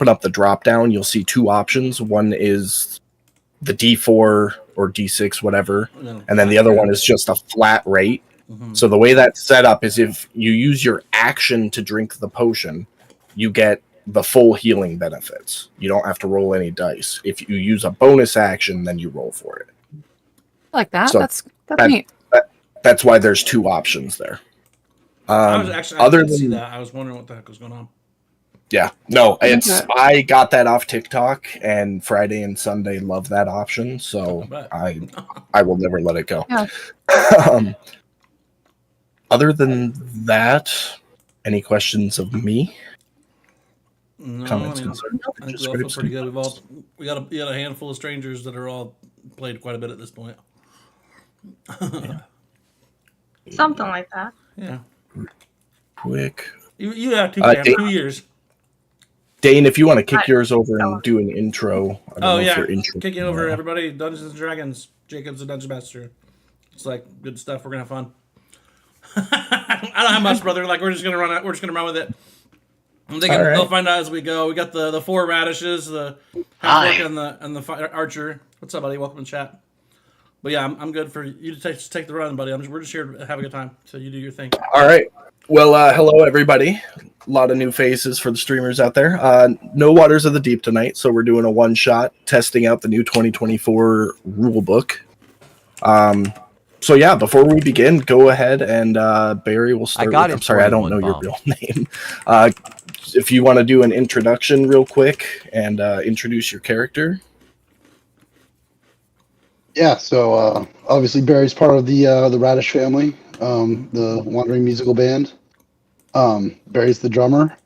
open up the drop down, you'll see two options. One is the D4 or D6, whatever, and then the other one is just a flat rate. Mm-hmm. So the way that's set up is if you use your action to drink the potion, you get the full healing benefits. You don't have to roll any dice. If you use a bonus action, then you roll for it. I like that. So that's neat. That's why there's two options there. I didn't see that. I was wondering what the heck was going on. Yeah, no, I got that off TikTok, and Friday and Sunday love that option, so I will never let it go. Yeah. Other than that, any questions of me? No, comments, concerns? I think we all feel pretty good. We got a handful of strangers that are all played quite a bit at this point. Yeah. Something like that. Yeah. Quick. You have 2 years. Dane, if you want to kick yours over and do an intro. Kicking over everybody. Dungeons and Dragons. Jacob's a Dungeon Master. It's like good stuff. We're gonna have fun. I don't have much, brother. Like we're just gonna run out. We're just gonna run with it. They'll find out as we go. We got the 4 radishes, the half-orc and the archer. What's up, buddy? Welcome to chat. But yeah, I'm good for you to take the run, buddy. We're just here to have a good time. So you do your thing. All right. Well, hello everybody. A lot of new faces for the streamers out there. No Waters of the Deep tonight, so we're doing a one-shot testing out the new 2024 rulebook. So yeah, before we begin, go ahead and Barry will start. I'm sorry, I don't know your real name. If you want to do an introduction real quick and introduce your character. Yeah, so obviously Barry's part of the Radish family, the Wandering Musical Band. Barry's the drummer.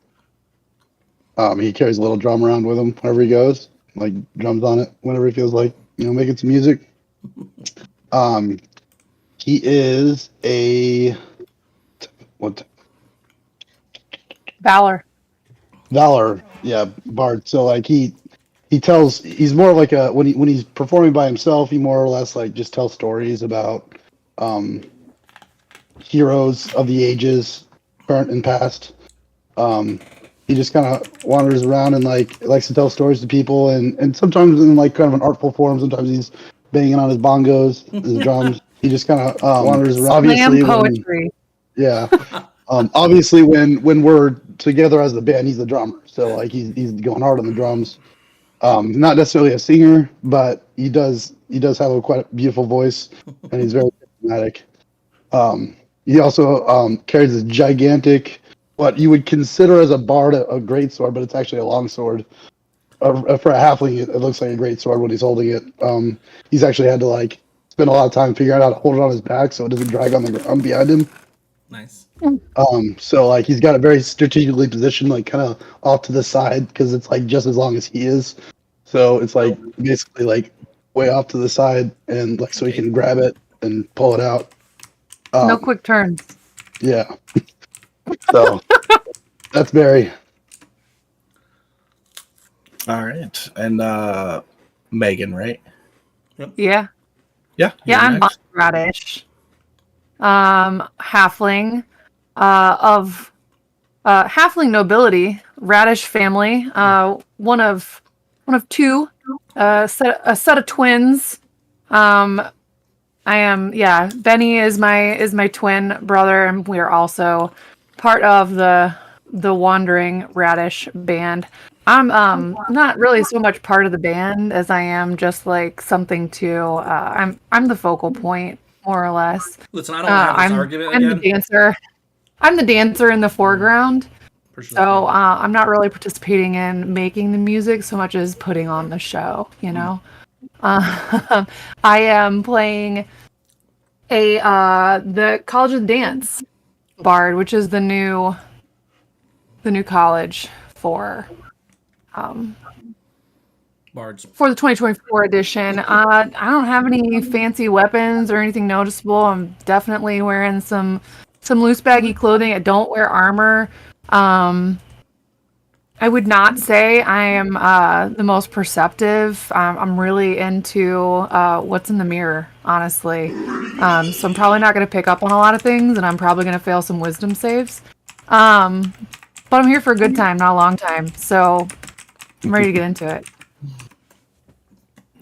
He carries a little drum around with him wherever he goes, like drums on it whenever he feels like, making some music. He is a Valor, yeah, bard. So like he's more like when he's performing by himself, he more or less like just tells stories about heroes of the ages, current and past. He just kind of wanders around and like likes to tell stories to people, and sometimes in like kind of an artful form. Sometimes he's banging on his bongos, his drums. He just kind of wanders around. Obviously, poetry. Obviously, when we're together as the band, he's the drummer. So like he's going hard on the drums. Not necessarily a singer, but he does have quite a beautiful voice, and he's very dramatic. He also carries this gigantic, what you would consider as a bard a great sword, but it's actually a long sword. For a halfling, it looks like a great sword when he's holding it. He's actually had to like spend a lot of time figuring out how to hold it on his back so it doesn't drag on the ground behind him. Nice. So like he's got it very strategically positioned, like kind of off to the side because it's like just as long as he is. So it's like basically like way off to the side, and like so he can grab it and pull it out. No quick turns. Yeah. So that's Barry. All right, and Megan, right? Yep. Yeah. Yeah. Yeah, I'm Radish. Halfling of halfling nobility, Radish family. One of 2, a set of twins. I am Benny is my twin brother, and we are also part of the Wandering Radish band. I'm not really so much part of the band as I am just like something to I'm the focal point, more or less. Listen, I don't have this argument again. I'm the dancer. I'm the dancer in the foreground. So I'm not really participating in making the music so much as putting on the show, I am playing the College of Dance bard, which is the new college for bards for the 2024 edition. I don't have any fancy weapons or anything noticeable. I'm definitely wearing some loose baggy clothing. I don't wear armor. I would not say I am the most perceptive. I'm really into what's in the mirror, honestly. So I'm probably not going to pick up on a lot of things, and I'm probably going to fail some wisdom saves. But I'm here for a good time, not a long time. So I'm ready to get into it.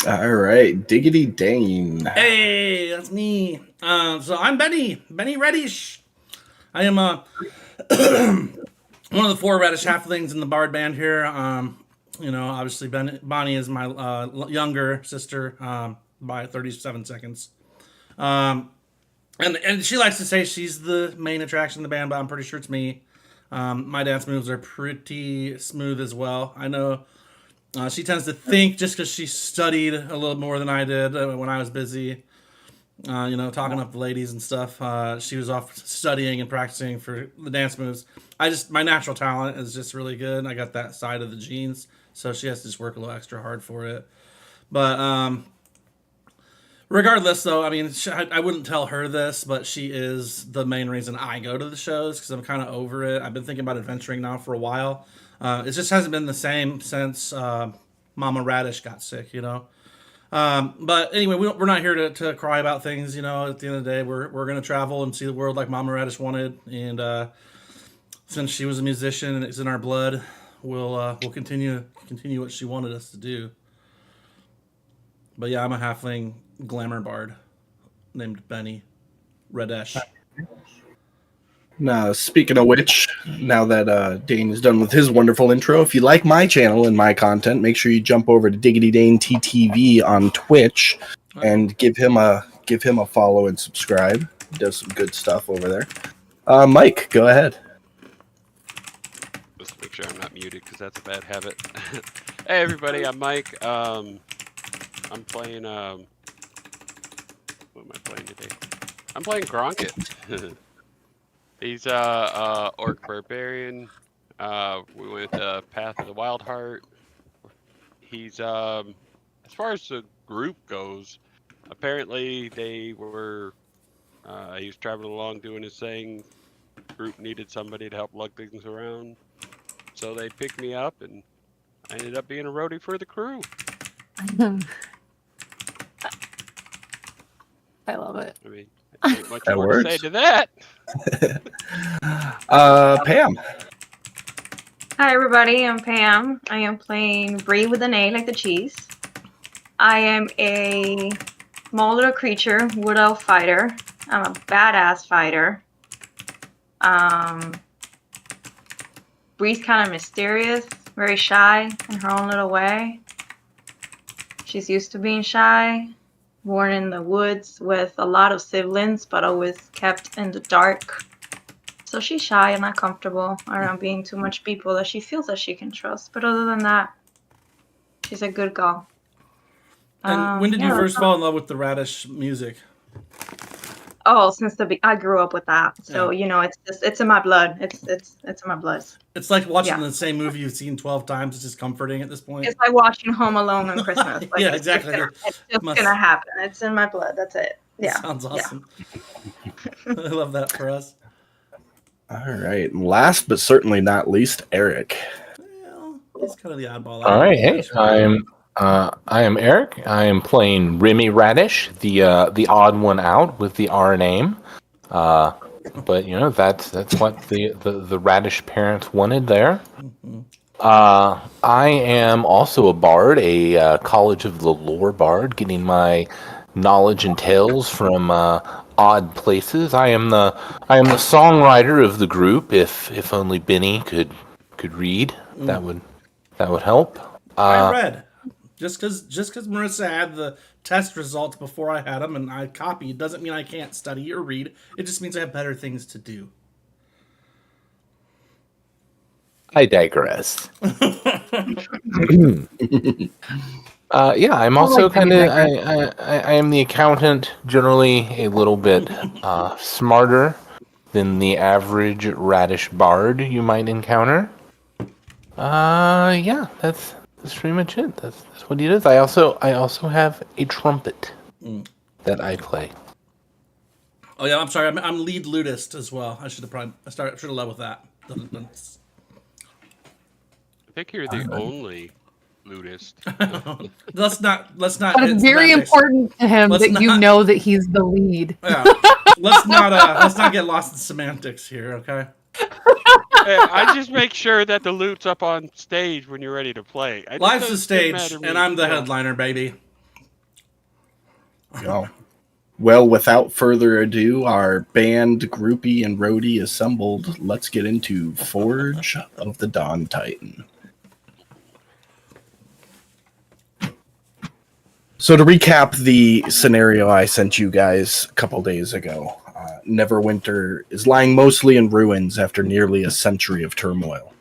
All right, Diggity Dane. Hey, that's me. So I'm Benny Radish. I am one of the 4 Radish halflings in the Bard band here. Obviously Bonnie is my younger sister by 37 seconds. And she likes to say she's the main attraction in the band, but I'm pretty sure it's me. My dance moves are pretty smooth as well. I know she tends to think just because she studied a little more than I did when I was busy, talking up the ladies and stuff. She was off studying and practicing for the dance moves. My natural talent is just really good. I got that side of the genes, so she has to just work a little extra hard for it. But regardless, though, I mean, I wouldn't tell her this, but she is the main reason I go to the shows because I'm kind of over it. I've been thinking about adventuring now for a while. It just hasn't been the same since Mama Radish got sick, But anyway, we're not here to cry about things, At the end of the day, we're going to travel and see the world like Mama Radish wanted. And since she was a musician and it's in our blood, we'll continue what she wanted us to do. But yeah, I'm a halfling glamour bard named Benny Radish. Now, speaking of which, now that Dane is done with his wonderful intro, if you like my channel and my content, make sure you jump over to Diggity Dane TTV on Twitch and give him a follow and subscribe. He does some good stuff over there. Mike, go ahead. Just make sure I'm not muted because that's a bad habit. Hey everybody, I'm Mike. I'm playing. What am I playing today? I'm playing Gronkit. He's orc barbarian. We went Path of the Wild Heart. He's as far as the group goes, apparently they were he was traveling along doing his thing. Group needed somebody to help lug things around, so they picked me up, and I ended up being a roadie for the crew. I love it. I mean, ain't much That more works. to say to that. Pam. Hi, everybody. I'm Pam. I am playing Brie with an A, like the cheese. I am a small little creature, wood elf fighter. I'm a badass fighter. Brie's kind of mysterious, very shy in her own little way. She's used to being shy. Born in the woods with a lot of siblings, but always kept in the dark. So she's shy and not comfortable around being too much people that she feels that she can trust. But other than that, she's a good girl. And when did you first fall in love with the Radish music? Oh, since I grew up with that, so it's in my blood. It's in my blood. It's like watching the same movie you've seen 12 times. It's just comforting at this point. It's like watching Home Alone on Christmas. Like, yeah, exactly. It's just gonna happen. It's in my blood. That's it. Yeah. Sounds awesome. I love that for us. All right. And last but certainly not least, Eric. Well, he's kind of the oddball. All right. Hey, I am Eric. I am playing Remy Radish, the odd one out with the R name. But that's what the Radish parents wanted there. Mm-hmm. I am also a bard, a College of the Lore bard, getting my knowledge and tales from odd places. I am the songwriter of the group. If only Benny could read, that would help. I read. Just because Marissa had the test results before I had them and I copied doesn't mean I can't study or read. It just means I have better things to do. I digress. I'm also kind of I am the accountant, generally a little bit smarter than the average Radish bard you might encounter. That's pretty much it. That's what he does. I also have a trumpet that I play. Oh yeah, I'm sorry. I'm lead lutist as well. I should have led with that. I think you're the only lutist. Let's not. But it's very important to him that you know that he's the lead. Yeah. Let's not get lost in semantics here, okay? I just make sure that the loot's up on stage when you're ready to play. Life's the stage, and I'm the headliner, baby. Go. Well, without further ado, our band, groupie, and roadie assembled. Let's get into Forge of the Dawn Titan. So to recap the scenario I sent you guys a couple days ago, Neverwinter is lying mostly in ruins after nearly a century of turmoil.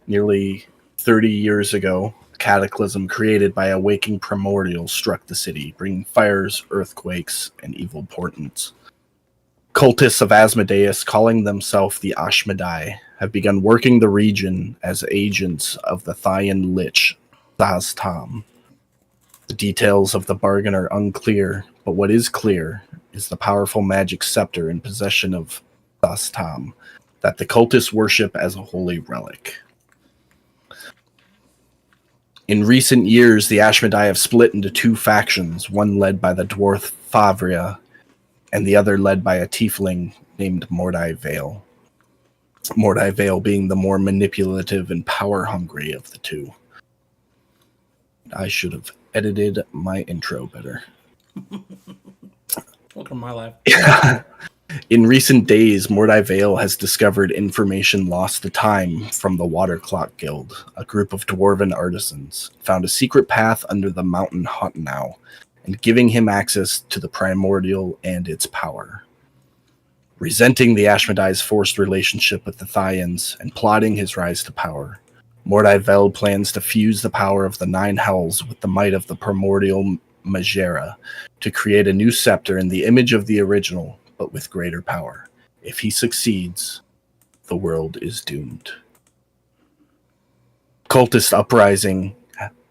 Nearly 30 years ago, a cataclysm created by a waking primordial struck the city, bringing fires, earthquakes, and evil portents. Cultists of Asmodeus, calling themselves the Ashmedai, have begun working the region as agents of the Thyan Lich, Thastam. The details of the bargain are unclear, but what is clear is the powerful magic scepter in possession of Thastam that the cultists worship as a holy relic. In recent years, the Ashmedai have split into two factions, one led by the dwarf Favria, and the other led by a tiefling named Mordai Vale. Mordai Vale being the more manipulative and power-hungry of the two. I should have edited my intro better. Welcome to my life. In recent days, Mordai Vale has discovered information lost to time from the Water Clock Guild. A group of dwarven artisans found a secret path under the mountain Hottenau, and giving him access to the primordial and its power. Resenting the Ashmedai's forced relationship with the Thyans and plotting his rise to power, Mordai Vale plans to fuse the power of the Nine Hells with the might of the primordial Majera to create a new scepter in the image of the original, but with greater power. If he succeeds, the world is doomed. Cultist uprising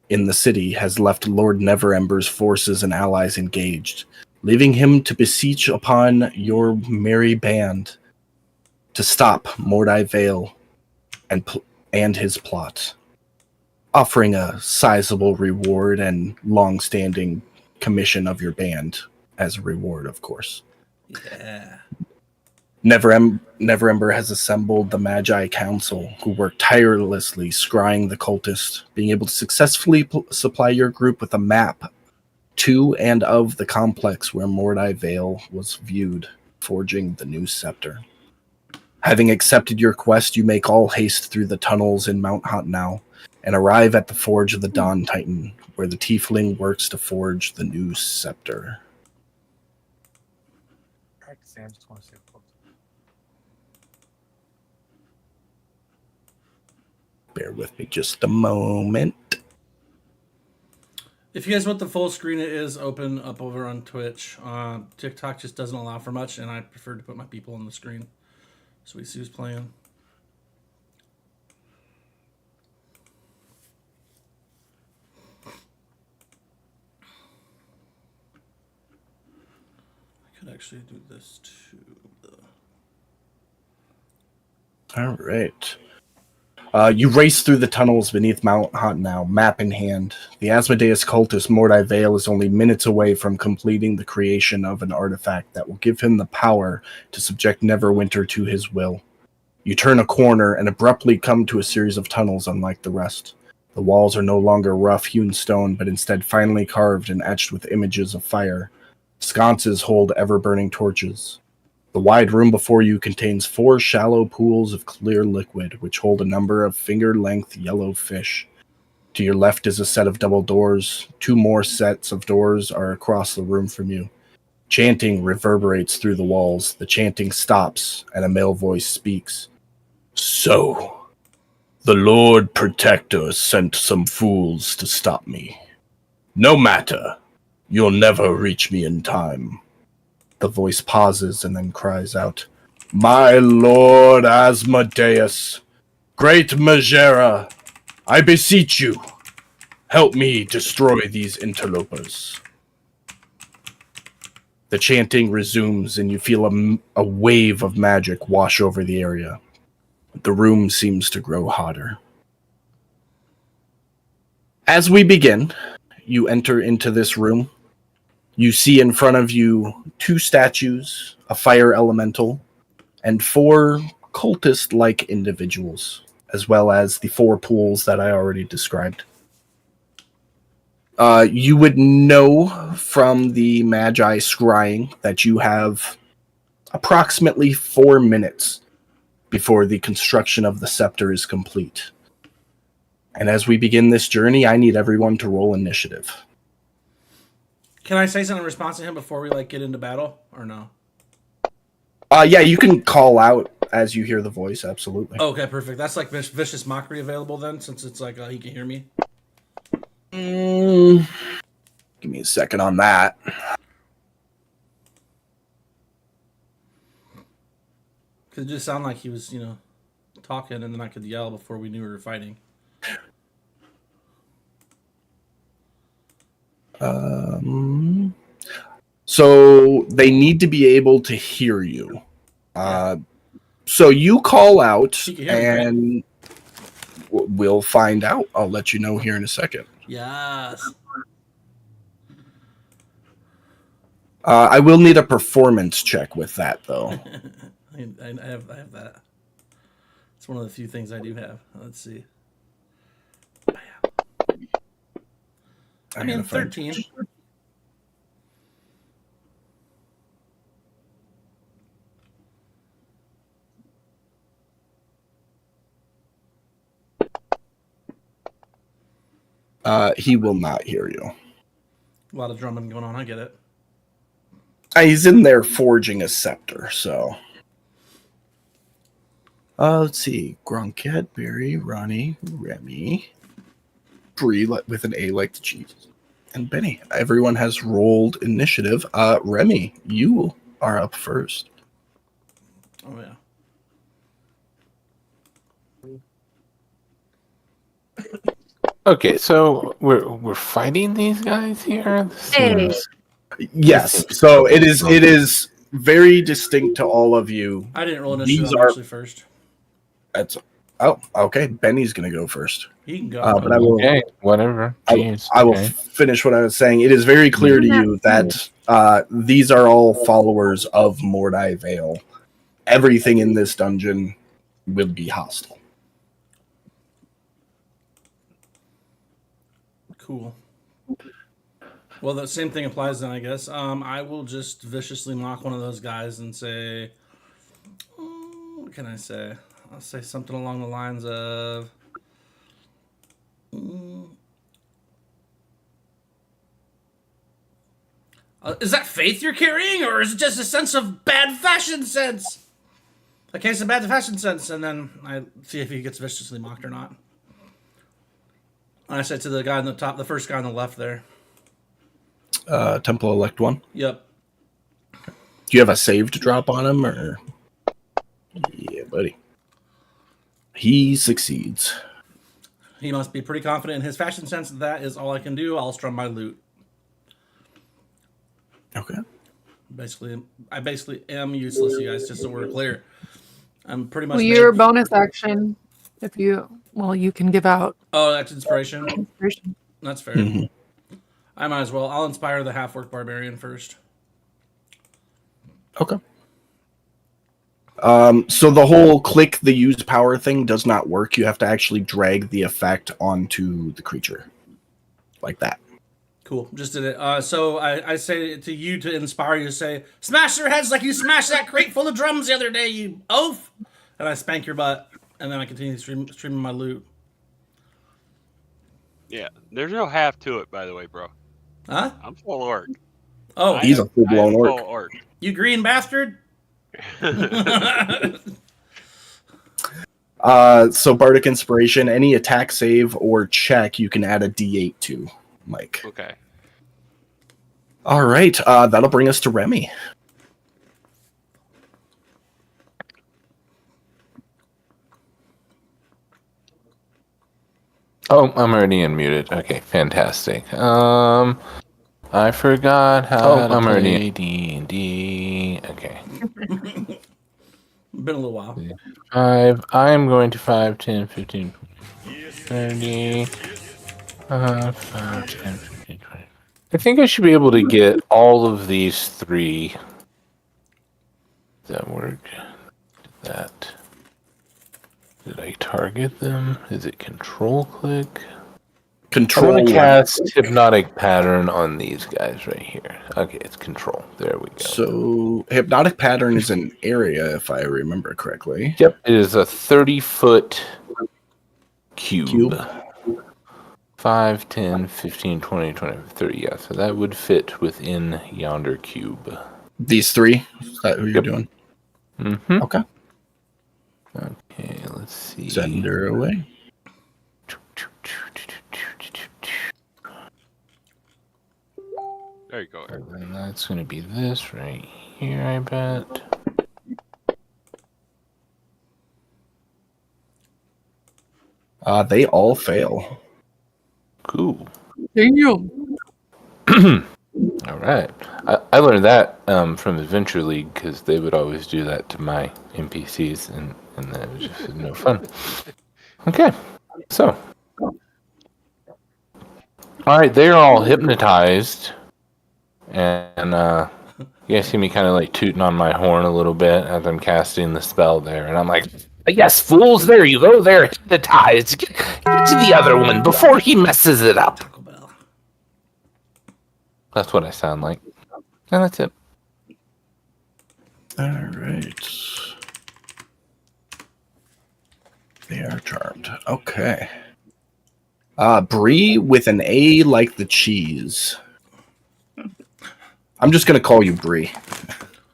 in the city has left Lord Neverember's forces and allies engaged, leaving him to beseech upon your merry band to stop Mordai Vale and his plot, offering a sizable reward and long-standing commission of your band as a reward, of course. Yeah. Neverember has assembled the Magi Council, who work tirelessly scrying the cultists, being able to successfully supply your group with a map to and of the complex where Mordai Vale was viewed, forging the new scepter. Having accepted your quest, you make all haste through the tunnels in Mount Hottenau and arrive at the Forge of the Dawn Titan, where the tiefling works to forge the new scepter. Bear with me just a moment. If you guys want the full screen, it is open up over on Twitch. TikTok just doesn't allow for much, and I prefer to put my people on the screen so we see who's playing. I could actually do this too. All right. You race through the tunnels beneath Mount Hottenau, map in hand. The Asmodeus cultist Mordai Vale is only minutes away from completing the creation of an artifact that will give him the power to subject Neverwinter to his will. You turn a corner and abruptly come to a series of tunnels unlike the rest. The walls are no longer rough-hewn stone, but instead finely carved and etched with images of fire. Sconces hold ever-burning torches. The wide room before you contains 4 shallow pools of clear liquid, which hold a number of finger-length yellow fish. To your left is a set of double doors. 2 more sets of doors are across the room from you. Chanting reverberates through the walls. The chanting stops, and a male voice speaks. So, the Lord Protector sent some fools to stop me. No matter. You'll never reach me in time. The voice pauses and then cries out, My Lord Asmodeus, Great Majera, I beseech you, help me destroy these interlopers. The chanting resumes and you feel a wave of magic wash over the area. The room seems to grow hotter. As we begin, you enter into this room. You see in front of you 2 statues, a fire elemental, and 4 cultist-like individuals, as well as the 4 pools that I already described. You would know from the Magi scrying that you have approximately 4 minutes before the construction of the scepter is complete. And as we begin this journey, I need everyone to roll initiative. Can I say something in response to him before we get into battle, or no? Yeah, you can call out as you hear the voice, absolutely. Okay, perfect. That's like vicious mockery available then, since it's like he can hear me. Give me a second on that. Because it just sounded like he was, talking, and then I could yell before we knew we were fighting. So they need to be able to hear you. So you call out, He can hear me, and we'll find out. I'll let you know here in a second. Yes. I will need a performance check with that, though. I have that. It's one of the few things I do have. Let's see. I mean, 13. He will not hear you. A lot of drumming going on. I get it. He's in there forging a scepter, so. Let's see. Grunket, Barry, Ronnie, Remy, Bree with an A like the cheese, and Benny. Everyone has rolled initiative. Remy, you are up first. Oh, yeah. Okay, so we're fighting these guys here. This Hey. seems- Yes, so it is very distinct to all of you. I didn't roll initiative. These I'm are- actually first. Okay. Benny's gonna go first. He can go. But I will. Okay, whatever. Jeez, I will okay. finish what I was saying. It is very clear to you that these are all followers of Mordai Vale. Everything in this dungeon will be hostile. Cool. Well, the same thing applies then, I guess. I will just viciously mock one of those guys and say, what can I say? I'll say something along the lines of, is that faith you're carrying, or is it just a sense of bad fashion sense? A case of bad fashion sense, and then I see if he gets viciously mocked or not. And I said to the guy on the top, the first guy on the left there. Temple Elect 1. Yep. Do you have a save to drop on him, or? Yeah, buddy. He succeeds. He must be pretty confident in his fashion sense. That is all I can do. I'll strum my lute. Okay. I basically am useless, you guys, just so we're clear. I'm pretty much... Well, your bonus action, you can give out Oh, that's inspiration? inspiration. That's fair. Mm-hmm. I might as well. I'll inspire the half-orc barbarian first. Okay. So the whole click the use power thing does not work. You have to actually drag the effect onto the creature. Like that. Cool. Just did it. So I say to you to inspire you, say, smash their heads like you smashed that crate full of drums the other day, you oaf! And I spank your butt, and then I continue streaming my loot. Yeah, there's no half to it, by the way, bro. Huh? I'm full orc. Oh, He's a full-blown I'm orc. full orc. you green bastard! So Bardic Inspiration, any attack save or check you can add a D8 to, Mike. Okay. All right, that'll bring us to Remy. Oh, I'm already unmuted. Okay, fantastic. I forgot how to I'm play D&D. Okay. Been a little while. 5. I'm going to 5, 10, 15, 30. 5, 10, 15, 20. I think I should be able to get all of these 3. That work. That. Did I target them? Is it control click? I Control. want to cast Hypnotic Pattern on these guys right here. Okay, it's control. There we go. So hypnotic pattern is an area, if I remember correctly. Yep, it is a 30-foot cube. 5, 10, 15, 20, 25, 30. Yeah, so that would fit within yonder cube. These three? Is that who you're doing? Mm-hmm. Okay. Okay, let's see. Send her away. There you go. And that's going to be this right here, I bet. They all fail. Cool. Damn. All right. I learned that from Adventure League because they would always do that to my NPCs, and that was just no fun. Okay, so. All right, they're all hypnotized, and you guys see me kind of like tooting on my horn a little bit as I'm casting the spell there, and I'm like, yes, fools, there you go, they're hypnotized. Get to the other one before he messes it up. Taco Bell. That's what I sound like. And that's it. All right. They are charmed. Okay. Brie with an A like the cheese. I'm just gonna call you Brie.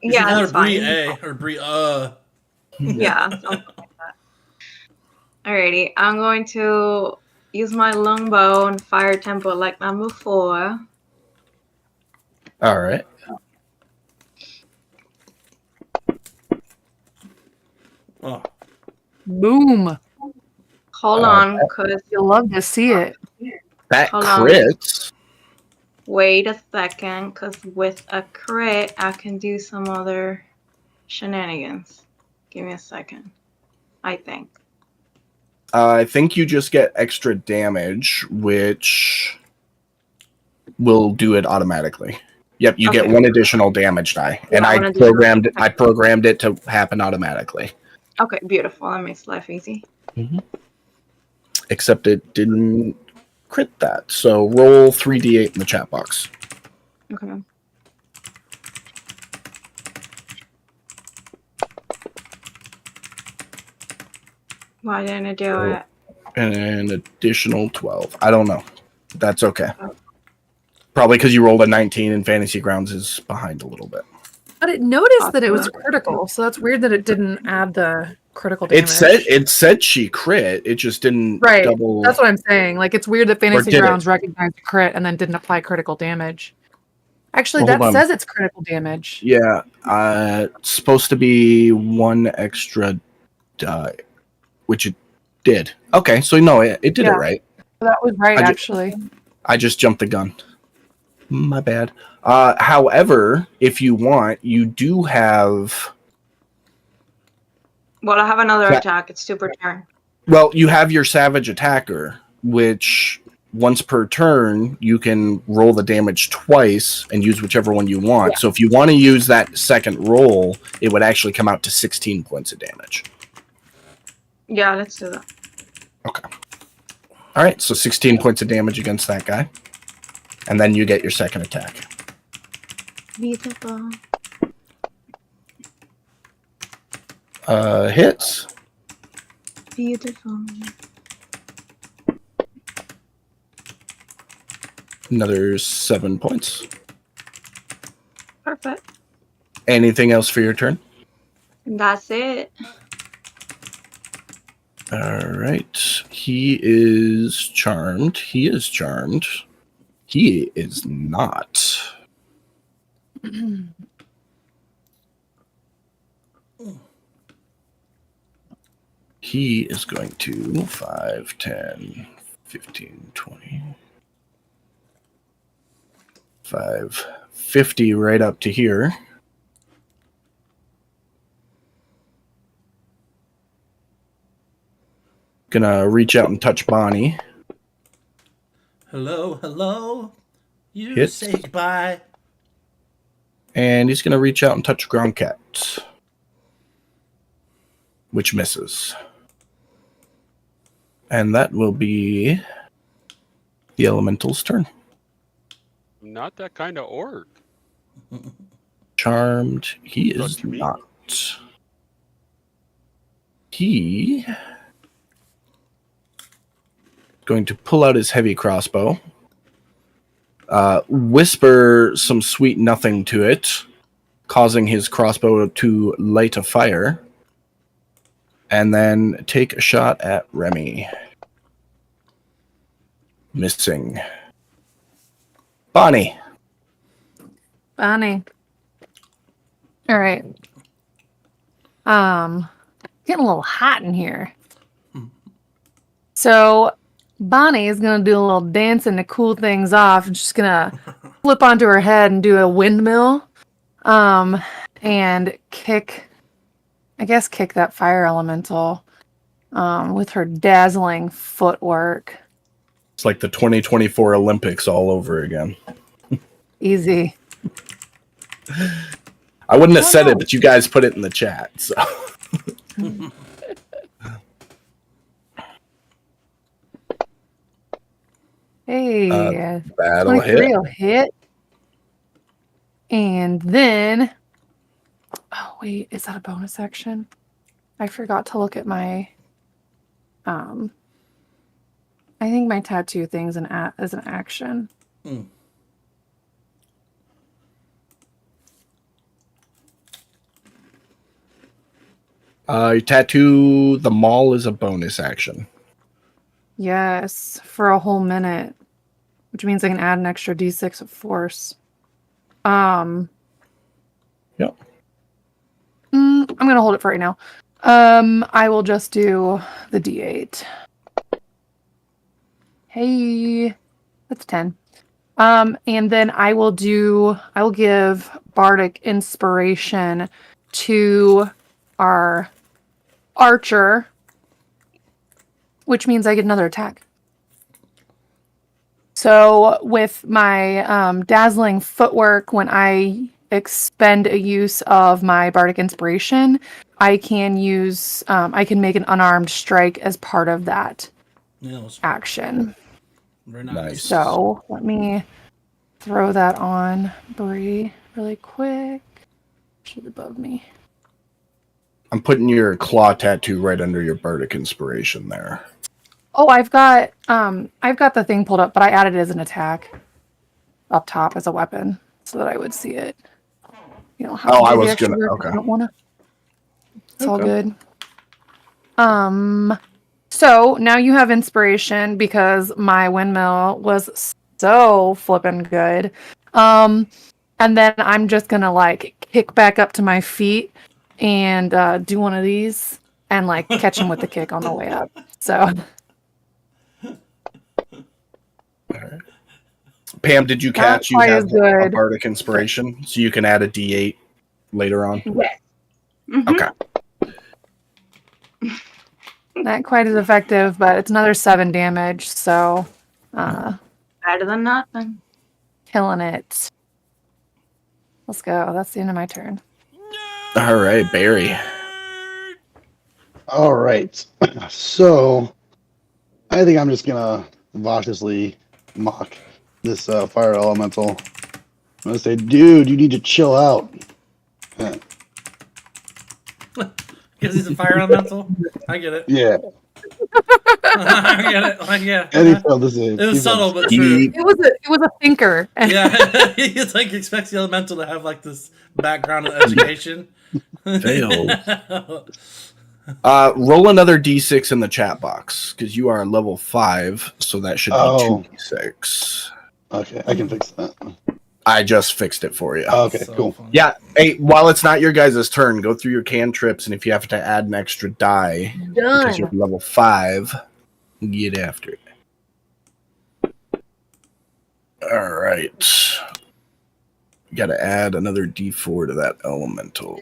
You should Yeah, call her that's Brie fine. A or Brie Yeah, something like that. Alrighty, I'm going to use my longbow and fire tempo like number 4. All right. Oh, Boom. Hold on, cause You'll love to see it. That Hold on. crits. wait a second, cause with a crit I can do some other shenanigans. Give me a second. I think. I think you just get extra damage, which will do it automatically. Yep, you get Okay. 1 additional damage die, and Yeah, I one additional programmed damage. I programmed it to happen automatically. Okay, beautiful. That makes life easy. Except it didn't crit that. So roll 3d8 in the chat box. Okay. Why didn't it do it? And an additional 12. I don't know. That's okay. Probably because you rolled a 19 and Fantasy Grounds is behind a little bit. But it noticed that it was critical, so that's weird that it didn't add the critical damage. It said she crit. It just didn't Right. double. That's what I'm saying. Like, it's weird that Fantasy did it? Grounds recognized crit and then didn't apply critical damage. Actually, Well, that hold on. says it's critical damage. Yeah, it's supposed to be 1 extra die, which it did. Okay, so no, it did it Yeah. right. That was right, I ju- actually. I just jumped the gun. My bad. However, if you want, you do have. Well, I have another That- attack. It's super turn. Well, you have your Savage Attacker, which once per turn you can roll the damage twice and use whichever one you want. Yeah. So if you want to use that second roll, it would actually come out to 16 points of damage. Yeah, let's do that. Okay. All right, so 16 points of damage against that guy. And then you get your second attack. Beautiful. Hits. Beautiful. Another 7 points. Perfect. Anything else for your turn? That's it. All right. He is charmed. He is charmed. He is not. He is going to 5, 10, 15, 20, 5, 50 right up to here. Gonna reach out and touch Bonnie. hello, hello. You Hit. say goodbye. And he's gonna reach out and touch Ground Cat. Which misses. And that will be the elemental's turn. I'm not that kind of orc. Charmed. He is Touch me. not. He going to pull out his heavy crossbow, whisper some sweet nothing to it, causing his crossbow to light a fire, and then take a shot at Remy. Missing. Bonnie. Bonnie. All right. Getting a little hot in here. So Bonnie is gonna do a little dancing to cool things off, and she's gonna flip onto her head and do a windmill, and kick that fire elemental, with her dazzling footwork. It's like the 2024 Olympics all over again. Easy. I wouldn't have said it, but you guys put it in the chat. So. Hey, That'll 23 hit. will hit. And then, oh wait, is that a bonus action? I forgot to look at my, I think my tattoo thing's as an action. Tattoo the mall is a bonus action. Yes, for a whole minute, which means I can add an extra d6 of force. Yep. I'm gonna hold it for right now. I will just do the d8. Hey, that's 10. And then I will give bardic inspiration to our archer, which means I get another attack. So with my dazzling footwork, when I expend a use of my bardic inspiration, I can make an unarmed strike as part of that action. Very Nice. So let me throw that on Bree really quick. She's above me. I'm putting your claw tattoo right under your bardic inspiration there. Oh, I've got the thing pulled up, but I added it as an attack up top as a weapon so that I would see it. You know, Oh, I was gonna. Okay. I don't wanna. It's all good. So now you have inspiration because my windmill was so flippin' good. And then I'm just gonna like kick back up to my feet and do one of these and like catch him with the kick on the way up. So. Pam, did you catch you quite have as good. a bardic inspiration, so you can add a D8 later on? Yes. Okay. Not quite as effective, but it's another 7 damage, so Better than nothing. killing it. Let's go. That's the end of my turn. All right, Barry. All right. So I think I'm just gonna viciously mock this fire elemental. I'm gonna say, dude, you need to chill out. Because he's a fire elemental? I get it. Yeah. I get it. Like, yeah. And he failed the save. It He was failed subtle, the but save. true. It was a thinker. Yeah. It's like expects the elemental to have like this background in education. Failed. Roll another D6 in the chat box because you are level 5, so that should be 2D6. Okay, I can fix that. I just fixed it for you. Okay, So cool. funny. Yeah. Hey, while it's not your guys' turn, go through your cantrips, and if you have to add an extra die because you're Done. level 5, get after it. All right. Got to add another D4 to that elemental.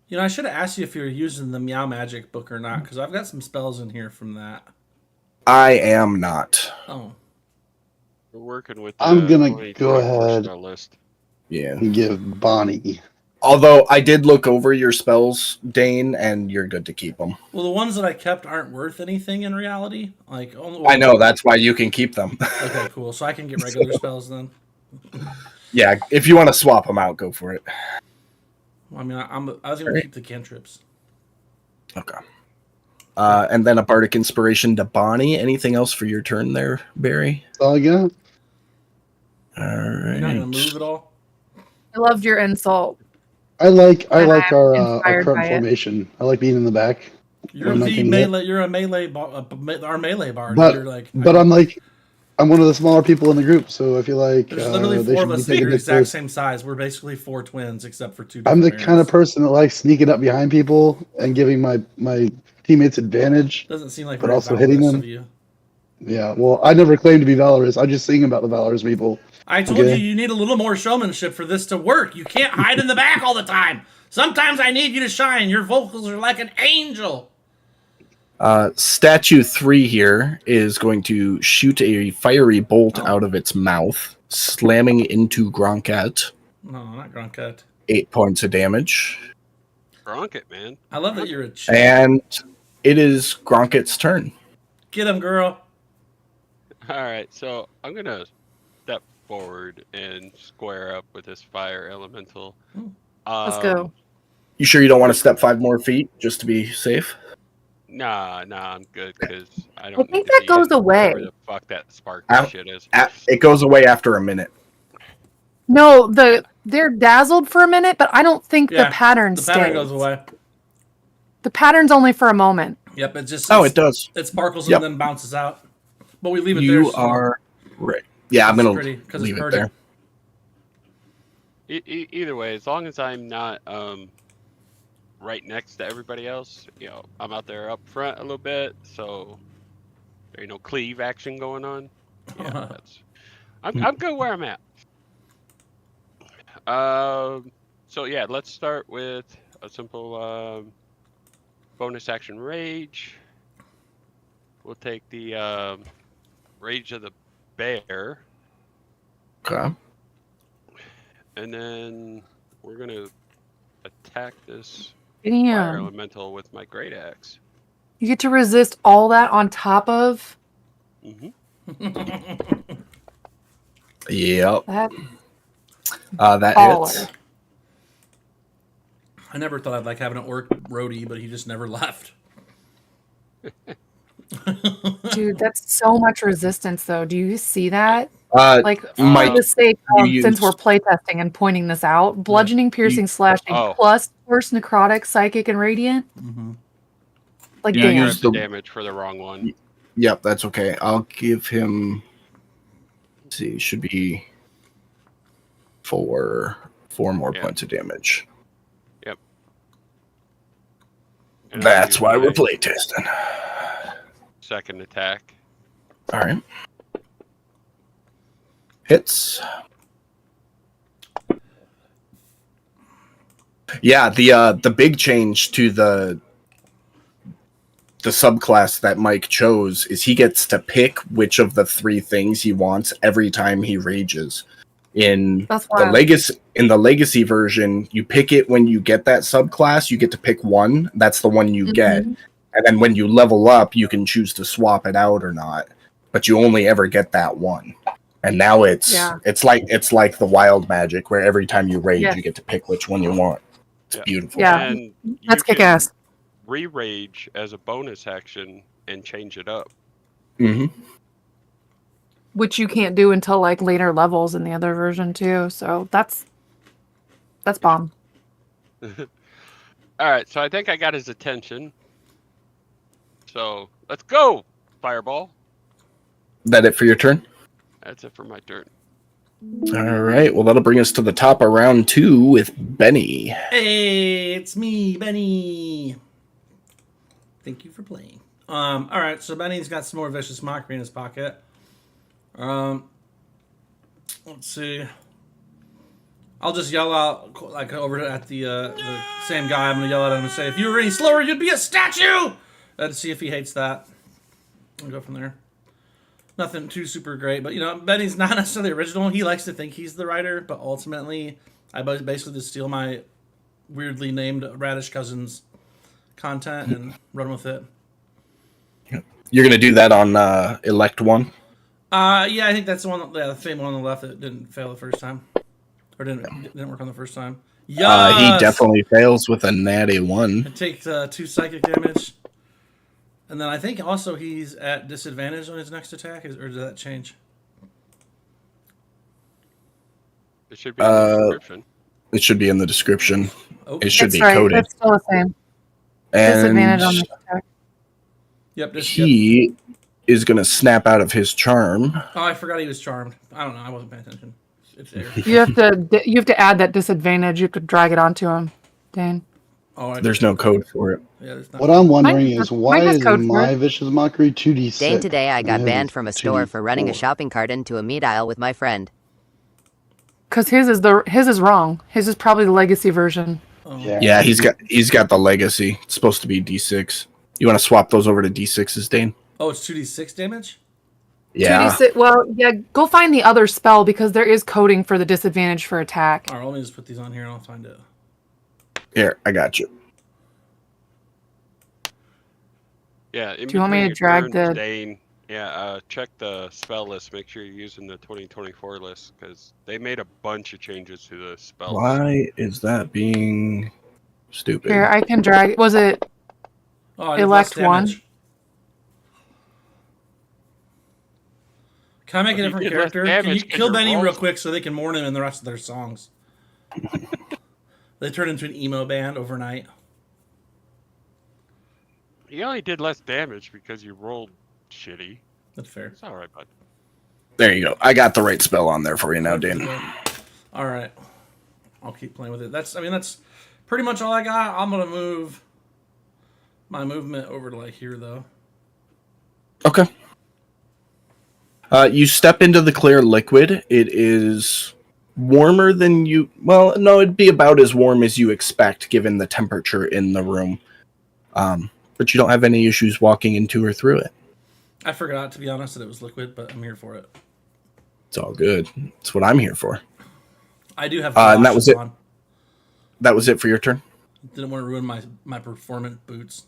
You know, I should have asked you if you were using the Meow Magic book or not, because I've got some spells in here from that. I am not. Oh. We're working with. I'm gonna 20, go 24 ahead. spell list. Yeah. And give Bonnie Although I did look over your spells, Dane, and you're good to keep them. Well, the ones that I kept aren't worth anything in reality. Like, only, I know, that's why you can keep them. Okay, cool. So I can get regular spells then. Yeah, if you want to swap them out, go for it. Well, I mean, I was gonna keep the cantrips. Okay. And then a bardic inspiration to Bonnie. Anything else for your turn there, Barry? That's all I got. All You're not gonna move right. at all. I loved your insult. I like I'm our inspired by current it. formation. I like being in the back. You're I'm not the gonna melee. You're a melee. Our melee bard. But You're like. but I'm one of the smaller people in the group, so I feel like There's literally they four should of be us. taking We're this exact first. same size. We're basically four twins, except for two. I'm the different kind of parents. person that likes sneaking up behind people and giving my teammates advantage, Doesn't seem like but very also hitting valorous them. of you. Yeah, well, I never claimed to be valorous. I just sing about the valorous people. I told Okay. you need a little more showmanship for this to work. You can't hide in the back all the time. Sometimes I need you to shine. Your vocals are like an angel. Statue 3 here is going to shoot a fiery bolt out of its mouth, slamming into Gronkat. No, not Gruncut. 8 points of damage. Gronk it, man. I love that you're a chick. And it is Gronket's turn. Get him, girl. All right, so I'm gonna step forward and square up with this fire elemental. Let's go. You sure you don't want to step 5 more feet just to be safe? Nah, I'm good because I don't. I think need to that be goes in away. whatever the fuck that spark shit is. It goes away after a minute. No, they're dazzled for a minute, but I don't think Yeah, the pattern The pattern stays. goes away. The pattern's only for a moment. Yep, it just. Oh, it does. It sparkles Yep. and then bounces out. But we leave it there. You so are right. Yeah, I'm it's going pretty, to 'cause leave it's it pretty. there. Either way, as long as I'm not right next to everybody else, I'm out there up front a little bit, so there ain't no cleave action going on. Yeah, I'm good where I'm at. So yeah, let's start with a simple bonus action rage. We'll take the rage of the bear, Okay. and then we're gonna attack this fire Damn. elemental with my great axe. You get to resist all that on top of Mm-hmm. Yep. that. That Baller. hits. I never thought I'd like having an orc roadie, but he just never left. Dude, that's so much resistance, though. Do you see that? Like, Mike, for the sake you of, since we're used- playtesting and pointing this out, bludgeoning, piercing, slashing, Oh. plus force, necrotic, psychic, and radiant. Mm-hmm. Like, Yeah, damn. use Use the the- damage for the wrong one. Yep, that's okay. I'll give him. Let's see, should be 4 more Yeah. points of damage. And I'll That's use why we're my playtesting. second attack. All right. Hits. Yeah, the big change to the subclass that Mike chose is he gets to pick which of the 3 things he wants every time he rages. In That's the wild. legacy version, you pick it when you get that subclass. You get to pick one. That's the one you get. Mhm. And then when you level up, you can choose to swap it out or not. But you only ever get that one. And now it's like the wild magic where every time you rage, Yeah. you get to pick which one you want. It's Yeah. beautiful. Yeah. And That's you kick ass. can re-rage as a bonus action and change it up. Hmm. Which you can't do until like later levels in the other version too. So that's bomb. All right, so I think I got his attention. So let's go, Fireball. That it for your turn? That's it for my turn. All right. Well, that'll bring us to the top of round 2 with Benny. Hey, it's me, Benny. Thank you for playing. All right, so Benny's got some more vicious mockery in his pocket. Let's see. I'll just yell out like over at the same guy. I'm gonna yell at him and say, "If you were any slower, you'd be a statue." And see if he hates that. I'll go from there. Nothing too super great, but Benny's not necessarily original. He likes to think he's the writer, but ultimately, I basically just steal my weirdly named Radish Cousins content and run with it. You're gonna do that on Elect One. Yeah, I think that's the one. Yeah, the same one on the left that didn't fail the first time, or didn't work on the first time. Yeah, He definitely fails with a natty 1. It takes 2 psychic damage, and then I think also he's at disadvantage on his next attack. Or does that change? It should be in the description. It should be in the description. Oh, It should That's be right. coded. It's still the same. Disadvantage on And the attack. yep. he is going to snap out of his charm. Oh, I forgot he was charmed. I don't know. I wasn't paying attention. It's there. You have to add that disadvantage. You have to drag it onto him, Dane. Oh, There's no code for it. Yeah, there's not. What I'm wondering Mine- is why mine has is code for my it. vicious mockery 2d6? Dane, today I got and banned his from a store for running a 2d4? shopping cart into a meat aisle with my friend. Because his is wrong. His is probably the legacy version. Yeah, he's got the legacy. It's supposed to be D6. You want to swap those over to D6s, Dane? Oh, it's 2d6 damage. Yeah. 2d6, well, yeah, go find the other spell because there is coding for the disadvantage for attack. All right, let me just put these on here and I'll find it. Here, I got you. Yeah. Do you want me to drag the- Dane, check the spell list. Make sure you're using the 2024 list because they made a bunch of changes to the spells. Why is that being stupid? Here, I can drag. Was it? Oh, I did less Elect one. damage. Can I make a You different did less character? Can you damage 'cause kill your Benny real rolls- quick so they can mourn him in the rest of their songs? They turn into an emo band overnight. You only did less damage because you rolled shitty. That's fair. It's all right, bud. There you go. I got the right spell on there for you now, Dan. All right, I'll keep playing with it. That's pretty much all I got. I'm gonna move my movement over to like here though. Okay. You step into the clear liquid. It is warmer than you... Well, no, it'd be about as warm as you expect given the temperature in the room. But you don't have any issues walking into or through it. I forgot, to be honest, that it was liquid, but I'm here for it. It's all good. It's what I'm here for. I do have And that was it. on. That was it for your turn? Didn't want to ruin my performance boots.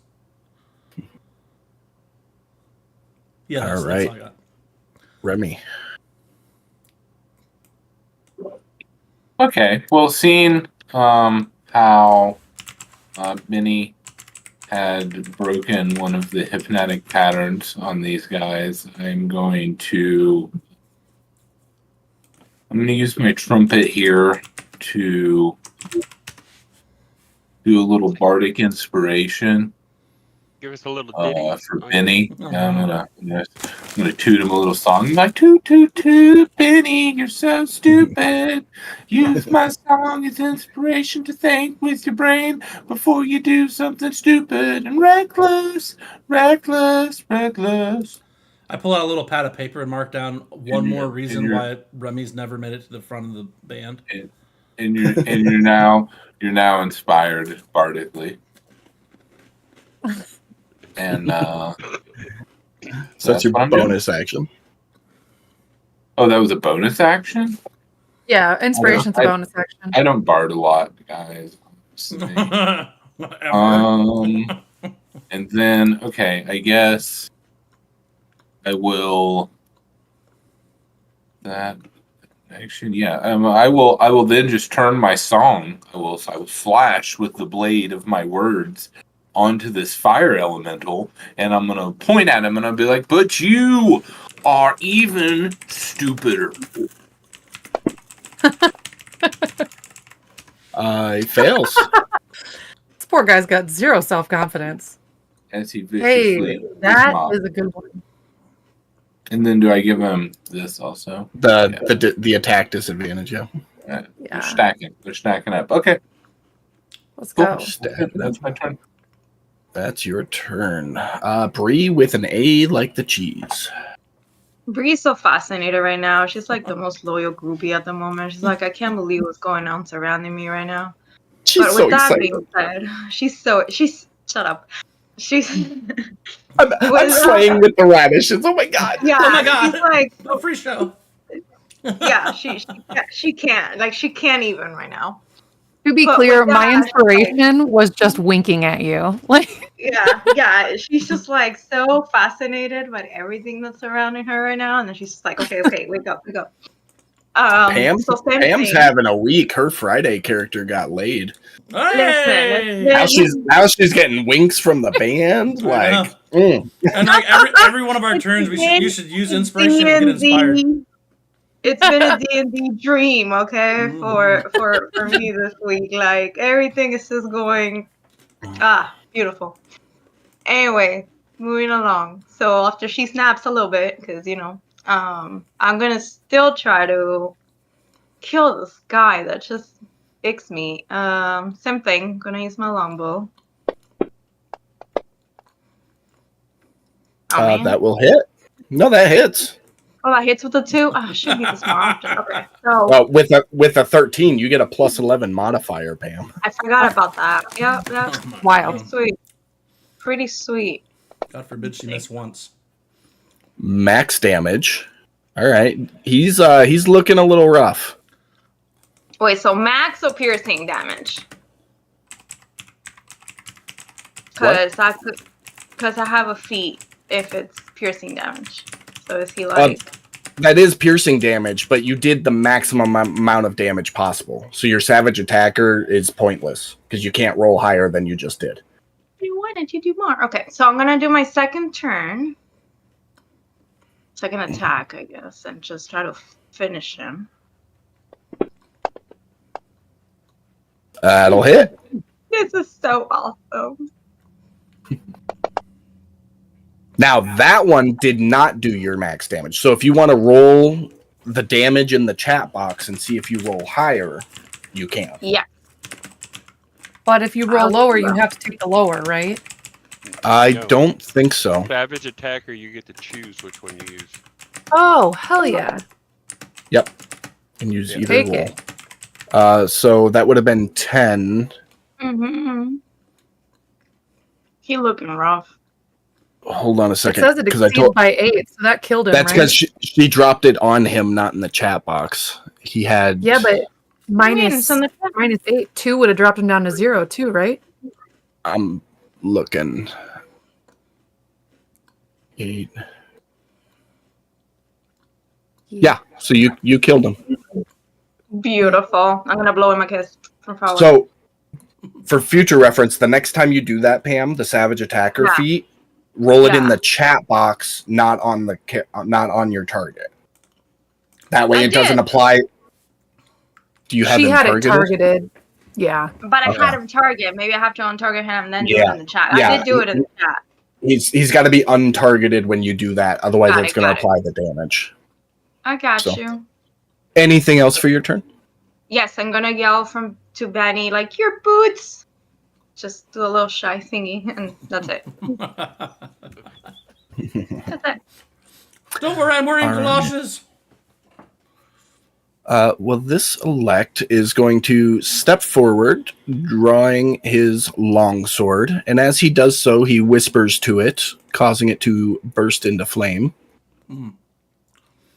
Yeah, that's All right. all I got. Remy. Okay, well, seeing how Minnie had broken one of the hypnotic patterns on these guys, I'm going to use my trumpet here to do a little bardic inspiration Give us a little ditty. for Benny. Yeah, I'm gonna toot him a little song. Like toot toot toot, Benny, you're so stupid. Use my song as inspiration to think with your brain before you do something stupid and reckless, reckless, reckless. I pull out a little pad of paper and mark down one more reason you're- why Remy's never made it to the front of the band. And you're now inspired bardically. And So that's your what I'm doing. bonus action. Oh, that was a bonus action? Yeah, inspiration's a I- bonus action. I don't bard a lot, guys. honestly. Ever. And then okay, I guess I will that action. Yeah, I will then just turn my song. I will flash with the blade of my words onto this fire elemental, and I'm gonna point at him and I'll be like, "But you are even stupider." He fails. This poor guy's got zero self-confidence. As he Hey, viciously that mocked. is a good one. And then do I give him this also? The attack disadvantage, yeah. They're Yeah. stacking. They're stacking up. Okay. Let's Cool. go. Stab. That's my turn. That's your turn. Bree with an A like the cheese. Bree's so fascinated right now. She's like the most loyal groupie at the moment. She's like, I can't believe what's going on surrounding me right now. She's But so with that excited. being said, she's shut up. She's I'm slaying with the radishes. Oh my god. yeah. Oh my God. She's like No free show. yeah. She can't even right now. To be But clear, with my that, inspiration was just winking at you. Like, yeah, she's just like so fascinated by everything that's surrounding her right now, and then she's just like, okay, wake up, wake up. Pam's So same thing. having a week. Her Friday character got laid. Hey! Now she's getting winks from the band. I Like, know. And like every one of our turns, you should use inspiration and get inspired. It's been a D&D dream, okay, for me this week. Like everything is just going beautiful. Anyway, moving along. So after she snaps a little bit, because I'm gonna still try to kill this guy that just icks me. Same thing. Gonna use my longbow. Oh man. that will hit. No, that hits. Oh, that hits with a 2. Oh, I should hit this more often. Okay, so With a 13, you get a plus 11 modifier, Pam. I forgot about that. Yeah, wild. pretty sweet. Pretty sweet. God forbid she missed once. Max damage. All right, he's looking a little rough. Wait, so max or piercing damage? Because I have a feat if it's piercing damage. So is he like? That is piercing damage, but you did the maximum amount of damage possible. So your savage attacker is pointless because you can't roll higher than you just did. Why didn't you do more? Okay, so I'm gonna do my second turn. Second attack, I guess, and just try to finish him. That'll hit. This is so awesome. Now, that one did not do your max damage. So if you want to roll the damage in the chat box and see if you roll higher, you can. Yeah. But if you roll lower, you have to take the lower, right? I No. don't think so. Savage attacker, you get to choose which one you use. Oh, hell yeah. Yep. And use either Take roll. it. So that would have been 10. Mm-hmm. He looking rough. Hold on a It second. says it exceeds by 8, so that killed him, That's right? because she dropped it on him, not in the chat box. He had... Yeah, but minus it's on the chat. minus 8, 2 would have dropped him down to 0 too, right? I'm looking. 8. Yeah, so you killed him. Beautiful. I'm gonna blow him a kiss from far away. So, for future reference, the next time you do that, Pam, the Savage Attacker feat, roll it in the chat box, not on your target. That way, it doesn't apply. Do you have She him had targeted? it targeted. Yeah. But I had him target. Maybe I have to untarget him and then do it in the chat. I did do it in the chat. He's got to be untargeted when you do that. Otherwise, it's going to apply the damage. I got you. Anything else for your turn? Yes, I'm gonna yell to Benny like your boots. Just do a little shy thingy, and that's it. That's it. Don't worry, I'm wearing galoshes. Well, this elect is going to step forward, drawing his longsword, and as he does so, he whispers to it, causing it to burst into flame.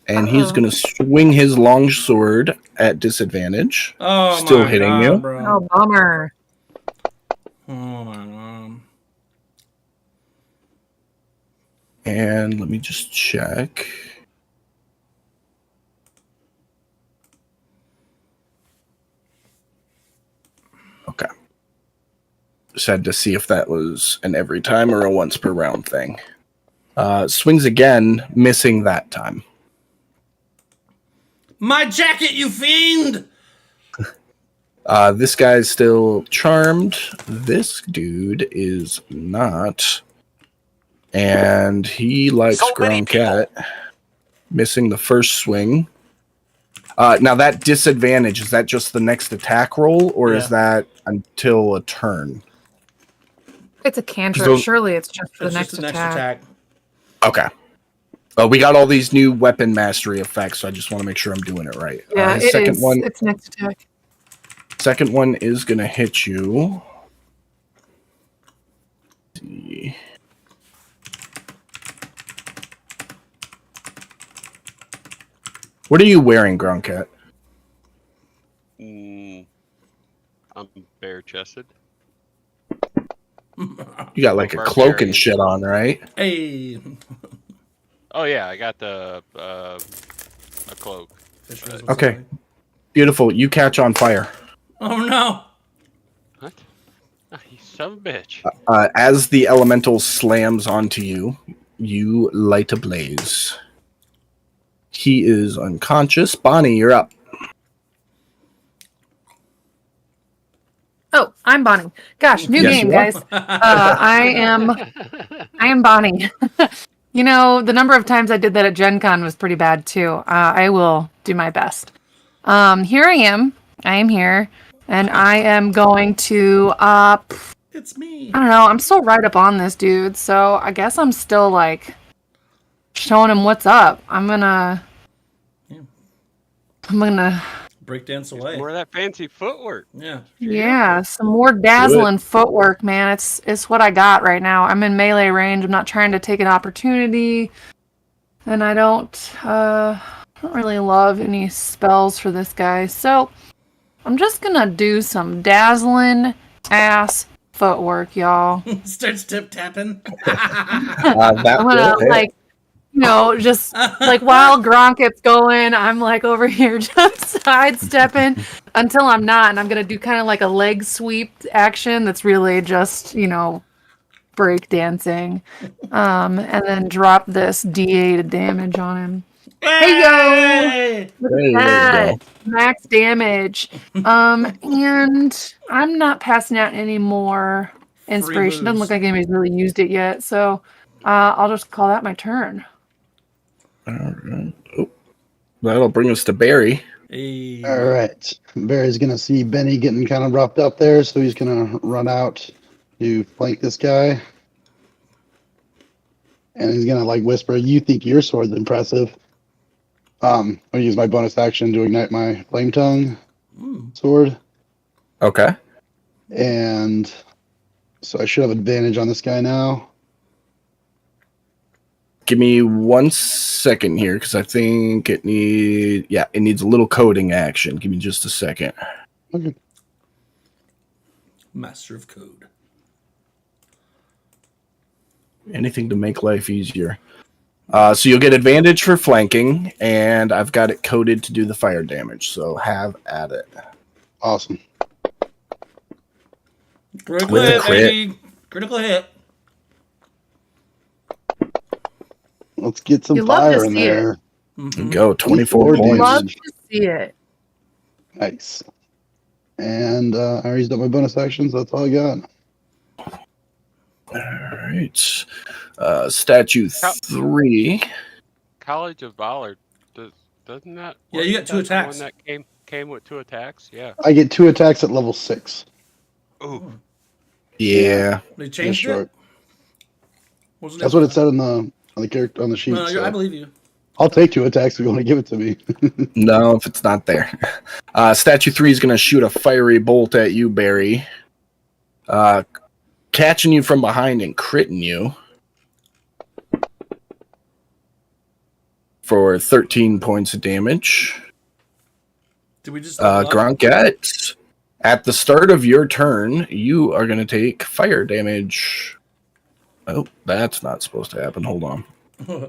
And he's going to swing his longsword at disadvantage. Oh, still hitting you. Bro. Oh, bummer. Oh my god. And let me just check. Okay. Just had to see if that was an every time or a once per round thing. Swings again, missing that time. My jacket, you fiend! This guy's still charmed. This dude is not. And he likes Gronkat. Missing the first swing. Now that disadvantage, is that just the next attack roll, or is that until a turn? It's a cantrip. Surely it's just for the next attack. Okay. We got all these new weapon mastery effects, so I just want to make sure I'm doing it right. Yeah, his second one, it's next attack. second one is going to hit you. Let's see. What are you wearing, Gronkat? I'm bare chested. You got like a cloak and shit on, right? Hey. Oh yeah, I got the a cloak. Okay. Beautiful. You catch on fire. Oh no. What? Oh, you son of a bitch. As the elemental slams onto you, you light a blaze. He is unconscious. Bonnie, you're up. Oh, I'm Bonnie. Gosh, new Yes, game, you are. guys. I am Bonnie. You know, the number of times I did that at Gen Con was pretty bad too. I will do my best. Here I am. I am here, and I am going to. It's me. I don't know. I'm still right up on this dude, so I guess I'm still like showing him what's up. I'm gonna Breakdance away. More of that fancy footwork. Yeah, some more dazzling footwork, man. It's what I got right now. I'm in melee range. I'm not trying to take an opportunity, and I don't really love any spells for this guy. So I'm just gonna do some dazzling ass footwork, y'all. Starts tip tapping. I'm gonna just like while Gronket's going, I'm like over here just sidestepping until I'm not, and I'm gonna do kind of like a leg sweep action that's really just, break dancing. And then drop this D8 of damage on him. Hey yo! Look at that. Max damage. And I'm not passing out any more inspiration. Doesn't look like anybody's really used it yet, so I'll just call that my turn. All right. Oh, that'll bring us to Barry. Hey. All right. Barry's going to see Benny getting kind of roughed up there, so he's going to run out to flank this guy. And he's going to whisper, "You think your sword's impressive." I'll use my bonus action to ignite my flame tongue sword. Okay. And so I should have advantage on this guy now. Give me 1 second here, because I think it needs a little coding action. Give me just a second. Okay. Master of code. Anything to make life easier. So you'll get advantage for flanking, and I've got it coded to do the fire damage. So have at it. Awesome. Critical With a hit, crit. baby. Critical hit. Let's get some You love to fire in see it. there. Mm-hmm. Go 24 Damage. Love points. to see it. Nice. And I used up my bonus action, so that's all I got. All right. Statue 3. College of Valor. Doesn't that? Yeah, you got 2 wasn't that the attacks. one that came with 2 attacks. Yeah. I get 2 attacks at level 6. Ooh. Yeah. They changed Short. it. Wasn't That's what it said on the character on the sheet. No, so I believe you. I'll take 2 attacks if you want to give it to me. No, if it's not there. Statue 3 is going to shoot a fiery bolt at you, Barry. Catching you from behind and critting you. For 13 points of damage. Did we just Gronket, at the start of your turn, you are going to take fire damage. Oh, that's not supposed to happen. Hold on. There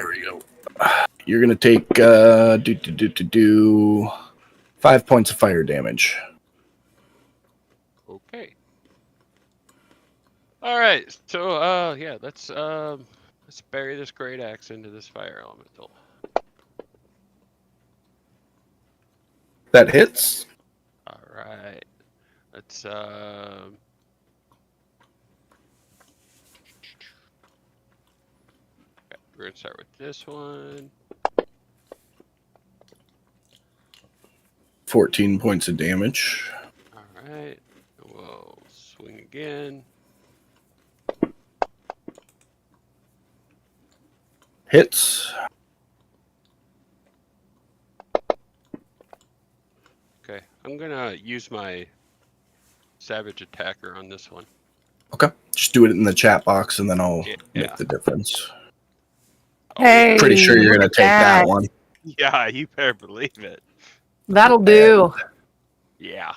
we go. You're going to take 5 points of fire damage. Okay. All right. So let's bury this great axe into this fire elemental. That hits. All right. Let's we're gonna start with this one. 14 points of damage. All right. We'll swing again. Hits. Okay. I'm gonna use my savage attacker on this one. Okay. Just do it in the chat box and then I'll Yeah. make the difference. Hey, Pretty sure you're look going at to take that one. Yeah, you better believe it. That'll do. Yeah.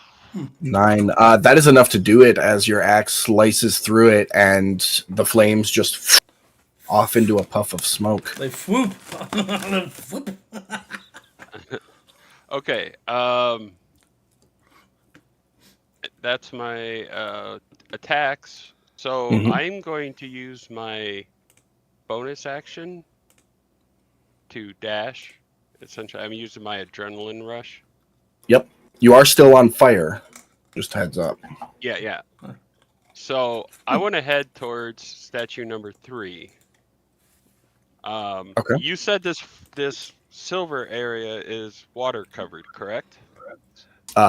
9. That is enough to do it as your axe slices through it and the flames just off into a puff of smoke. They swoop. They whoop. Okay. That's my attacks. So Mhm. I'm going to use my bonus action to dash. Essentially, I'm using my adrenaline rush. Yep. You are still on fire. Just heads up. Yeah. So I want to head towards statue number 3. Okay. You said this silver area is water covered, correct?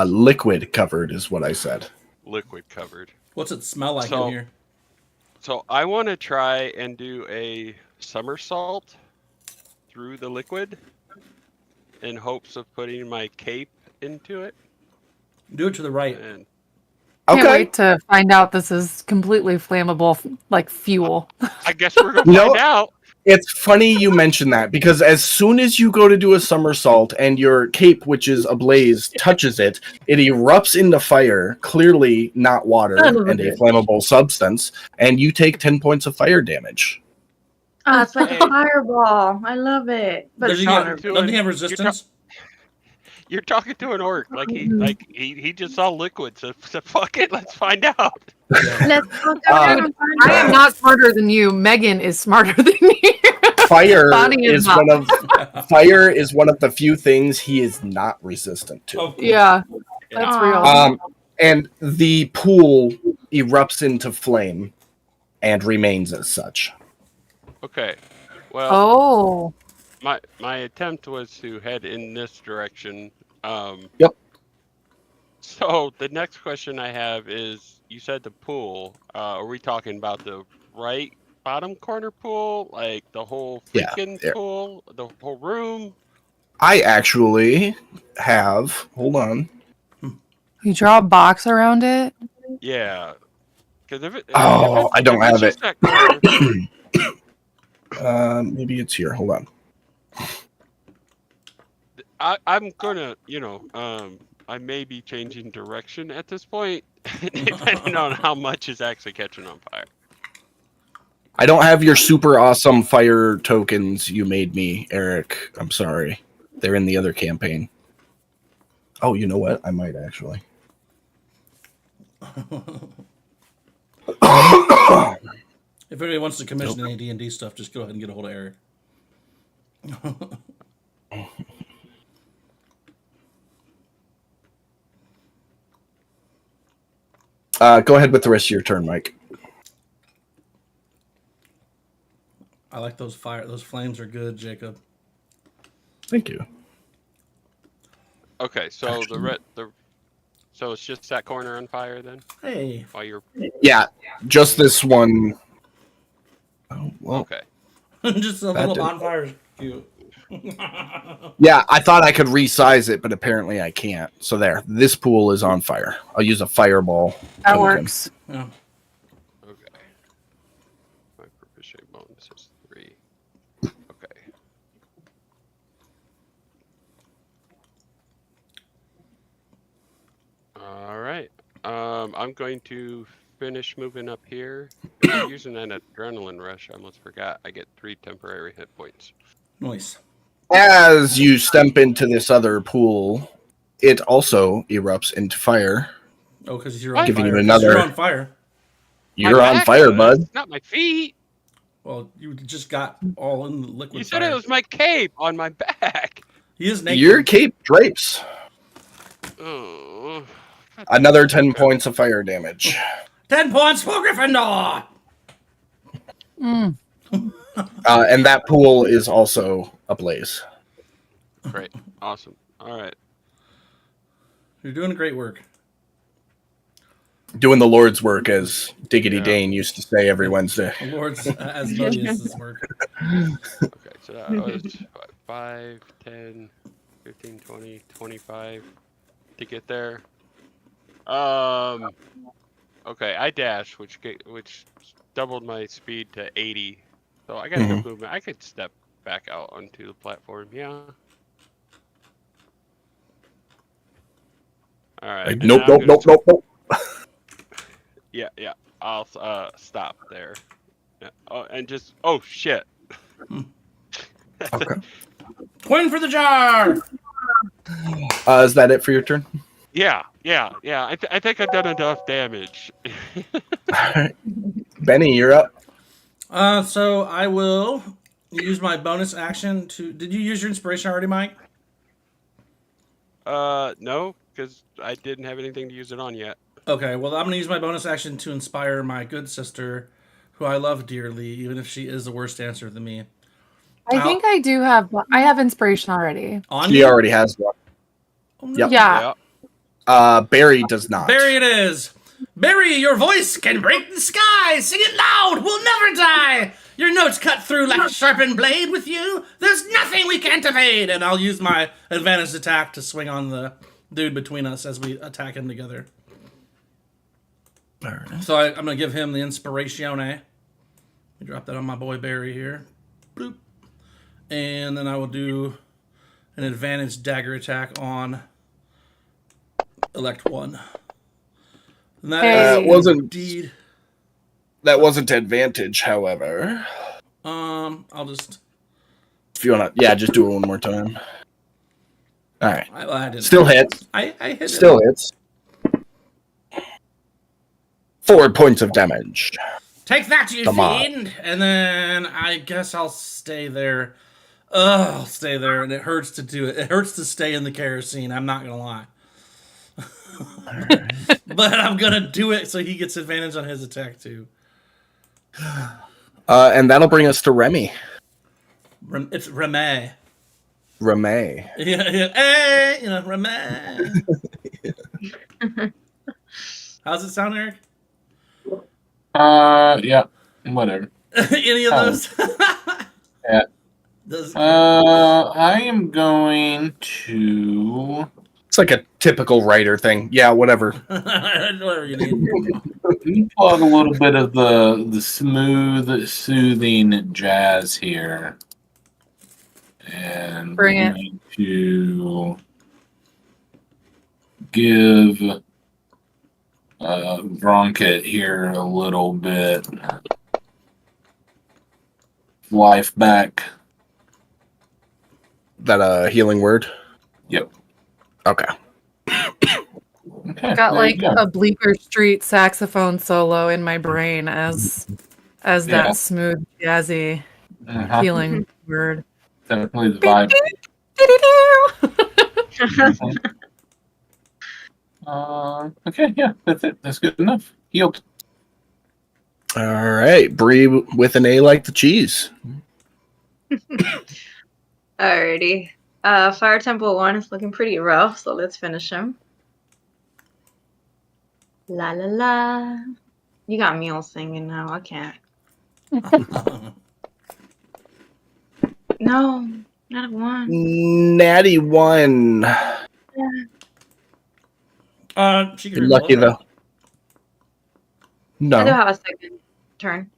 Liquid covered is what I said. Liquid covered. What's it smell like So- in here? So I want to try and do a somersault through the liquid in hopes of putting my cape into it. Do it to the right. And Can't Okay. wait to find out this is completely flammable, like fuel. I guess we're gonna No. find out. It's funny you mention that because as soon as you go to do a somersault and your cape, which is ablaze, touches it, it erupts into fire, clearly not water Son of a and a bitch. flammable substance, and you take 10 points of fire damage. Oh, it's like Hey. a fireball. I love it. But Does it's he, not get, to doesn't it. he have resistance? You're talking to an orc, like he just saw liquid, so fuck it, let's find out. Let's go down and find I am out. not smarter than you. Megan is smarter than you. Fire Bonnie is is not. one of the few things he is not resistant to. Oh, cool. Yeah, that's real. Aw. And the pool erupts into flame and remains as such. Okay. Well, Oh, my attempt was to head in this direction. Yep. So the next question I have is, you said the pool. Are we talking about the right bottom corner pool, like the whole Yeah, freaking there. pool, the whole room? I actually have. Hold on. you draw a box around it. Yeah. Because if I don't have it. That corner, Maybe it's here. Hold on. I'm gonna, I may be changing direction at this point, depending on how much is actually catching on fire. I don't have your super awesome fire tokens you made me, Eric. I'm sorry. They're in the other campaign. Oh, you know what? I might actually. If anybody wants to commission any D&D stuff, just go ahead and get a hold of Eric. Go ahead with the rest of your turn, Mike. I like those fire. Those flames are good, Jacob. Thank you. Okay, so so it's just that corner on fire then, Hey. while you're Yeah, just this one. Oh, well. okay. Just a That little didn't- bonfire is cute. Yeah, I thought I could resize it, but apparently I can't. So there, this pool is on fire. I'll use a fireball. That token. works. Yeah. Okay. My proficient bonus is 3. Okay. All right. I'm going to finish moving up here. If I'm using an adrenaline rush, I almost forgot. I get 3 temporary hit points. Nice. As you step into this other pool, it also erupts into fire. Oh, because you're What? on Giving fire. you 'Cause another- You're on fire. You're My on back fire, was, bud. Not my feet. Well, you just got all in the liquid You said fire. it was my cape on my back. He is naked. Your cape drapes. Oh. Another 10 points of fire damage. 10 points for Gryffindor! Mm. And that pool is also ablaze. Great. Awesome. All right. You're doing great work. Doing the Lord's work, as Diggity Yeah. Dane used to say every Wednesday. The Lord's Asmodeus' work. Okay, so that was 5, 10, 15, 20, 25 to get there. Okay, I dashed, which doubled my speed to 80. So I got enough movement. I could step back out onto the platform. Yeah. All right. Like, and nope, then I'm nope, gonna nope, nope, nope. Yeah, yeah. I'll stop there. Yeah. Oh, and just shit. Okay. Twin for the jar. Is that it for your turn? Yeah. I think I've done enough damage. All right. Benny, you're up. So I will use my bonus action to. Did you use your inspiration already, Mike? No, because I didn't have anything to use it on yet. Okay, well, I'm going to use my bonus action to inspire my good sister, who I love dearly, even if she is the worst answer than me. I think I do have. I have inspiration already. On She you? already has one. Oh, no. Yep. Yeah. Barry does not. Barry it is. Barry, your voice can break the sky. Sing it loud. We'll never die. Your notes cut through like a sharpened blade with you. There's nothing we can't evade. And I'll use my advantage attack to swing on the dude between us as we attack him together. All right. So I'm going to give him the inspiration. Let me drop that on my boy Barry here. Bloop. And then I will do an advantage dagger attack on Elect 1. And that is wasn't indeed. that wasn't advantage, however. I'll just. If you wanna, just do it one more time. All right. I didn't. Still hits. I hit. Still hits. 4 points of damage. Take that, you Come on. fiend! And then I guess I'll stay there. I'll stay there, and it hurts to do it. It hurts to stay in the kerosene. I'm not gonna lie. But I'm gonna do it so he gets advantage on his attack too. And that'll bring us to Remy. It's Remy. Remy. Yeah. Hey, Remy. How's it sound, Eric? Yeah, whatever. Any of those? Yeah. Does I am going to It's like a typical writer thing. Yeah, whatever. whatever you need. plug a little bit of the smooth, soothing jazz here, and Bring it. we're going to give Bronket here a little bit life back. That a healing word? Yep. Okay. Okay. Got there like you go. a Bleecker Street saxophone solo in my brain as Yeah. that smooth, jazzy, Uh-huh. healing word. Definitely the vibe. Okay, yeah, that's it. That's good enough. Healed. All right. Bree with an A like the cheese. Alrighty. Fire Temple 1 is looking pretty rough, so let's finish him. La la la. You got me all singing now. I can't. No, not a 1. Natty 1. She can You're lucky reroll. though. I do No, have a second turn.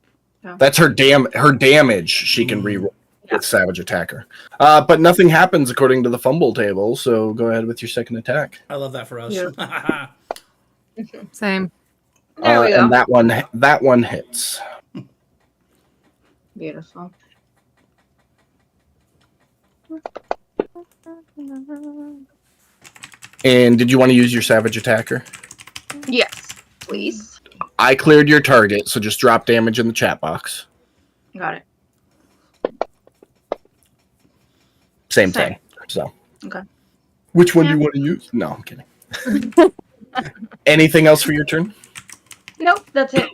that's her damage. She can reroll with Savage Attacker. But nothing happens according to the fumble table. So go ahead with your second attack. I love that for us. Yeah. Same. There we go. And that one hits. Beautiful. And did you want to use your Savage Attacker? Yes, please. I cleared your target, so just drop damage in the chat box. Got it. Same Same. thing. So. Okay. Which one do Yeah. you want to use? No, I'm kidding. Anything else for your turn? Nope, that's it.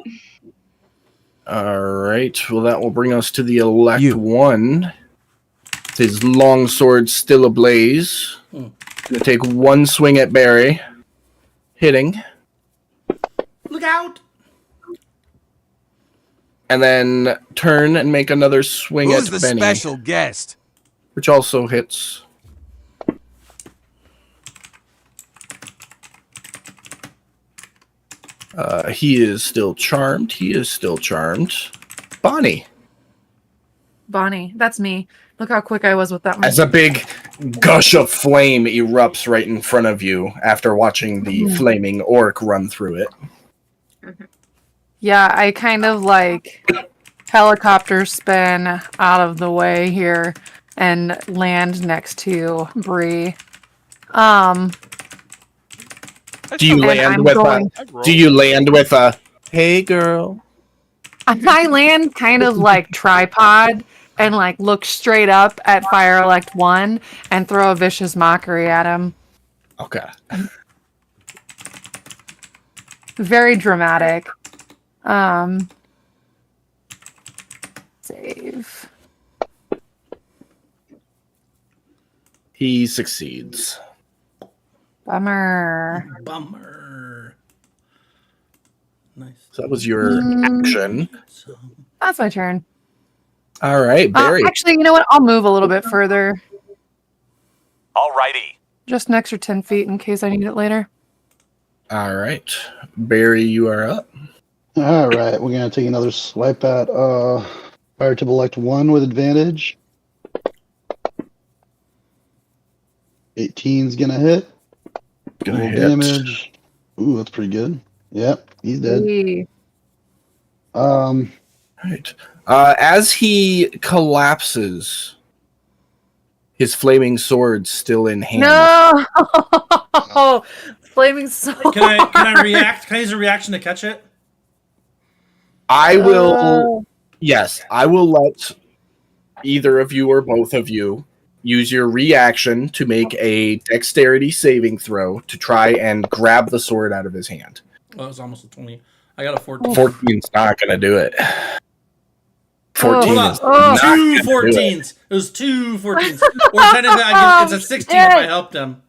All right. Well, that will bring us to the elect one. His long sword still ablaze. Gonna take one swing at Barry, hitting, Look out! and then turn and make another swing Who's at the Benny, special guest? which also hits. He is still charmed. Bonnie. Bonnie, that's me. Look how quick I was with that one. As a big gush of flame erupts right in front of you after watching the flaming orc run through it. Yeah, I kind of like helicopter spin out of the way here and land next to Bree. Do you land with a? Do you land with a? Hey, girl. I land kind of like tripod and like look straight up at Fire Elect 1 and throw a vicious mockery at him. Okay. Very dramatic. Save. He succeeds. Bummer. Nice. So that was your action. That's my turn. All right, Barry. Actually, you know what? I'll move a little bit further. Alrighty. Just an extra 10 feet in case I need it later. All right, Barry, you are up. All right, we're gonna take another swipe at fire to elect 1 with advantage. 18's gonna hit. Gonna Roll hit. damage. Ooh, that's pretty good. Yep, he's dead. Hey. Right. As he collapses, his flaming sword still in hand. No! Flaming sword. Can I react? Can I use a reaction to catch it? I will. Yes, I will let either of you or both of you use your reaction to make a dexterity saving throw to try and grab the sword out of his hand. Oh, it was almost a 20. I got a 14. 14's not going to do it. 14 Hold is on. not Two gonna do it. 14s. It was 2 14s. Or technically, it's a 16 if I helped him.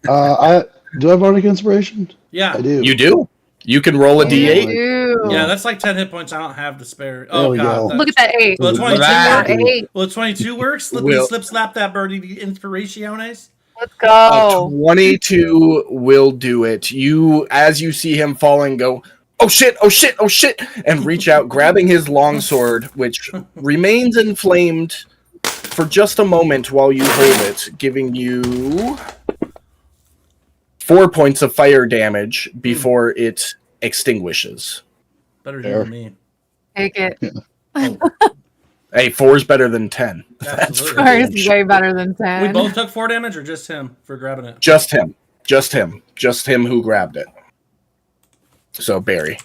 Do I have Bardic Inspiration? Yeah. I do. You do? You can roll a d8. Ew. Yeah, that's like 10 hit points I don't have to spare. There Oh, we God. go. Look at that 8. Well, 22 That- works. 8. Well, 22 works. Slip slap that birdie inspiraciones. Let's go. 22 will do it. You, as you see him falling, go, oh shit, oh shit, oh shit, and reach out, grabbing his longsword, which remains inflamed for just a moment while you hold it, giving you 4 points of fire damage before it extinguishes. Better do than me. Take it. Hey, 4 is better than 10. That's Absolutely. for Four is damn way better than 10. We both took 4 damage, or just him for grabbing it? Just him. Just him. Just him who grabbed it. So, Barry.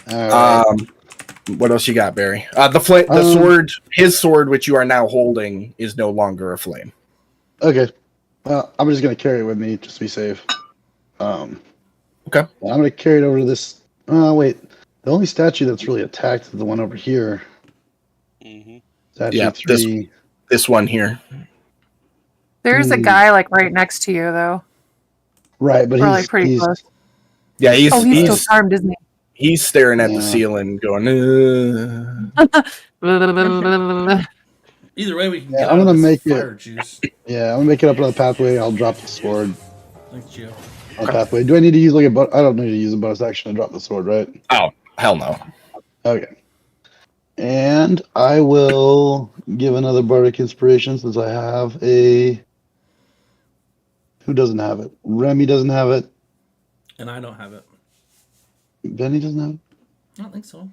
All right. What else you got, Barry? The sword, his sword, which you are now holding, is no longer a flame. Okay. I'm just gonna carry it with me just to be safe. Okay. I'm gonna carry it over to this. Wait. The only statue that's really attacked is the one over here. Mm-hmm. Statue Yeah, 3. This one here. There's a guy like right next to you though. Right, but Or like pretty he's close. Yeah, He's still charmed, isn't he? he's staring at the Yeah. ceiling, going. Either way, we can Yeah, get I'm out of gonna this make it- fire juice. Yeah, I'm gonna make it up on the pathway. I'll drop the sword Thank you. on the pathway. Do I need to use like I don't need to use a bonus action to drop the sword, right? Oh, hell no. Okay. And I will give another bardic inspiration since I have a. Who doesn't have it? Remy doesn't have it. And I don't have it. Benny doesn't have it. I don't think so.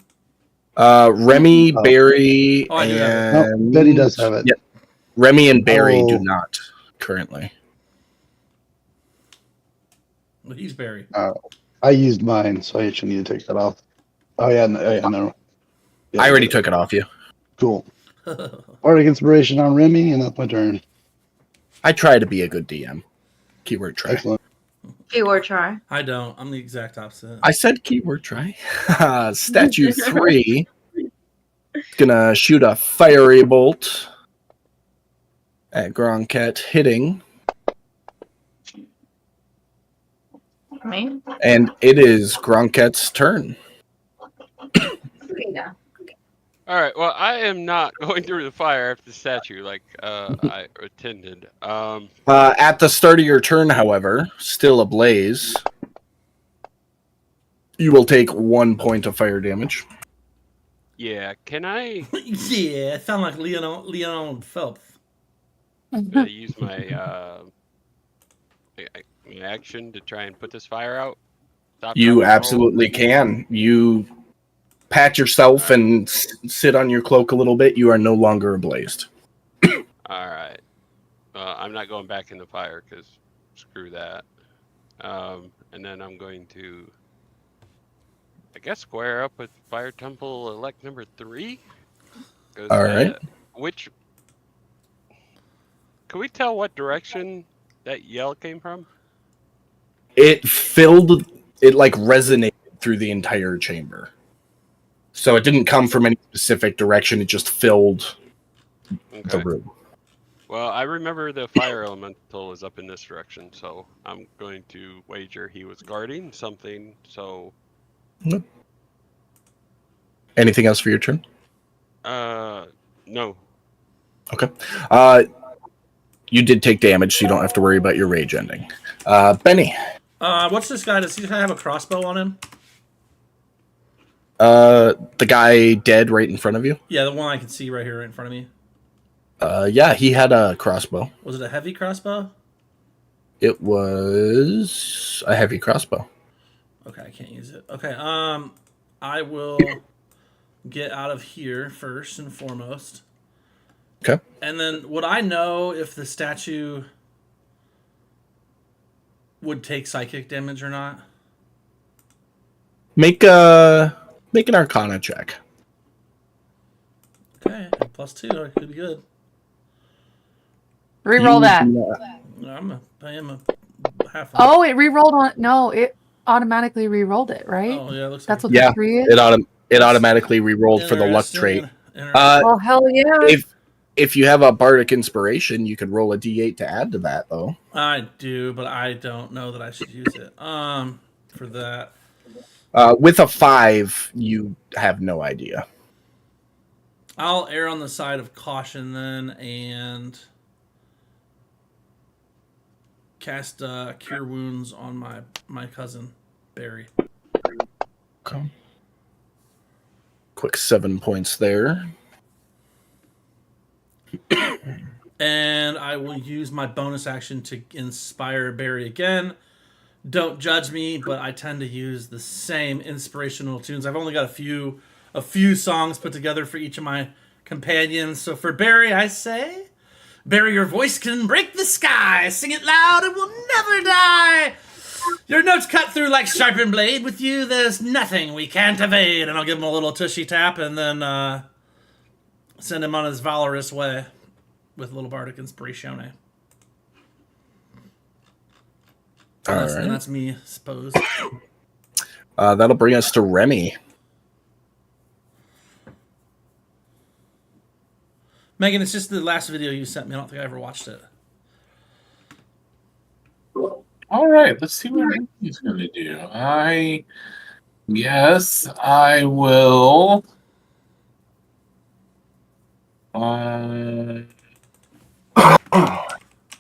Remy, Oh. Barry, Oh, I do have No, and Betty does have it. Yeah, Remy and Barry do Oh. not currently. Well, he's Barry. I used mine, so I should need to take that off. Oh yeah, no. Yeah, I already took it off you. Cool. Bardic inspiration on Remy, and that's my turn. I try to be a good DM. Keyword try. Excellent. Keyword try. I don't. I'm the exact opposite. I said keyword try. Statue 3 is gonna shoot a fiery bolt at Gronket, hitting, Me? and it is Gronket's turn. Yeah. All right. Well, I am not going through the fire after the statue like I intended. At the start of your turn, however, still ablaze, you will take 1 point of fire damage. Yeah. Can I? Yeah, I sound like Leon Phelps. Gonna use my my action to try and put this fire out. Stop, You drop, and roll. absolutely can. You pat yourself and sit on your cloak a little bit. You are no longer ablazed. All right. I'm not going back in the fire because screw that. And then I'm going to, I guess, square up with Fire Temple Elect number 3. All right. Which, can we tell what direction that yell came from? It like resonated through the entire chamber. So it didn't come from any specific direction. It just filled the room. Well, I remember the fire elemental is up in this direction, so I'm going to wager he was guarding something, so... Anything else for your turn? No. Okay. You did take damage, so you don't have to worry about your rage ending. Benny. What's this guy? Does he have a crossbow on him? The guy dead right in front of you? Yeah, the one I can see right here right in front of me. Yeah, he had a crossbow. Was it a heavy crossbow? It was a heavy crossbow. Okay, I can't use it. Okay, I will get out of here first and foremost. Okay. And then would I know if the statue would take psychic damage or not? Make an Arcana check. Okay, +2. It could be good. Reroll that. I am a half. Oh, it re-rolled on. No, it automatically re-rolled it, right? Oh yeah, it looks That's like what the 3 is. It automatically re-rolled for the luck trait. Oh hell yeah! If you have a bardic inspiration, you could roll a d8 to add to that, though. I do, but I don't know that I should use it. For that. With a 5, you have no idea. I'll err on the side of caution then and cast Cure Wounds on my cousin, Barry. Okay. Quick 7 points there. And I will use my bonus action to inspire Barry again. Don't judge me, but I tend to use the same inspirational tunes. I've only got a few songs put together for each of my companions. So for Barry, I say, Barry, your voice can break the sky. Sing it loud, it will never die. Your notes cut through like sharpened blade. With you, there's nothing we can't evade. And I'll give him a little tushy tap and then send him on his valorous way with a little bardic inspiration. And that's me, suppose. That'll bring us to Remy. Megan, it's just the last video you sent me. I don't think I ever watched it. All right, let's see what he's going to do. I guess I will. I'm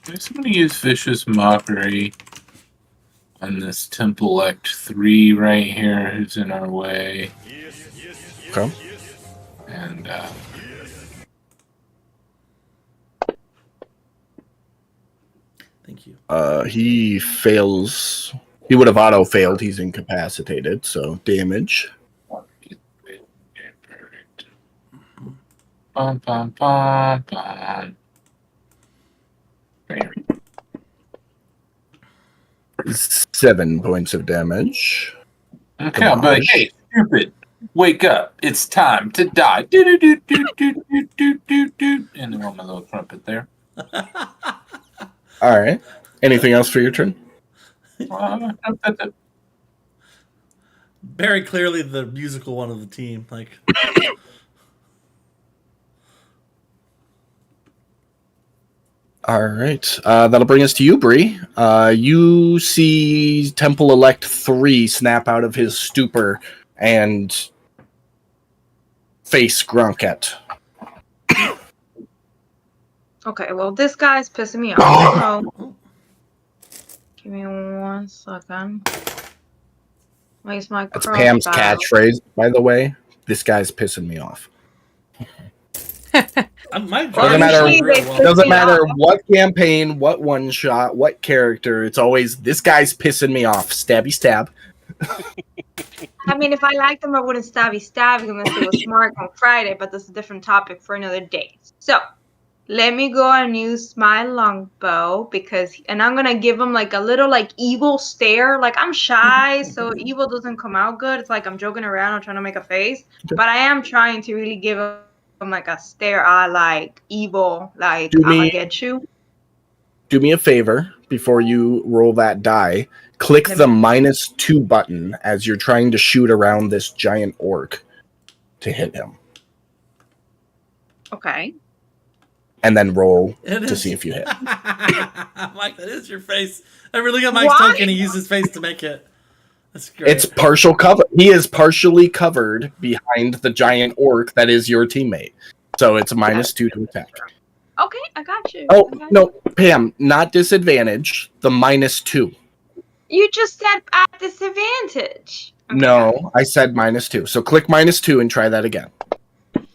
going to use Vicious Mockery on this Temple Elect 3 right here, who's in our way. Okay. And thank you. He fails. He would have auto failed. He's incapacitated, so damage. Bum, bum, bum, bum. 7 points of damage. Okay, I'll be like, hey, stupid, wake up. It's time to die. Do, do, do, do, do, do, do, do. And then on my little trumpet there. All right. Anything else for your turn? Very clearly the musical one of the team. Like, all right. That'll bring us to you, Bree. You see Temple Elect 3 snap out of his stupor and face Gronket. Okay, well, this guy's pissing me off. So, give me 1 second. Where's my That's Pam's catchphrase, by the way. This guy's pissing me off. Doesn't matter. Doesn't matter what campaign, what one shot, what character. It's always this guy's pissing me off. Stabby stab. I mean, if I liked them, I wouldn't stab unless it was smart on Friday. But that's a different topic for another day. So let me go and use my longbow and I'm gonna give him like a little like evil stare. Like I'm shy, so evil doesn't come out good. It's like I'm joking around. I'm trying to make a face, but I am trying to really give him like a stare eye, like evil, like I'm gonna get you. Do me a favor before you roll that die. Click the -2 button as you're trying to shoot around this giant orc to hit him. Okay. And then roll to see if you hit. Mike, that is your face. I really got Mike's token. He used his face to make it. That's great. It's partial cover. He is partially covered behind the giant orc that is your teammate. So it's a -2 to attack. Okay, I got you. Oh, no, Pam, not disadvantage. The -2. You just said at disadvantage. Okay. No, I said -2. So click -2 and try that again.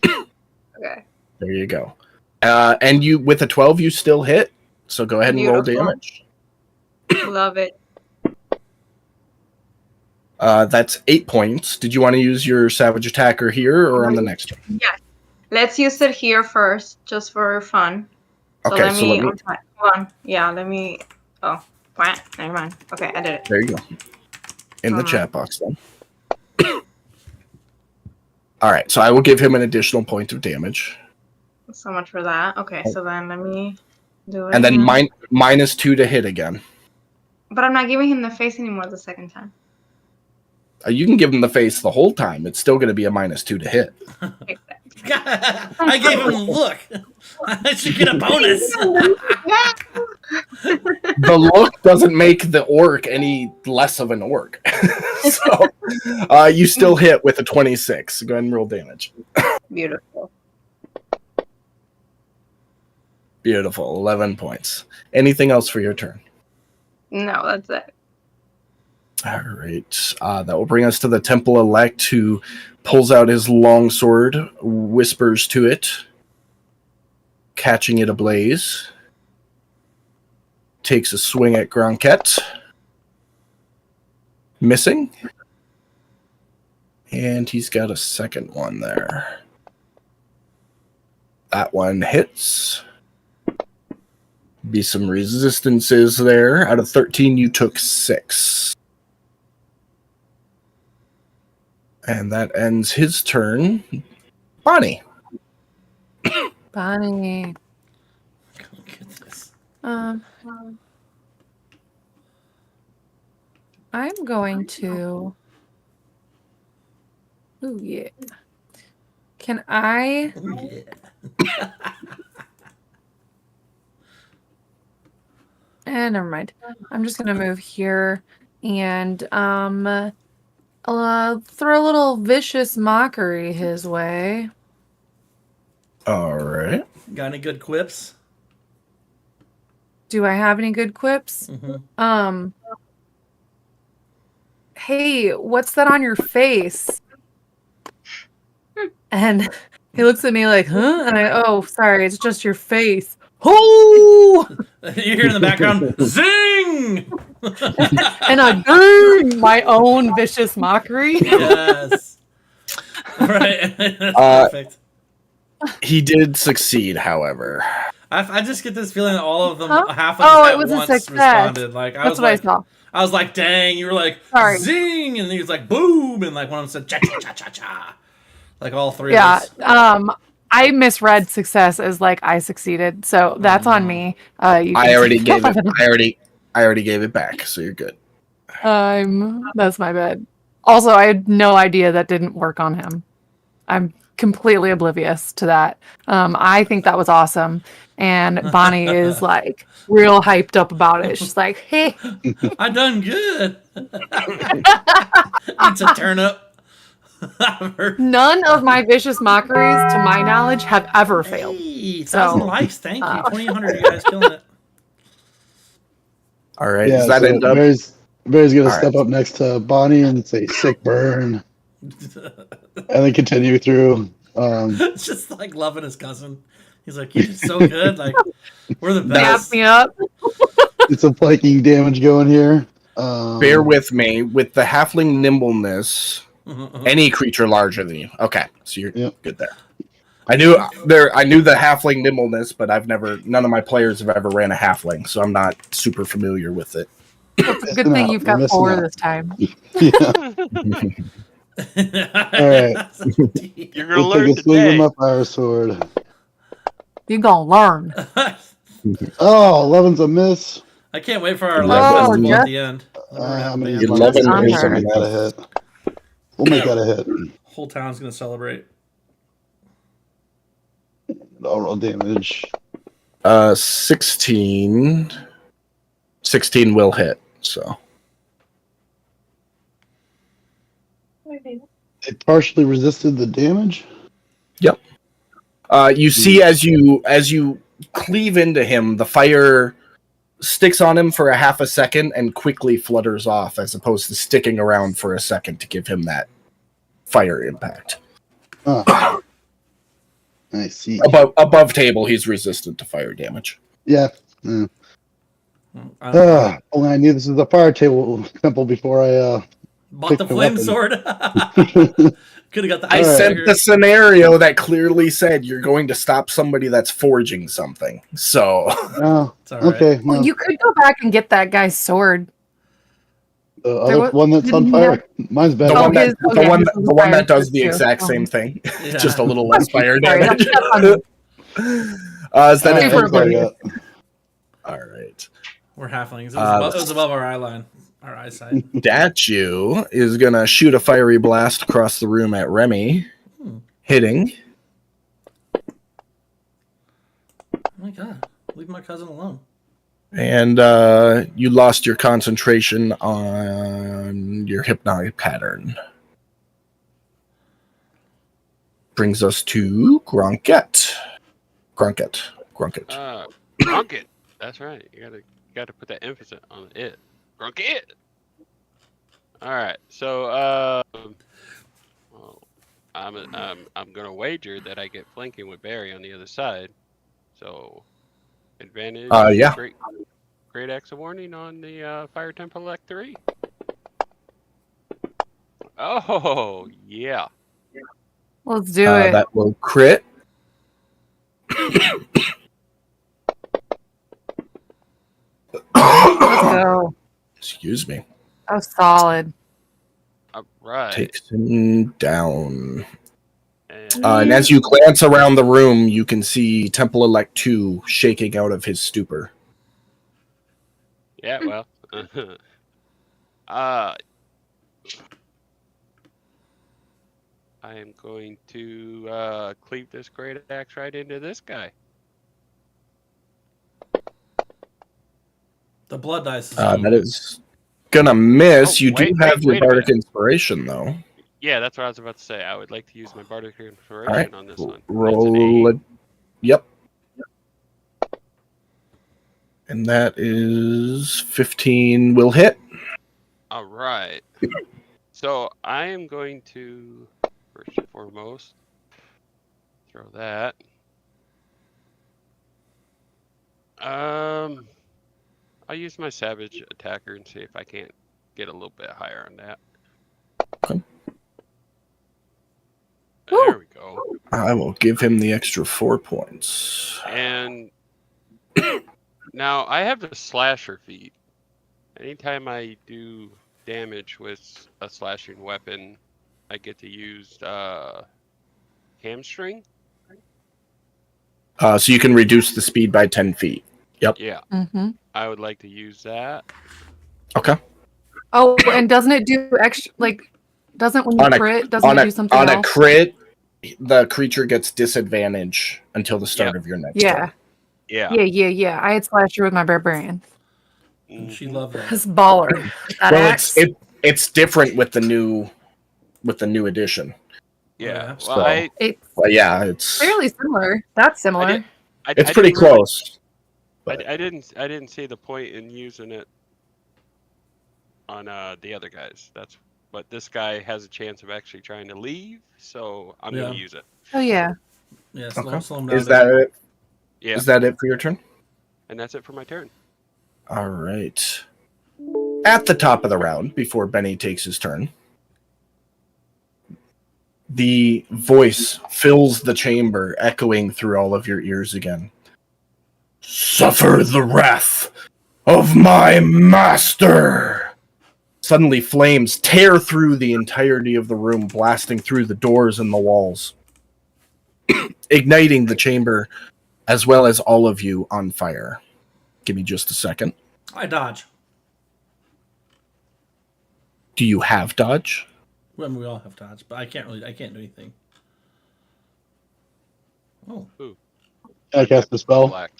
Okay. There you go. And you with a 12, you still hit. So go ahead and roll damage. Love it. That's 8 points. Did you want to use your savage attacker here or on the next one? Yes. Let's use it here first, just for fun. So Okay, let me. hold on. Yeah, let me. Oh, what? Never mind. Okay, I did it. There you go. In the chat box then. All right, so I will give him an additional point of damage. So much for that. Okay, so then let me do it. And then -2 to hit again. But I'm not giving him the face anymore the second time. You can give him the face the whole time. It's still going to be a -2 to hit. I gave him a look. I should get a bonus. The look doesn't make the orc any less of an orc. So you still hit with a 26. Go ahead and roll damage. Beautiful. Beautiful. 11 points. Anything else for your turn? No, that's it. All right. That will bring us to the Temple Elect, who pulls out his long sword, whispers to it, catching it ablaze. Takes a swing at Gronket. Missing. And he's got a second one there. That one hits. Be some resistances there. Out of 13, you took 6. And that ends his turn. Bonnie. Bonnie. I'm going to. Ooh, yeah. Can I? Ooh, yeah. Never mind. I'm just gonna move here and throw a little vicious mockery his way. All right. Got any good quips? Do I have any good quips? Mm-hmm. Hey, what's that on your face? And he looks at me like, huh? And oh, sorry, it's just your face. Oh! You hear in the background, zing! And I do my own vicious mockery. Yes. Right. That's perfect. He did succeed, however. I just get this feeling that all of them, half of Oh, them it was at a once success. responded. Like That's what I saw. I was like, dang, you were like, Sorry. zing! And he was like, boom! And like one of them said, cha-cha-cha-cha-cha. Like all three of Yeah. us. I misread success as like I succeeded, so that's on me. I already gave it. I already gave it back, so you're good. That's my bad. Also, I had no idea that didn't work on him. I'm completely oblivious to that. I think that was awesome, and Bonnie is like real hyped up about it. She's like, "Hey, I done good." It's a turnip. None of my vicious mockeries, to my knowledge, have ever failed. Hey, 1,000 likes, thank you. 2,800, you guys killing it. All right, Yeah, does that end up? Barry's gonna All step right. up next to Bonnie and say "sick burn," and then continue through. It's just like loving his cousin. He's like, you're just so good. Like, we're the Dap best. me up. It's a flanking damage going here. Bear with me. With the halfling nimbleness, any creature larger than you. Okay, so you're good there. I knew the halfling nimbleness, but none of my players have ever ran a halfling, so I'm not super familiar with it. Well, it's a good thing you've got 4 this time. All right. You're gonna We'll learn take a swing with today. my fire sword. You're gonna learn. Oh, 11's a miss. I can't wait for our 11. live festival yeah. at the end. I'm gonna Man, use my 11 sword is to make that a hit. We'll make that a hit. Whole town's gonna celebrate. Roll damage. 16. 16 will hit. So It partially resisted the damage. yep. You see as you cleave into him, the fire sticks on him for a half a second and quickly flutters off, as opposed to sticking around for a second to give him that fire impact. I see. Above table, he's resistant to fire damage. Yeah. Only I knew this is a fire temple before I Bought the pick the flame weapon. sword. Could have got the I ice sent dagger. the scenario that clearly said you're going to stop somebody that's forging something. So Oh, It's all right. okay. Well, No, you could go back and get that guy's sword. the other one that's on didn't fire. Mine's the better. one that his the one that does the too. exact same thing, Yeah. just a little less fire Sorry, damage. that's funny. Is that it? Super for everybody? oblivious. All right. We're halflings. It was above our eye line, our eyesight. Statue is gonna shoot a fiery blast across the room at Remy, hitting. Oh my god! Leave my cousin alone. And you lost your concentration on your hypnotic pattern. Brings us to Gronket. Gronket. Grunk. That's right. You gotta put that emphasis on it. Grunk it. All right. So I'm gonna wager that I get flanking with Barry on the other side. So advantage. Yeah. Great axe of warning on the Fire Temple Act 3. Oh yeah. Let's do it. That will crit. Let's go. Excuse me. Oh, solid. All right. Takes him down. And And as you glance around the room, you can see Temple Elect 2 shaking out of his stupor. yeah, well. I am going to cleave this great axe right into this guy. The blood dice. That is gonna miss. Oh, You do wait, have your wait a Bardic minute. Inspiration, though. Yeah, that's what I was about to say. I would like to use my Bardic Inspiration All right. on this one. Roll That's it. Yep. And that is 15 will hit. all right. So I am going to, first and foremost, throw that. I'll use my Savage Attacker and see if I can't get a little bit higher on that. Okay. There we go. I will give him the extra 4 points. And now I have the slasher feat. Anytime I do damage with a slashing weapon, I get to use hamstring. So you can reduce the speed by 10 feet. Yep. Yeah, Mm-hmm. I would like to use that. Okay. Oh, and doesn't it do extra? Like, doesn't when you crit? Doesn't it do something on else? a crit, the creature gets disadvantage until the start of your next turn. Yeah. Yeah. I had slasher with my barbarian. She loved that. This baller. That Well, axe. it's different with the new edition. Yeah. So- Well, It's But yeah, it's fairly similar. That's similar. it's pretty didn't really- close. but- I didn't see the point in using it on the other guys. That's but this guy has a chance of actually trying to leave, so I'm going to use it. Oh yeah. Yeah, Okay. slow him down. Is that it? Yeah. Is that it for your turn? And that's it for my turn. All right. At the top of the round, before Benny takes his turn, the voice fills the chamber, echoing through all of your ears again. Suffer the wrath of my master! Suddenly, flames tear through the entirety of the room, blasting through the doors and the walls, igniting the chamber, as well as all of you on fire. Give me just a second. I dodge. Do you have dodge? Well, I mean, we all have dodge, but I can't do anything. Oh. Ooh. I cast the spell. Black.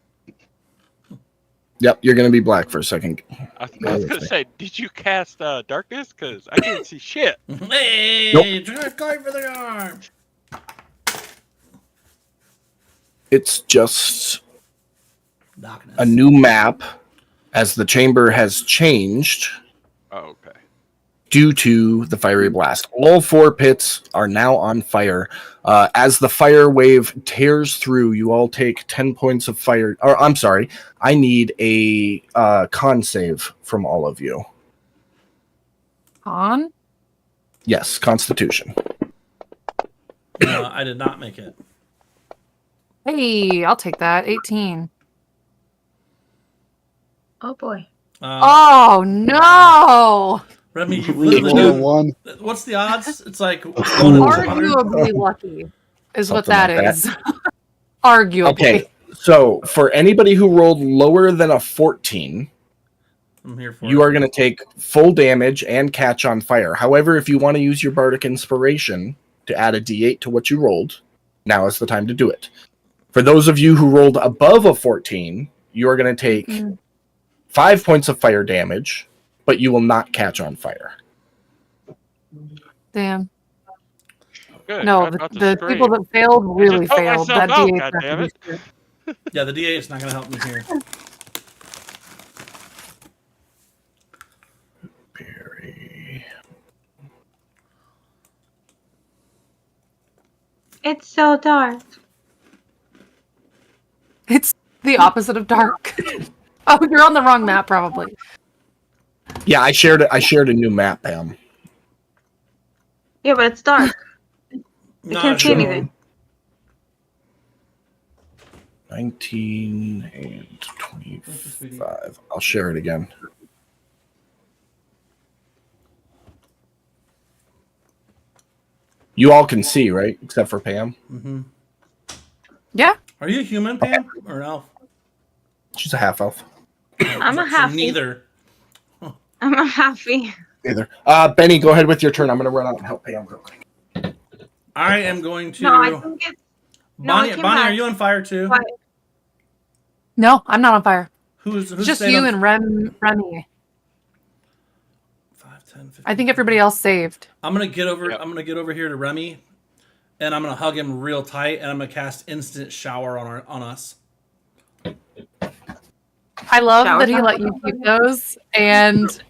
Yep, you're going to be black for a second. I was going to say, did you cast darkness? Because I can't see shit. Hey! Nope. Going for the arm! It's just Darkness. a new map as the chamber has changed Oh, okay. due to the fiery blast. All 4 pits are now on fire. As the fire wave tears through, you all take 10 points of fire. Or I'm sorry, I need a con save from all of you. On? Yes, Constitution. No, I did not make it. Hey, I'll take that. 18. Oh boy. Oh no! Remy, you've Really literally done... one. What's the odds? It's like... Arguably lucky is what Something that like is. Arguably. Okay, so for anybody who rolled lower than a 14... I'm here for you it. are going to take full damage and catch on fire. However, if you want to use your Bardic Inspiration to add a d8 to what you rolled, now is the time to do it. For those of you who rolled above a 14, you are going to take 5 points of fire damage, but you will not catch on fire. Damn. Good. No, Got the the people that failed really helped failed. myself That out, D8 goddammit. Yeah, the D8 is not going to help me here. Barry. It's so dark. It's the opposite of dark. Oh, you're on the wrong map, probably. Yeah, I shared a new map, Pam. Yeah, but it's dark. I No, can't see sure. anything. 19 and 25. I'll share it again. You all can see, right? Except for Pam. Mm-hmm. Yeah. Are you a human, Pam? Or an elf? She's a half elf. I'm a So halfie. neither. I'm a halfie. Either. Benny, go ahead with your turn. I'm going to run out and help Pam real quick. I am going to... No, I think it's... No, I Bonnie, came Bonnie, back. are you on fire too? Why? No, I'm not on fire. Who's It's just stayed you on- and Remy. 5, 10, 15. I think everybody else saved. I'm gonna get over. Yep. I'm gonna get over here to Remy, and I'm gonna hug him real tight, and I'm gonna cast instant shower on us. I love Shower that he time? let you keep those, and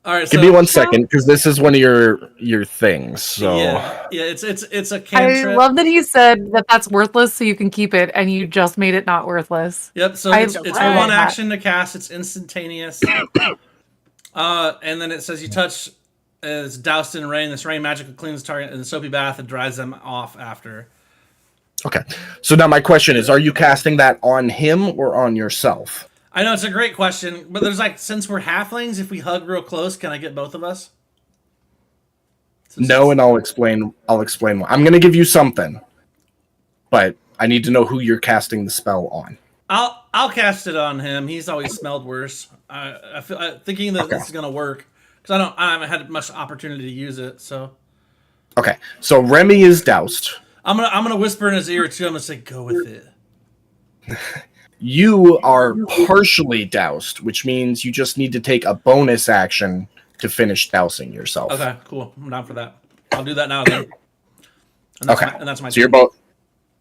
All right, Give me 1 second, because this is one of your things. So yeah, it's a I cantrip. love that he said that that's worthless, so you can keep it, and you just made it not worthless. Yep. So I it's love one that. action to cast. It's instantaneous. And then it says you touch is doused in rain. This rain magically cleans the target in the soapy bath and dries them off after. okay. So now my question is: are you casting that on him or on yourself? I know it's a great question, but there's like, since we're halflings, if we hug real close, can I get both of us? No, and I'll explain why. I'm going to give you something, but I need to know who you're casting the spell on. I'll cast it on him. He's always smelled worse. I feel thinking that this is gonna work because I haven't had much opportunity to use it. So Okay. So Remy is doused. I'm gonna whisper in his ear too. I'm gonna say, "Go with it." You are partially doused, which means you just need to take a bonus action to finish dousing yourself. Okay, cool. I'm down for that. I'll do that now then. And that's Okay. and that's my So you're turn. both.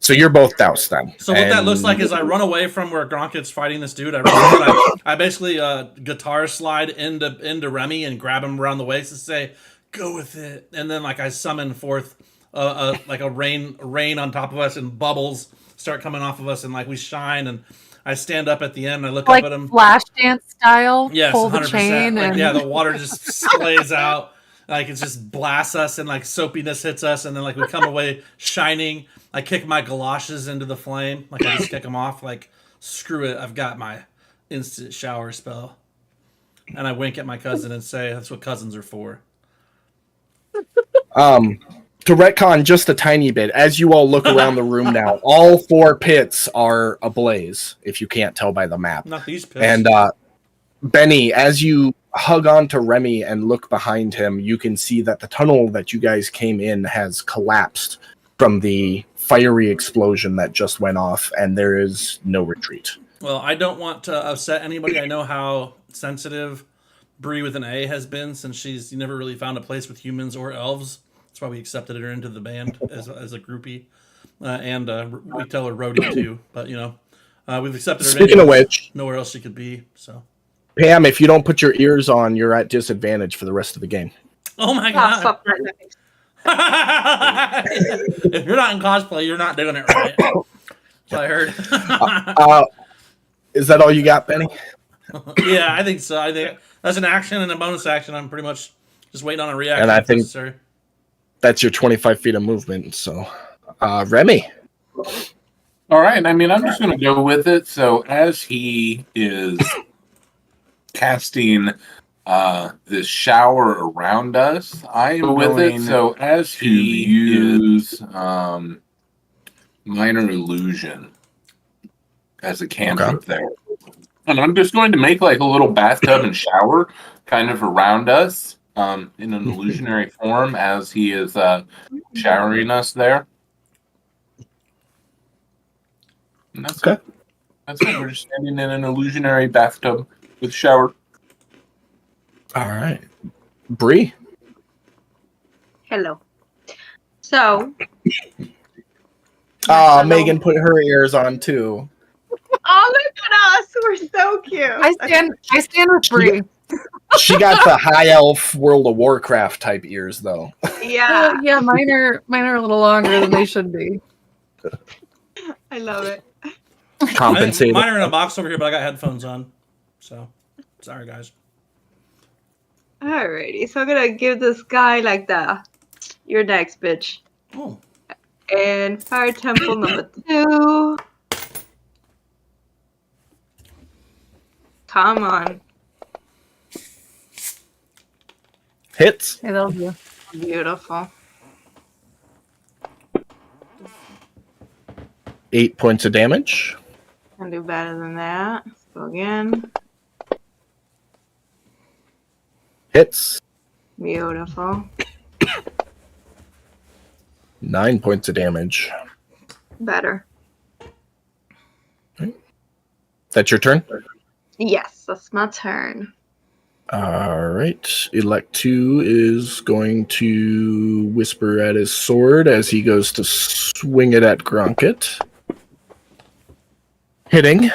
So you're both doused then. So what that looks like is I run away from where Gronket's fighting this dude. I basically guitar slide into Remy and grab him around the waist and say, "Go with it." And then like I summon forth like a rain on top of us, and bubbles start coming off of us, and like we shine. And I stand up at the end. And I look Like up at him. flash dance style. Yes, pull the 100%. chain. Like, And... yeah, the water just splays out. Like it just blasts us, and like soapiness hits us, and then like we come away shining. I kick my galoshes into the flame. Like I just kick them off. Like screw it, I've got my instant shower spell. And I wink at my cousin and say, "That's what cousins are for." To retcon just a tiny bit, as you all look around the room now, all 4 pits are ablaze. If you can't tell by the map, Not these pits. and Benny, as you hug on to Remy and look behind him, you can see that the tunnel that you guys came in has collapsed from the fiery explosion that just went off, and there is no retreat. Well, I don't want to upset anybody. I know how sensitive Bree with an A has been since she's never really found a place with humans or elves. That's why we accepted her into the band as a groupie. And we tell her roadie too. But, you know, we've accepted her. Speaking of which, nowhere else she could be. So, Pam, if you don't put your ears on, you're at disadvantage for the rest of the game. oh my Oh, God. fuck my life. If you're not in cosplay, you're not doing it right. That's what I heard. Is that all you got, Benny? Yeah, I think so. I think that's an action and a bonus action. I'm pretty much just waiting on a reaction. And I if think- necessary. That's your 25 feet of movement. So, Remy. All right. I mean, I'm just going to go with it. So as he is casting this shower around us, I am with it. So as he use minor illusion as a cantrip there, and I'm just going to make like a little bathtub and shower kind of around us in an illusionary form as he is showering us there. And that's Okay. it. That's it. We're just standing in an illusionary bathtub with shower. All right. Bree. Hello. So. Megan put her ears on too. Oh, look at us. We're so cute. I stand with Bree. She got the high elf World of Warcraft type ears though. Yeah. Yeah, mine are a little longer than they should be. I love it. Compensated. Mine are in a box over here, but I got headphones on. So, sorry, guys. Alrighty. So I'm going to give this guy like you're next, bitch. Oh. And Fire Temple number 2. Come on. Hits. Hey, that'll do. Beautiful. 8 points of damage. Can do better than that. Let's go again. Hits. Beautiful. 9 points of damage. Better. That's your turn? Yes, that's my turn. All right. Elect 2 is going to whisper at his sword as he goes to swing it at Gronket. Hitting.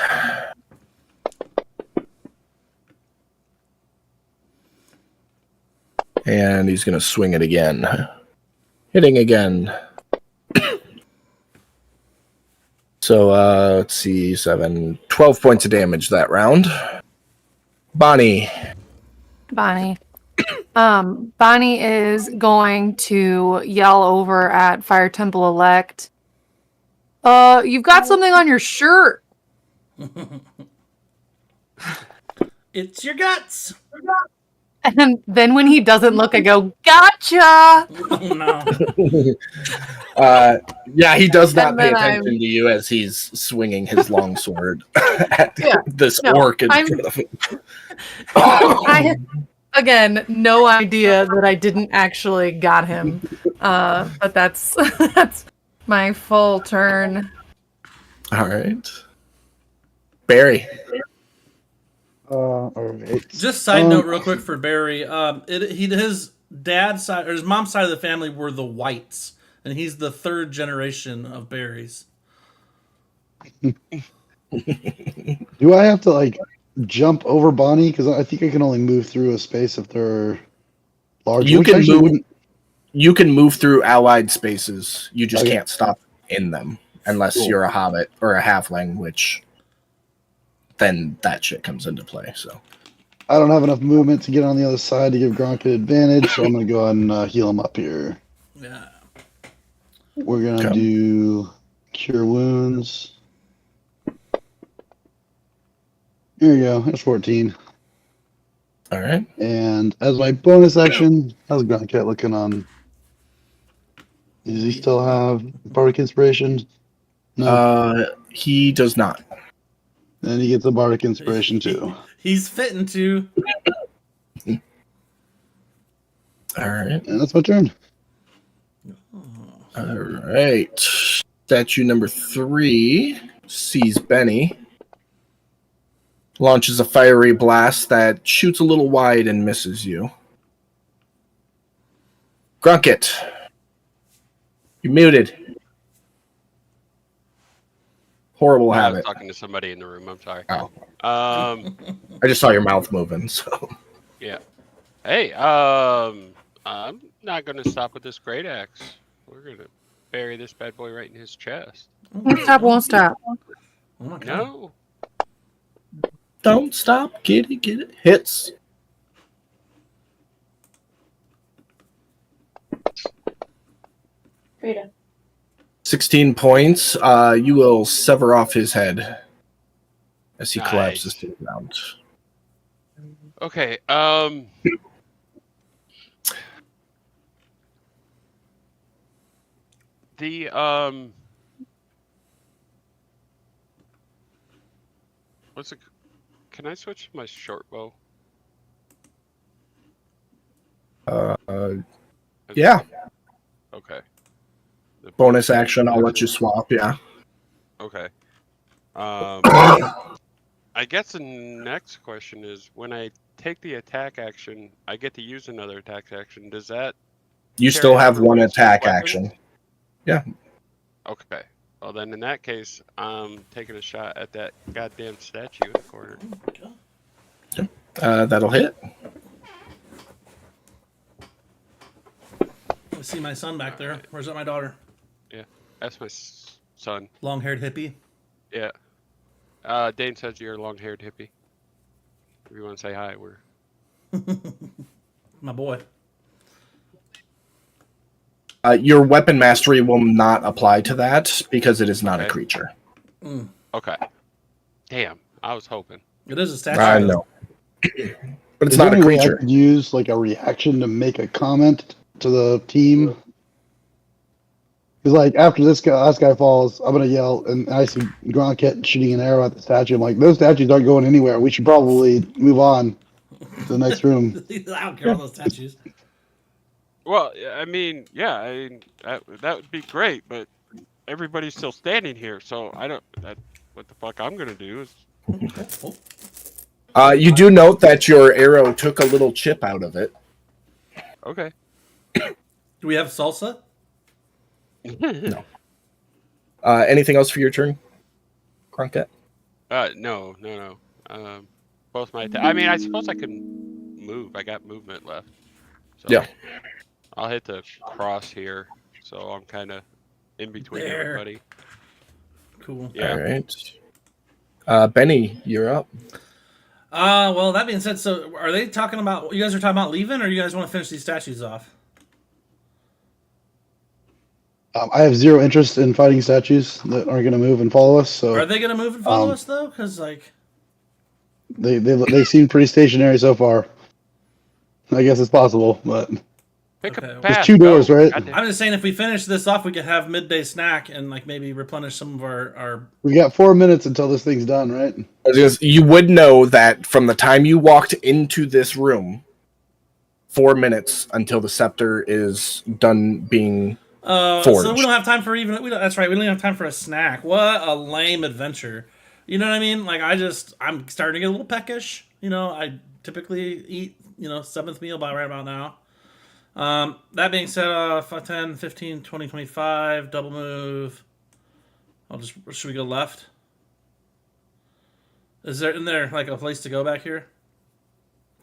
And he's going to swing it again. Hitting again. So, let's see, 12 points of damage that round. Bonnie. Bonnie is going to yell over at Fire Temple Elect. You've got something on your shirt. It's your guts. And then when he doesn't look, I go, gotcha! Oh, no. Yeah, he does not And pay then attention to you as he's swinging his long sword at this orc in front of him. I had, again, no idea that I didn't actually got him. But that's my full turn. All right. Barry. All right. Just side note, real quick for Barry. His dad's side or his mom's side of the family were the Whites, and he's the 3rd generation of Barrys. Do I have to like jump over Bonnie? Because I think I can only move through a space if they're large. You which can actually move. wouldn't. You can move through allied spaces. You just Okay. can't stop in them unless Cool. you're a hobbit or a halfling, which then that shit comes into play. So I don't have enough movement to get on the other side to give Gronk an advantage, so I'm gonna go ahead and heal him up here. Yeah. We're gonna Okay. do cure wounds. Here you go. That's 14. all right. And as my bonus action, how's Gronk looking on? Does he still have Bardic Inspiration? No. He does not. Then he gets a Bardic Inspiration too. He's fitting to. All right. And that's my turn. All right. Statue number 3 sees Benny. Launches a fiery blast that shoots a little wide and misses you. Grunkit. You're muted. Horrible I was habit. talking to somebody in the room. I'm sorry. Oh. I just saw your mouth moving, so. Yeah. Hey, I'm not going to stop with this great axe. We're going to bury this bad boy right in his chest. Won't stop, won't stop. Oh my god. No. Don't stop. Get it. Hits. Frida. 16 points. You will sever off his head as he Nice. collapses to the ground. Okay. What's it? Can I switch to my short bow? Yeah. Okay. The Bonus action. I'll let you swap. Yeah. Okay. I guess the next question is, when I take the attack action, I get to use another attack action. Does that You carry still have over one with attack weapons? action. Yeah. Okay. Well, then in that case, I'm taking a shot at that goddamn statue in the corner. That'll hit. I see my son back there. Where's that my daughter? Yeah, that's my son. Long-haired hippie. Yeah. Dane says you're a long-haired hippie. If you want to say hi, we're... My boy. Your weapon mastery will not apply to that because it is not a creature. Okay. Damn, I was hoping. It is a statue. I know. But it's Is not there a any way I creature. could use like a reaction to make a comment to the team? Because like after this last guy falls, I'm gonna yell, and I see Gronk shooting an arrow at the statue. I'm like, those statues aren't going anywhere. We should probably move on to the next room. I don't care about those statues. Well, I mean, yeah, that would be great, but everybody's still standing here, so I don't... what the fuck I'm gonna do is... You do note that your arrow took a little chip out of it. Okay. Do we have salsa? No. Anything else for your turn, Krunket? No. Both my... I mean, I suppose I can move. I got movement left. So Yeah. I'll hit the cross here, so I'm kind of in between There. everybody. Cool. Yeah. All right. Benny, you're up. Well, that being said, so are they talking about... You guys are talking about leaving, or you guys want to finish these statues off? I have zero interest in fighting statues that aren't gonna move and follow us. So Are they going to move and follow us, though? Because, like... they seem pretty stationary so far. I guess it's possible, but Pick Okay. a there's path. 2 doors, go. right? Goddamn. I'm just saying, if we finish this off, we could have midday snack and, like, maybe replenish some of our... We got 4 minutes until this thing's done, right? Because you would know that from the time you walked into this room, 4 minutes until the scepter is done being So forged. we don't have time for even... that's right, we don't even have time for a snack. What a lame adventure. You know what I mean? Like, I'm starting to get a little peckish. You know, I typically eat, 7th meal by right about now. That being said, 10, 15, 20, 25, double move. Should we go left? Is there like a place to go back here?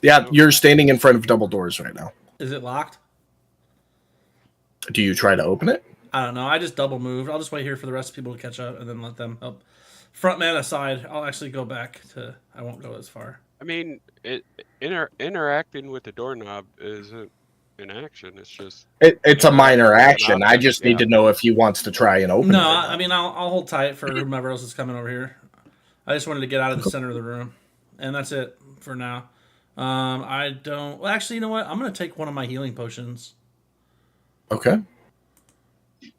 Yeah, you're standing in front of double doors right now. Is it locked? Do you try to open it? I don't know. I just double moved. I'll just wait here for the rest of people to catch up and then let them help. Front man aside, I'll actually go back to. I won't go as far. I mean, interacting with the doorknob isn't an action. It's just It's a minor interacting with an action. I object, just need to know if he wants to try and open it. No, or not. I mean I'll hold tight for whomever else is coming over here. I just wanted to get out of the center of the room, and that's it for now. I don't. Well, actually, you know what? I'm gonna take one of my healing potions. Okay.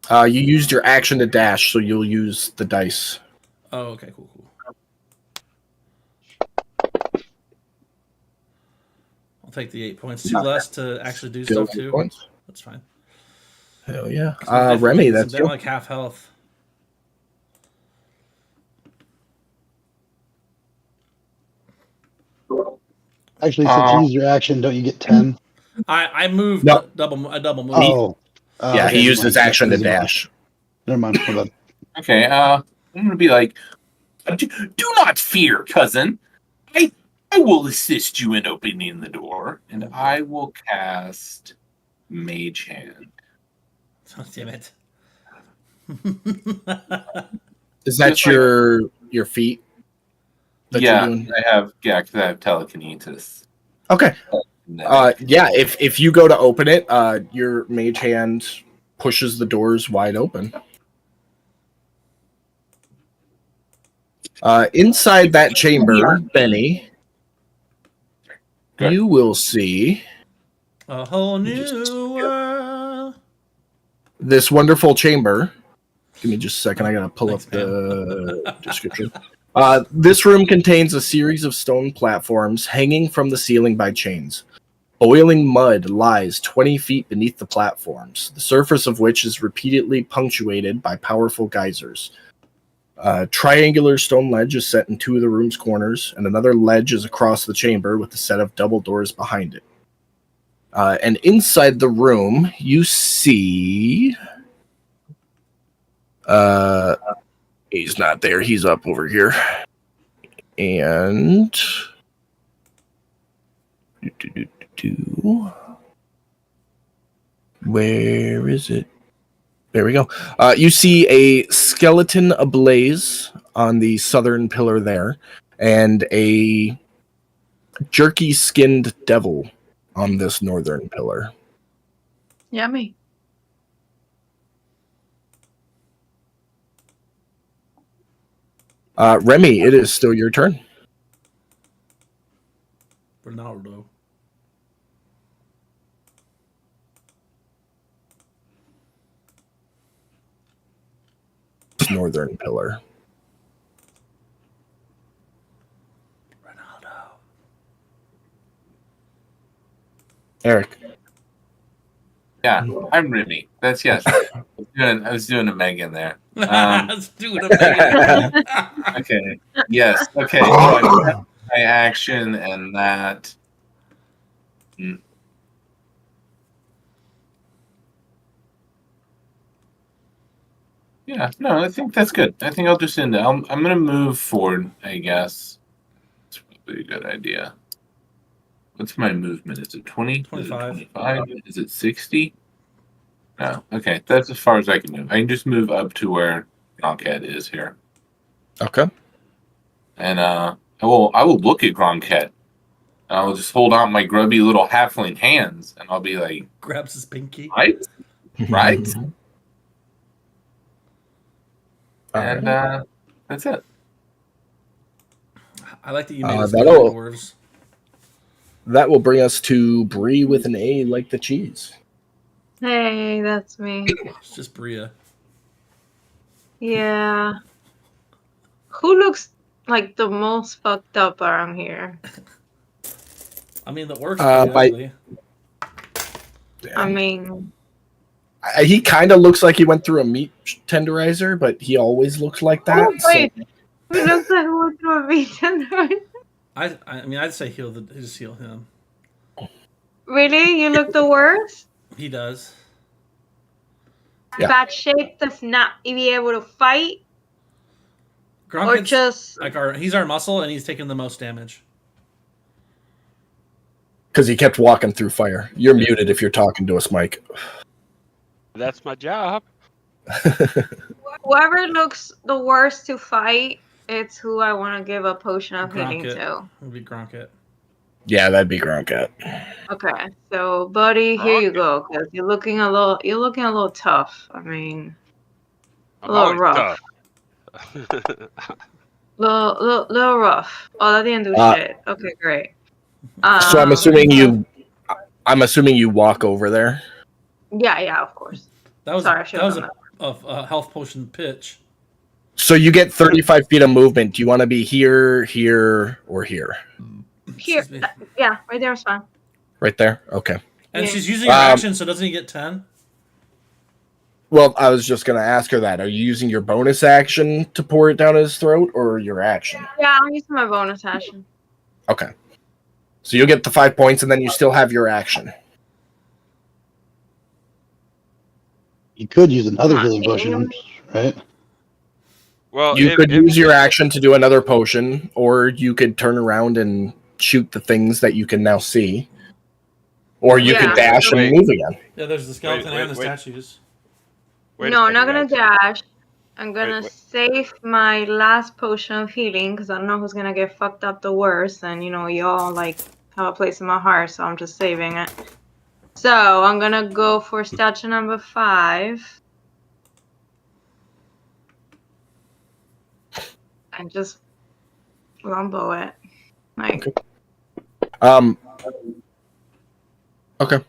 You used your action to dash, so you'll use the dice. Oh, okay, cool. I'll take the 8 points. 2 less to actually do Still stuff 8 too. points. That's fine. Hell yeah. I'm Remy, definitely- that's I'm you. like half health. Actually, since you used your action, don't you get 10? I moved No. double move. Oh. Yeah, okay, he used never his mind. action to Never mind. dash. Never mind. My bad. Okay, I'm gonna be like, do not fear, cousin. I will assist you in opening the door, and I will cast Mage Hand. Oh, damn it. Is that Just like- your feet? That Yeah, you're doing? because I have telekinesis. Okay. Yeah, if you go to open it, your mage hand pushes the doors wide open. Inside that chamber, Benny, Good. you will see A whole new world. this wonderful chamber. Give me just a second. I gotta pull Thanks, up the description. This room contains a series of stone platforms hanging from the ceiling by chains. Boiling mud lies 20 feet beneath the platforms, the surface of which is repeatedly punctuated by powerful geysers. A triangular stone ledge is set in 2 of the room's corners, and another ledge is across the chamber with a set of double doors behind it. And inside the room, you see... he's not there. He's up over here. And... Where is it? There we go. You see a skeleton ablaze on the southern pillar there, and a jerky-skinned devil on this northern pillar. Yummy. Remy, it is still your turn. Ronaldo. Northern pillar. Ronaldo. Eric. Yeah, I'm Remy. That's yes. I was doing a Megan there. Let's do it. Megan. Okay. Yes. Okay. So I got my action and that. Yeah. No, I think that's good. I think I'll just end it. I'm gonna move forward. I guess it's probably a good idea. What's my movement? Is it 20? 25. Is it 25? Is it 60? No. Okay. That's as far as I can move. I can just move up to where Gronkhead is here. Okay. And I will look at Gronkhead. And I'll just hold out my grubby little halfling hands and I'll be like, Grabs his pinky. right? Right? Alright. And that's it. I like that you made us that'll- dwarves. That will bring us to Brie with an A like the cheese. Hey, that's me. It's just Bria. Yeah. Who looks like the most fucked up around here? I mean, the orc's by- pretty ugly. I mean, He kind of looks like he went through a meat tenderizer, but he always looks like that. oh wait, who looks like who went through a vegan? I mean, I'd say just heal him. Really? You look the worst? He does. Yeah. Bad shape does not be able to fight. Or Gronket's just like he's our muscle, and he's taking the most damage. Because he kept walking through fire. You're muted if you're talking to us, Mike. That's my job. whoever looks the worst to fight, it's who I want to give a potion of healing Gronket. to. Would be Gronket. Yeah, that'd be Gronkat. Okay, so buddy, here you go. Because you're looking a little tough. I mean, I'm a little always rough. tough. Little rough. Oh, that didn't do shit. Okay, great. So I'm assuming you walk over there. Yeah, of course. That was Sorry, I should have that done was a health potion pitch. So you get 35 feet of movement. Do you want to be here, here, or here? Here, Excuse me. yeah, right there is fine. Right there? Okay. And Yeah. she's using her action, so doesn't he get 10? Well, I was just going to ask her that. Are you using your bonus action to pour it down his throat or your action? Yeah, I'm using my bonus action. Okay. So you'll get the 5 points and then you still have your action. You could use another healing potion, right? Well, You could if- use your action to do another potion, or you could turn around and shoot the things that you can now see. Or you could Yeah. dash and Wait. move again. Yeah, there's the skeleton Wait, and the wait. statues. wait a No, I'm not second, gonna guys. dash. I'm gonna Wait. save my last potion of healing because I don't know who's gonna get fucked up the worst, and y'all like have a place in my heart, so I'm just saving it. So I'm gonna go for statue number 5. And just lumbo it. Like Okay.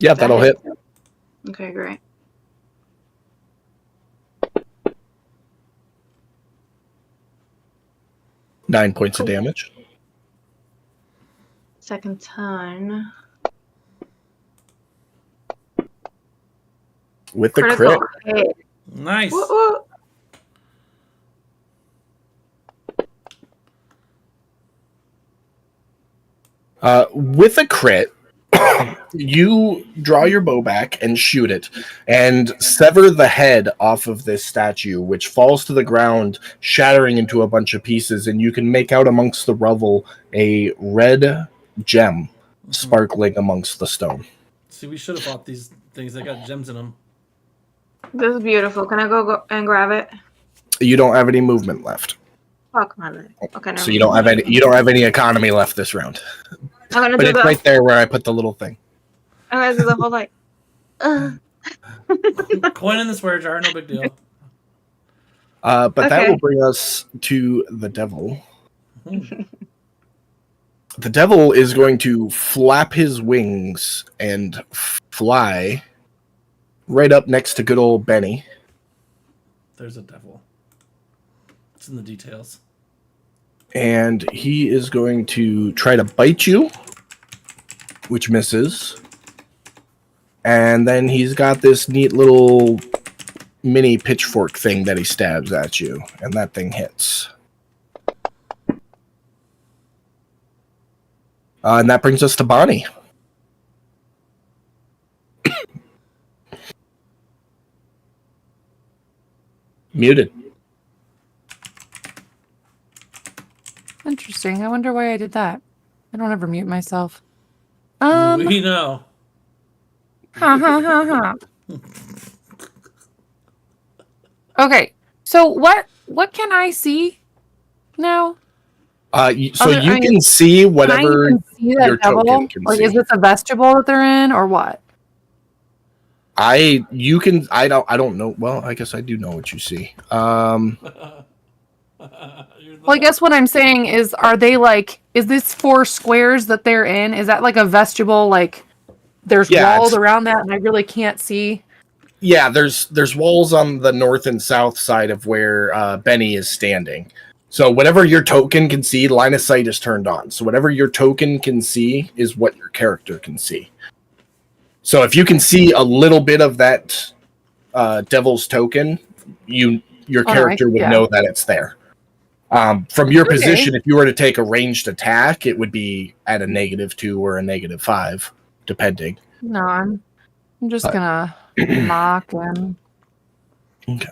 Yeah, that'll hit. Okay, great. Nine points of damage. Second turn. With the crit. Critical hit. Nice. Woo, woo. With a crit, you draw your bow back and shoot it, and sever the head off of this statue, which falls to the ground, shattering into a bunch of pieces, and you can make out amongst the rubble a red gem sparkling amongst the stone. See, we should have bought these things. They got gems in them. This is beautiful. Can I go and grab it? You don't have any movement left, Fuck my leg. Okay, no. so you don't have any economy left this round. I'm gonna But do it's right there where I put the little thing. I'm gonna do the whole like. Coin in the swear jar, no big deal. But that Okay. will bring us to the devil. The devil is going to flap his wings and fly right up next to good old Benny. There's a devil. It's in the details. And he is going to try to bite you, which misses. And then he's got this neat little mini pitchfork thing that he stabs at you, and that thing hits. And that brings us to Bonnie. Muted. Interesting. I wonder why I did that. I don't ever mute myself. We know. Ha ha ha ha. Okay. So what can I see now? So Other- you I mean, can see whatever Can I even see that your devil? token can Like, see. is this a vestibule that they're in, or what? I don't know. Well, I guess I do know what you see. Well, I guess what I'm saying is, are they like? Is this 4 squares that they're in? Is that like a vestibule? Like, there's Yeah, walls it's- around that, and I really can't see. Yeah, there's walls on the north and south side of where Benny is standing. So whatever your token can see, line of sight is turned on. So whatever your token can see is what your character can see. So if you can see a little bit of that devil's token, your character would know that it's there. From your position, if you were to take a ranged attack, it would be at a -2 or a -5, depending. No, I'm just gonna mock him. Okay.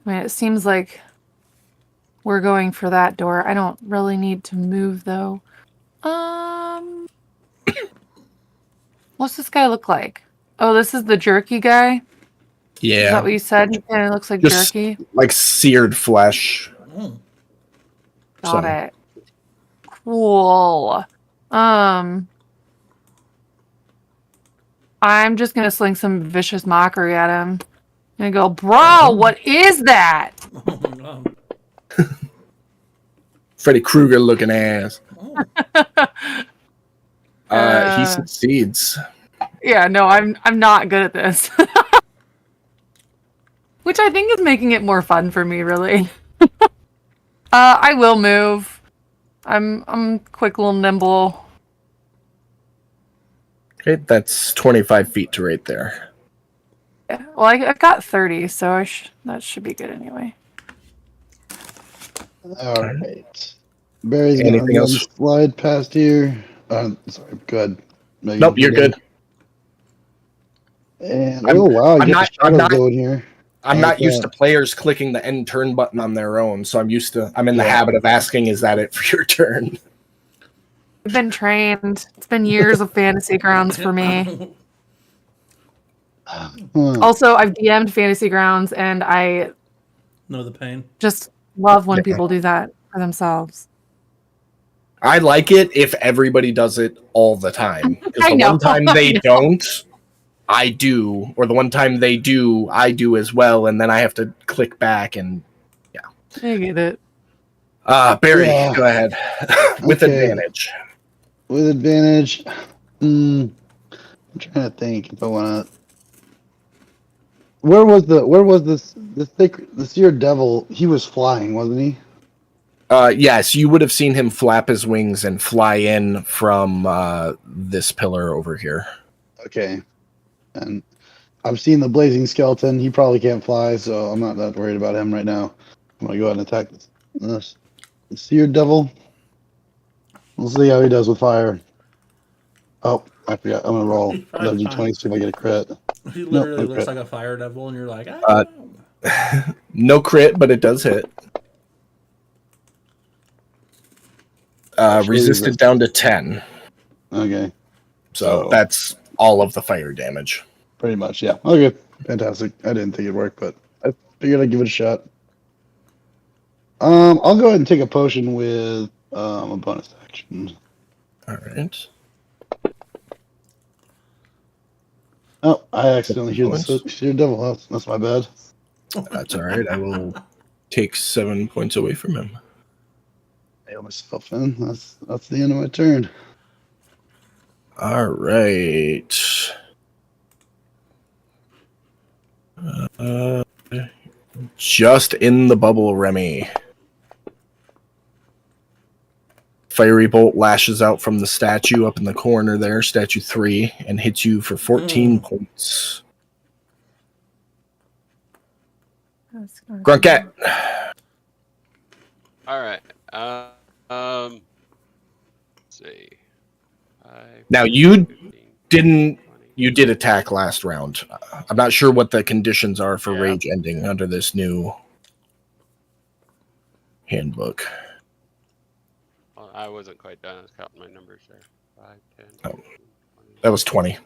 I mean, it seems like we're going for that door. I don't really need to move, though. What's this guy look like? Oh, this is the jerky guy? Is that what you said? He kind of looks like Just jerky. like seared flesh. Got So. it. Cool. I'm just gonna sling some vicious mockery at him. And go, bro, what is that? Freddy Krueger looking ass. He succeeds. Yeah, no, I'm not good at this. Which I think is making it more fun for me, really. I will move. I'm quick, little nimble. Okay, that's 25 feet to right there. Yeah. Well, I got 30, so that should be good anyway. All right. Barry's gonna Anything go and else? slide past here. Sorry, go ahead. Megan, Nope, you're good. And I'm- oh wow, you I'm got not- the I'm shadows not- going here. I'm I not like used that. to players clicking the end turn button on their own, so I'm in the habit of asking, is that it for your turn? I've been trained. It's been years of Fantasy Grounds for me. Also, I've DM'd Fantasy Grounds, and I Know the pain. just love when Yeah. people do that for themselves. I like it if everybody does it all the time. Because I the know. one time they I know. don't, I do. Or the one time they do, I do as well, and then I have to click back and I get it. Barry, Yeah. go ahead. With Okay. advantage. With advantage. I'm trying to think if I want to. Where was the seer devil? He was flying, wasn't he? Yes, you would have seen him flap his wings and fly in from this pillar over here. Okay. And I've seen the blazing skeleton. He probably can't fly, so I'm not that worried about him right now. I'm gonna go ahead and attack this seer devil. We'll see how he does with fire. Oh, I forgot. I'm gonna roll another d20 see if I get a crit. He literally no looks crit. like a fire devil, and you're like, No crit, but it does hit. Resisted down to 10. Okay. So that's all of the fire damage. Pretty much, yeah. Okay, fantastic. I didn't think it'd work, but I figured I'd give it a shot. I'll go ahead and take a potion with a bonus action. All right. Oh, I accidentally hear the seer devil. That's my bad. That's all right. I will take 7 points away from him. Nail myself in. That's the end of my turn. All right. Just in the bubble, Remy. Fiery bolt lashes out from the statue up in the corner there, statue 3, and hits you for 14 points. Grunket. All right. Let's see. Now you did attack last round. I'm not sure what the conditions are for rage ending under this new handbook. Well, I wasn't quite done. I was counting my numbers there. 5, 10, Oh, 15, 20, that was 20.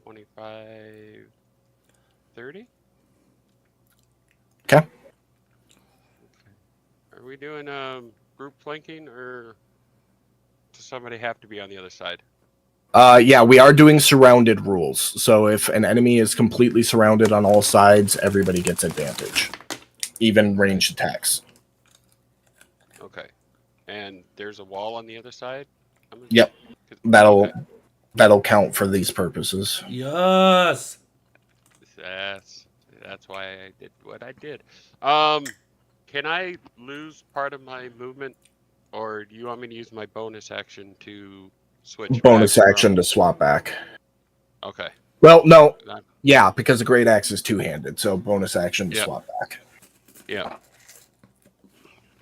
25, 30. Okay. Are we doing group flanking, or does somebody have to be on the other side? Yeah, we are doing surrounded rules. So if an enemy is completely surrounded on all sides, everybody gets advantage, even ranged attacks. Okay. And there's a wall on the other side? Yep. That'll count for these purposes. yes. That's why I did what I did. Can I lose part of my movement, or do you want me to use my bonus action to switch? Bonus back action from... to swap back. Okay. Well, no. Yeah, because the great axe is two-handed, so bonus action to swap back. Yeah.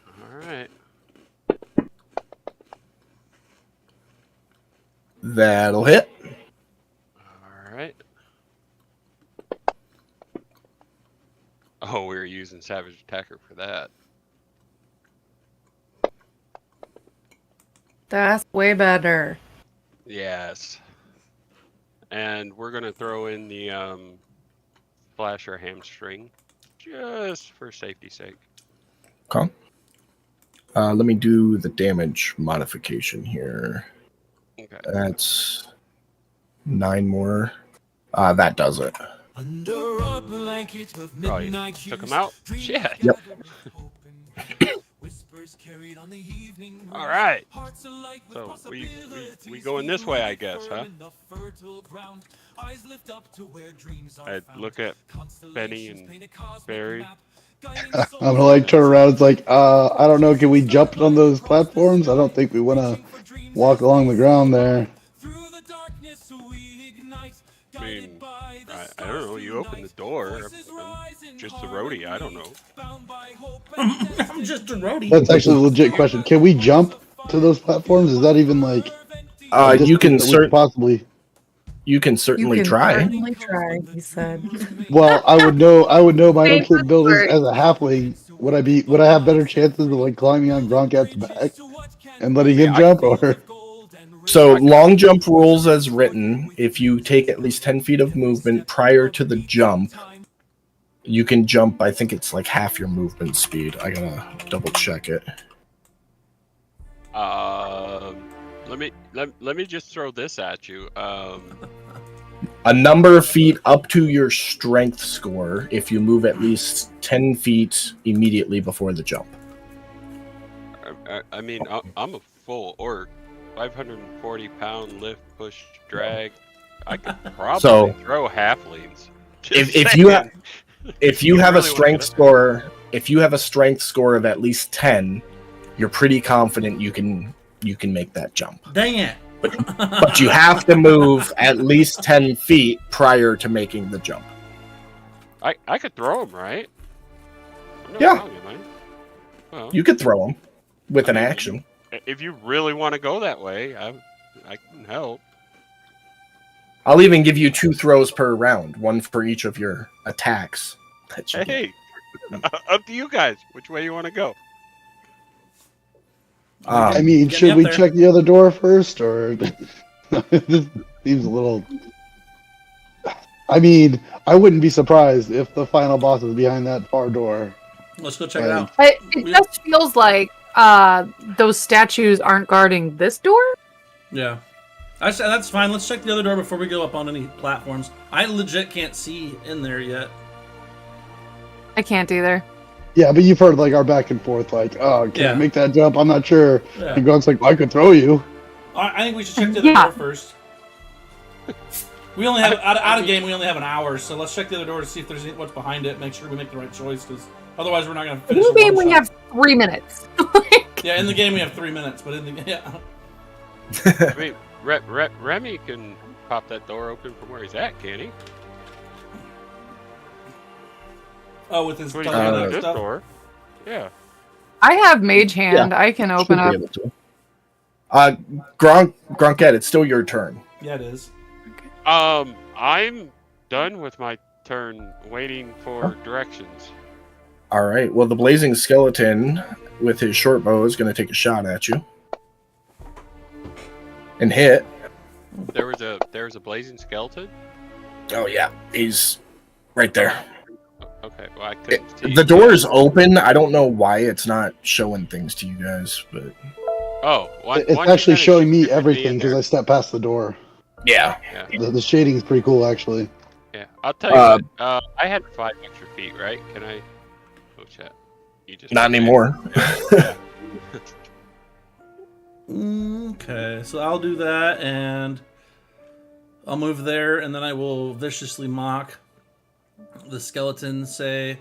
All right. That'll hit. All right. Oh, we were using Savage Attacker for that. That's way better. Yes. And we're gonna throw in the flasher hamstring, just for safety's sake. Okay. Let me do the damage modification here. Okay. That's 9 more. That does it. Oh, you took him out? Shit. Yep. All right. So we going this way, I guess, huh? I look at Benny and Barry. I'm gonna like turn around. It's like, I don't know. Can we jump on those platforms? I don't think we want to walk along the ground there. I mean, I don't know. You open the door. I'm just a roadie. I don't know. I'm just a roadie. That's actually a legit question. Can we jump to those platforms? Is that even like? You can possibly. You can certainly try. Certainly try, he said. Well, I would know my own capabilities as a halfling. Would I have better chances of like climbing on Gronkat's back and letting him jump, or? So long jump rules as written. If you take at least 10 feet of movement prior to the jump, you can jump. I think it's like half your movement speed. I gotta double check it. Let me just throw this at you. A number of feet up to your strength score if you move at least 10 feet immediately before the jump. I mean, I'm a full orc. 540-pound lift, push, drag. I could probably throw halflings. If you have a strength score, if you have a strength score of at least 10, you're pretty confident you can make that jump. Dang it! But you have to move at least 10 feet prior to making the jump. I could throw them, right? Yeah. Well, you could throw them with an action. If you really want to go that way, I can help. I'll even give you 2 throws per round, 1 for each of your attacks. Hey, up to you guys. Which way you want to go? I mean, should we check the other door first, or this seems a little? I mean, I wouldn't be surprised if the final boss is behind that far door. Let's go check it out. It just feels like those statues aren't guarding this door. Yeah, that's fine. Let's check the other door before we go up on any platforms. I legit can't see in there yet. I can't either. Yeah, but you've heard like our back and forth, like, oh, can I make that jump? I'm not sure. Yeah. And Grunk's like, well, I could throw you. I think we should check the other door first. We only have out of game. We only have an hour, so let's check the other door to see if there's what's behind it. Make sure we make the right choice, because otherwise we're not going to finish. In the game, we have 3 minutes. Yeah, in the game we have 3 minutes, but in the I mean, Remy can pop that door open from where he's at, can't he? Oh, with his this stuff? door. Yeah. I have Mage Hand. Yeah, I can open up. Gronkette, it's still your turn. Yeah, it is. I'm done with my turn, waiting for directions. All right. Well, the blazing skeleton with his short bow is going to take a shot at you and hit. There was a blazing skeleton. Oh yeah, he's right there. Okay, well I couldn't see. The door is open. I don't know why it's not showing things to you guys, but it's actually showing me everything because I stepped past the door. Yeah. The shading is pretty cool, actually. Yeah, I'll tell you what. I had 5 extra feet, right? Can I? Oh shit! You just not anymore. Yeah. Okay, so I'll do that, and I'll move there, and then I will viciously mock the skeleton. Say,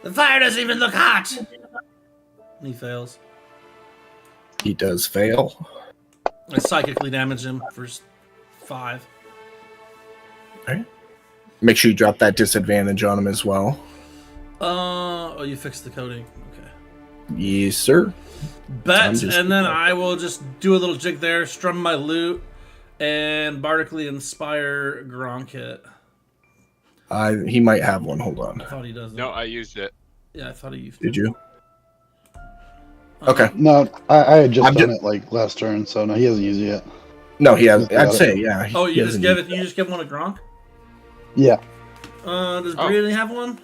the fire doesn't even look hot. And he fails. He does fail. I psychically damage him for 5. All right. Make sure you drop that disadvantage on him as well. Oh, you fixed the coding. Okay. Yes, sir. Bet, and then I will just do a little jig there, strum my lute, and bardically inspire Gronkit. He might have one. Hold on. I thought he does. No, I used it. Yeah, I thought he used. Did you? Uh, Okay. No, I had just I'm done it like last turn, so no, he hasn't used it yet. No, he has. He's got I'd it. say, yeah. Oh, he you just hasn't give used it. You just give one to Gronk. Yeah. Does Oh. Brady have one?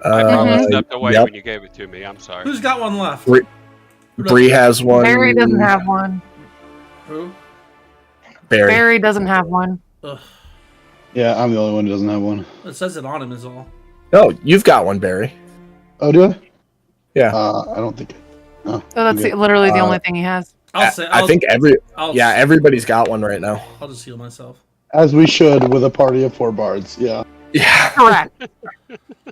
I probably Uh, stepped away yep. when you gave it to me. I'm sorry. Who's got one left? Bree- Who doesn't? Bree has one. Barry doesn't have one. Who? Barry. Barry doesn't have one. Ugh. Yeah, I'm the only one who doesn't have one. It says it on him is all. No, you've got one, Barry. Oh, do I? Yeah. I don't think. Oh, So that's okay. literally the only thing he has. I'll say. I think everybody's got one right now. I'll just heal myself. As we should with a party of 4 bards. Yeah. Yeah. Correct.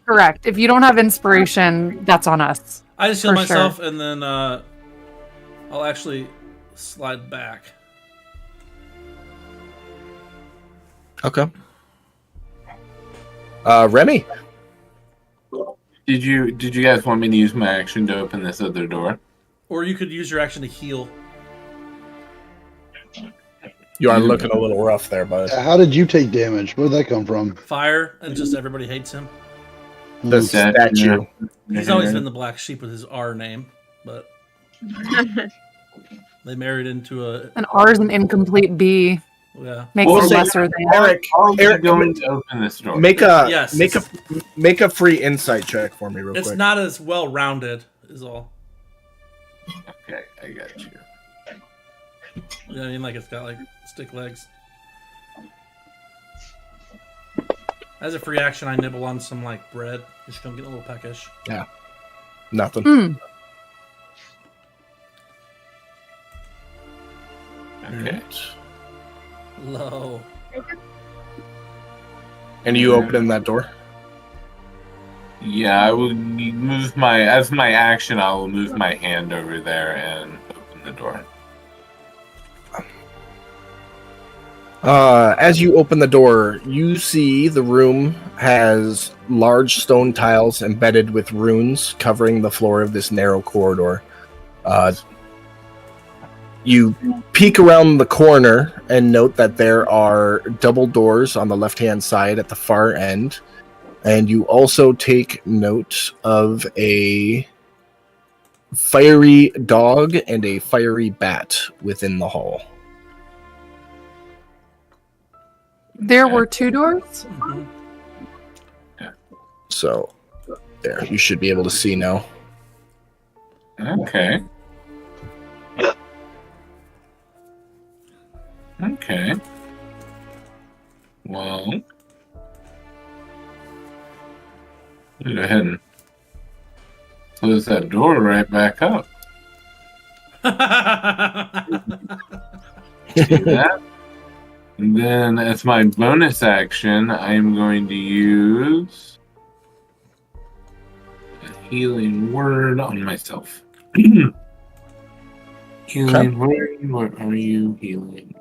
Correct. If you don't have inspiration, that's on us. I just heal For myself and then I'll actually slide back. Okay. Remy. Did you guys want me to use my action to open this other door? Or you could use your action to heal. You are looking a little rough there, bud. How did you take damage? Where did that come from? Fire and just everybody hates him. The statue. He's always been the black sheep with his R name, but they married into a An R is an incomplete B. yeah. Makes Well, it say- lesser than. Eric, Eric, going to open this door. make Yes. a free insight check for me, real It's quick. not as well rounded, is all. Okay, I got you. You know what I mean? Like it's got like stick legs. As a free action, I nibble on some like bread. Just gonna get a little peckish. Nothing. Mm. Okay. Low. And you opening that door? Yeah, I will move as my action. I will move my hand over there and open the door. As you open the door, you see the room has large stone tiles embedded with runes covering the floor of this narrow corridor. You peek around the corner and note that there are double doors on the left-hand side at the far end. And you also take note of a fiery dog and a fiery bat within the hall. There were 2 doors? Mhm. So, there, you should be able to see now. Okay. Okay. Well, go ahead and close that door right back up. See that? And then, as my bonus action, I'm going to use a healing word on myself. Healing word, what are you healing?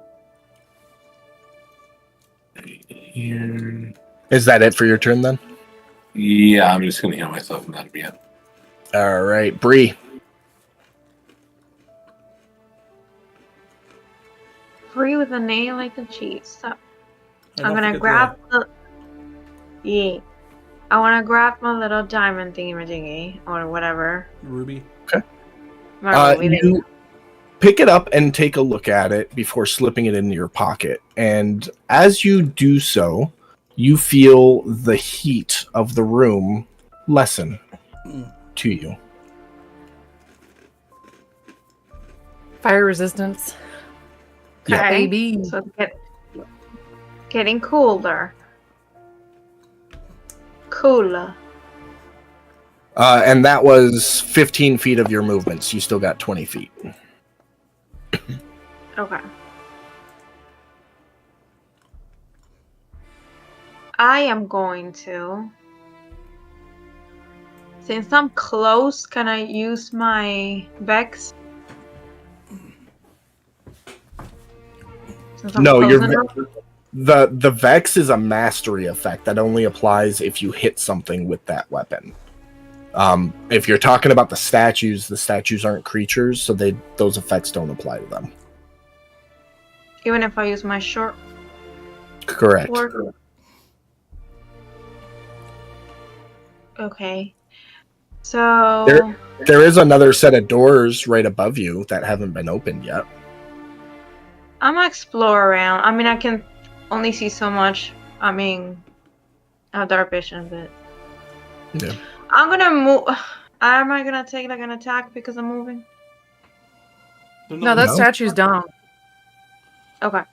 Here. Is that it for your turn then? Yeah, I'm just gonna heal myself and that'll be it. All right, Bree. Free with a nail like a cheese. So And I'm don't gonna forget grab the. Yeah. I wanna grab my little diamond thingy or whatever. the ruby. My ruby thing. You pick it up and take a look at it before slipping it into your pocket. And as you do so, you feel the heat of the room lessen to you. Fire resistance. Yeah. Okay. Baby. So it's getting colder. Cooler. And that was 15 feet of your movements. You still got 20 feet. Okay. I am going to. Since I'm close, can I use my Vex? Since I'm No, close your enough? the Vex is a mastery effect that only applies if you hit something with that weapon. If you're talking about the statues aren't creatures, so those effects don't apply to them. Even if I use my short. Correct. Okay. So There is another set of doors right above you that haven't been opened yet. I'm gonna explore around. I mean, I can only see so much. I mean, I have dark vision, but Yeah. I'm gonna move. Am I gonna take like an attack because I'm moving? No, that statue's down. Okay.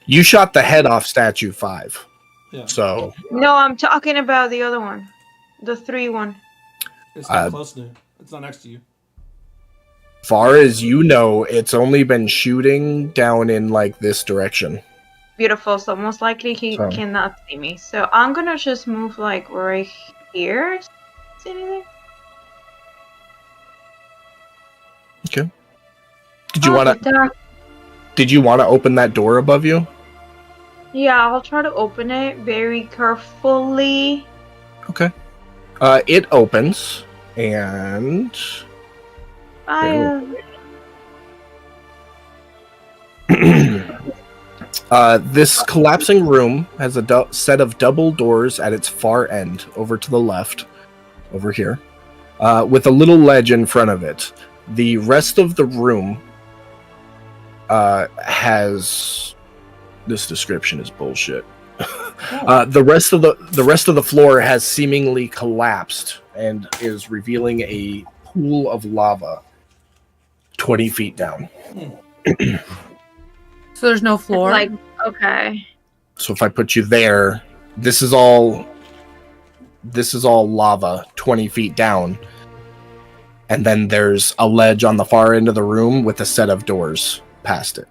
You shot the head off statue 5. Yeah. So No, I'm talking about the other one, the 3 one. It's not close to you. It's not next to you. far as you know, it's only been shooting down in like this direction. Beautiful. So most likely he cannot see me. So I'm gonna just move like right here. See anything? Okay. Did you want to? Did you want to open that door above you? Yeah, I'll try to open it very carefully. Okay. It opens, and this collapsing room has a set of double doors at its far end, over to the left, over here, with a little ledge in front of it. The rest of the room has this description is bullshit. The rest of the floor has seemingly collapsed and is revealing a pool of lava 20 feet down. So there's no floor? Like, okay. So if I put you there, this is all lava 20 feet down. And then there's a ledge on the far end of the room with a set of doors past it.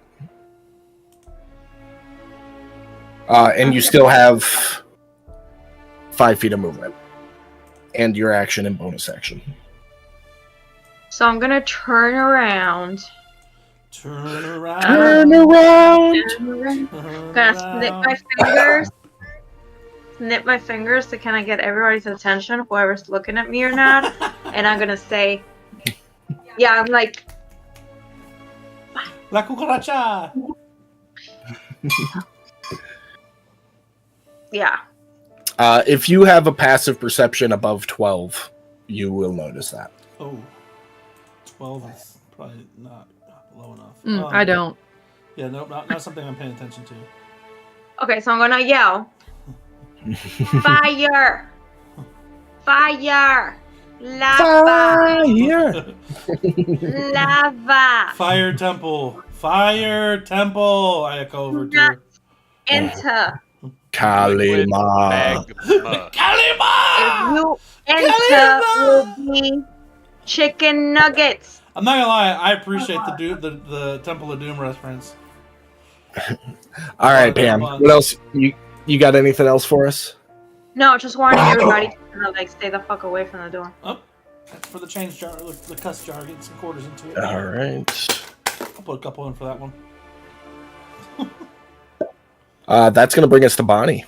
And you still have 5 feet of movement. And your action and bonus action. So I'm gonna turn around. Turn around. Turn around. Gonna snip my fingers. Snip my fingers to kind of get everybody's attention, whoever's looking at me or not. And I'm gonna say, yeah, I'm like, La cucaracha. yeah. If you have a passive perception above 12, you will notice that. Oh, 12 is probably not low enough. I don't. Yeah, no, not something I'm paying attention to. Okay, so I'm gonna yell, fire, fire, lava, lava, Fire temple, fire temple. I echo over to enter. Kalima. If you enter, will be chicken nuggets. I'm not gonna lie, I appreciate the Temple of Doom reference. All right, Pam. What else? You got anything else for us? No, just warning everybody to kind of like stay the fuck away from the door. Oh, that's for the change jar, the cuss jar. Get some quarters into it. All right. I'll put a couple in for that one. That's going to bring us to Bonnie.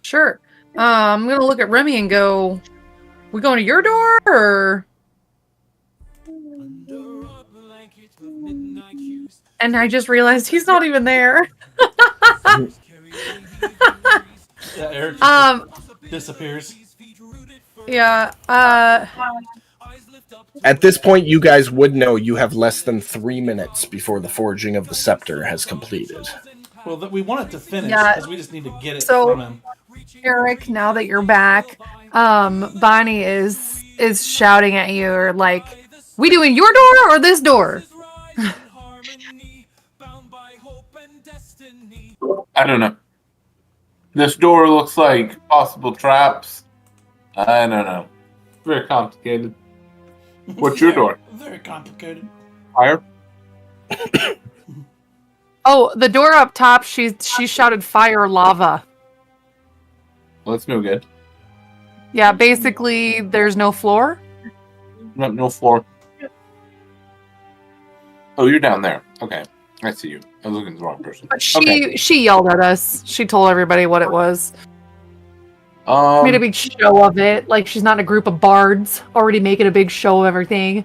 Sure. I'm going to look at Remy and go, we going to your door, or? And I just realized he's not even there. Yeah, Eric disappears. Yeah. At this point, you guys would know you have less than 3 minutes before the forging of the scepter has completed. Well, we want it to finish because we just need to get it from him. Eric, now that you're back, Bonnie is shouting at you, or like, we doing your door or this door? I don't know. This door looks like possible traps. I don't know. Very complicated. What's your door? Very complicated. Fire? Oh, the door up top, she shouted fire lava. Well, that's no good. Yeah, basically, there's no floor. No floor. Oh, you're down there. Okay. I see you. I was looking at the wrong person. But she yelled at us. She told everybody what it was. Made a big show of it. Like she's not in a group of bards already making a big show of everything.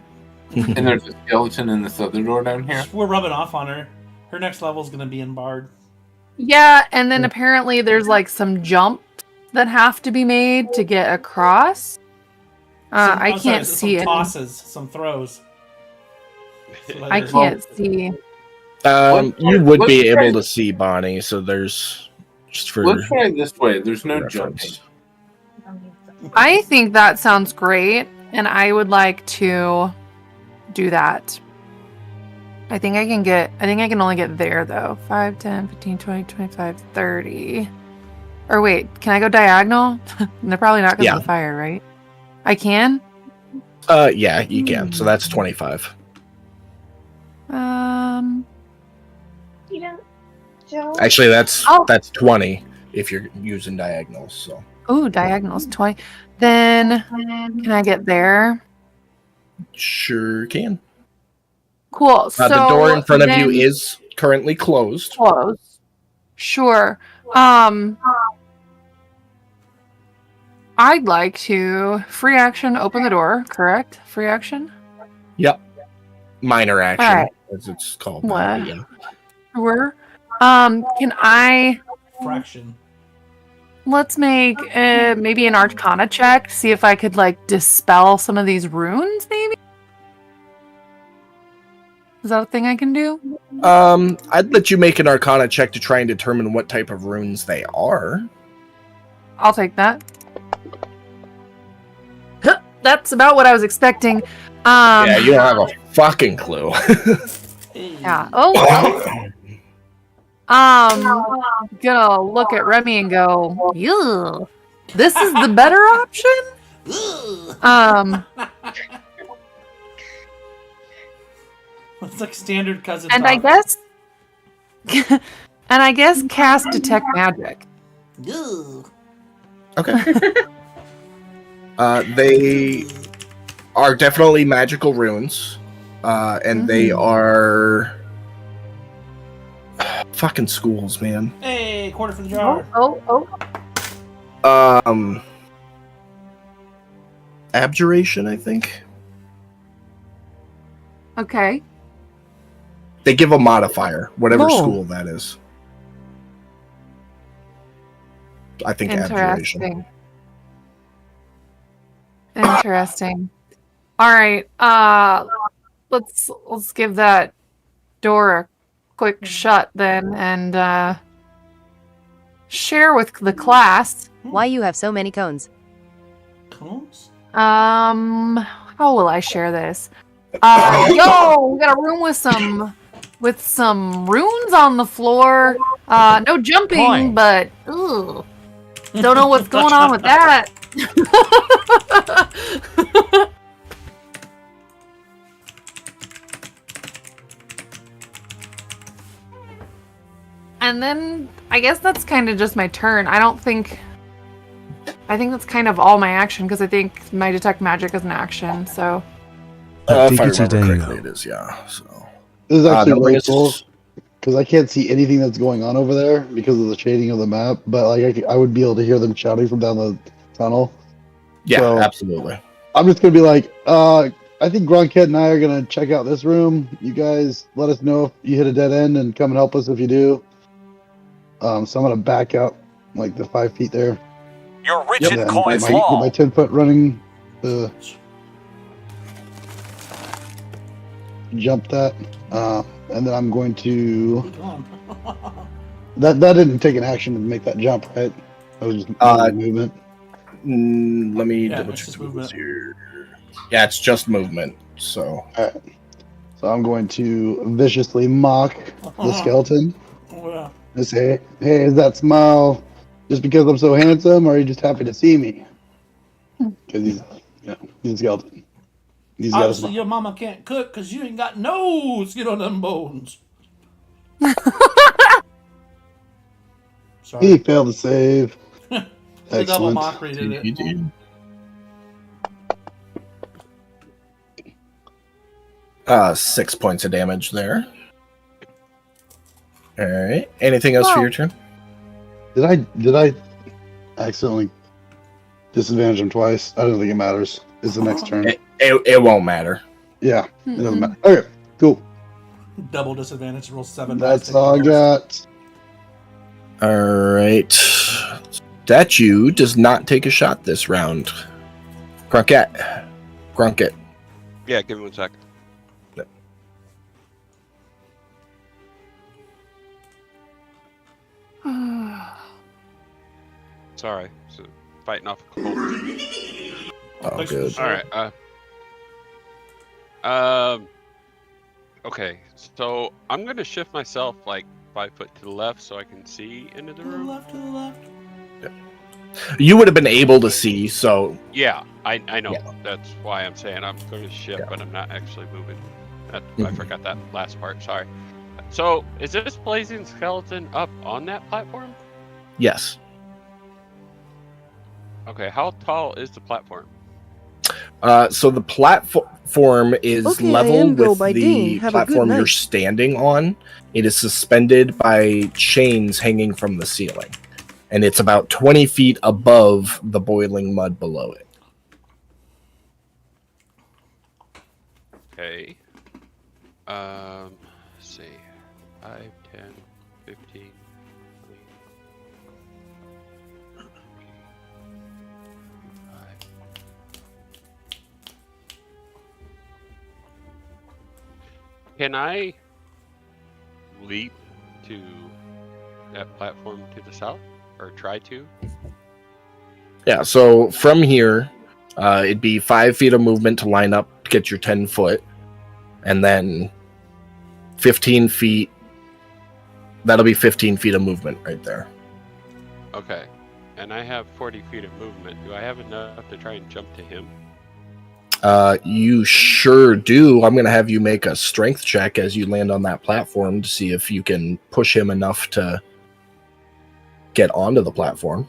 And there's a skeleton in this other door down here. We're rubbing off on her. Her next level is going to be in Bard. Yeah, and then apparently there's like some jumps that have to be made to get across. I can't see some it. tosses, some throws. I can't see. You would be able to see Bonnie, so there's just for. Let's try it this way. There's no reference. jumping. I think that sounds great, and I would like to do that. I think I can only get there though. 5, 10, 15, 20, 25, 30. Or wait, can I go diagonal? They're probably not because of the fire, right? I can? Yeah, you can. So that's 25. You don't, Joe? Actually, that's 20 if you're using diagonals. So. Ooh, diagonals 20. Then can I get there? Sure can. Cool. So the door in front of you is currently closed. Closed. Sure. I'd like to free action open the door, correct? Free action? Yep. Minor action, right. as it's called. What? Yeah. Sure. Can I fraction? Let's make maybe an Arcana check, see if I could like dispel some of these runes, maybe? Is that a thing I can do? I'd let you make an Arcana check to try and determine what type of runes they are. I'll take that. That's about what I was expecting. Yeah, you don't have a fucking clue. Yeah. Oh. Gonna look at Remy and go, "Ew, this is the better option." It's like standard cousin. And talk. I guess cast detect magic. Okay. They are definitely magical runes, and they are fucking schools, man. Hey, quarter for the jar. Abjuration, I think. Okay. They give a modifier, whatever Oh. school that is. I think abjuration. Interesting. All right. Let's give that door a quick shut then, and share with the class. Why you have so many cones? Cones? How will I share this? Yo, we got a room with some runes on the floor. No jumping, Coin. but ugh, don't know what's going on with that. And then I guess that's kind of just my turn. I think that's kind of all my action because I think my detect magic is an action. So If I Diggity remember Dane. correctly, it is, yeah. So This is actually really Nobody's- cool because I can't see anything that's going on over there because of the shading of the map. But like, I would be able to hear them shouting from down the tunnel. yeah, So- absolutely. I'm just gonna be like, I think Gronket and I are gonna check out this room. You guys let us know if you hit a dead end and come and help us if you do. So I'm gonna back out like the 5 feet there. You're rich And in then coins get my 10-foot running jump that. And then I'm going to Come that didn't take an action to make that jump, right? That was just movement. Let me Yeah, double it's check just what it was movement. here. Yeah, it's just movement. So So I'm going to viciously mock the skeleton. Yeah. I say, hey, is that smile just because I'm so handsome, or are you just happy to see me? Because he's a skeleton. He's got a Obviously, smile. your mama can't cook because you ain't got no skin on them bones. Sorry. He failed to save. The double Excellent. mockery did it. you did. Uh, 6 points of damage there. All right. Anything else for your turn? Did I accidentally disadvantage him twice? I don't think it matters. It's the next turn. It won't matter. Yeah, it doesn't matter. Okay, cool. Double disadvantage, roll 7. That's dice, all I take yours. got. All right. Statue does not take a shot this round. Grunkett. Yeah, give me 1 second. Sorry, so fighting off a cold. Oh, good. All right. Okay, so I'm gonna shift myself like 5 foot to the left so I can see into the room. To the left. You would have been able to see, so Yeah, I know. Yeah. That's why I'm saying I'm going to shift, Yeah. but I'm not actually moving. I Mhm. forgot that last part. Sorry. So, is this blazing skeleton up on that platform? yes. Okay, how tall is the platform? So the platform is Okay, I level am Go with by the Dane. Have a good platform you're night. standing on. It is suspended by chains hanging from the ceiling. And it's about 20 feet above the boiling mud below it. Okay. Let's see. 5, 10, 15, 20. Can I leap to that platform to the south? Or try to? Yeah, so from here, it'd be 5 feet of movement to line up to get your 10 foot. And then 15 feet. That'll be 15 feet of movement right there. Okay. And I have 40 feet of movement. Do I have enough to try and jump to him? You sure do. I'm going to have you make a strength check as you land on that platform to see if you can push him enough to get onto the platform.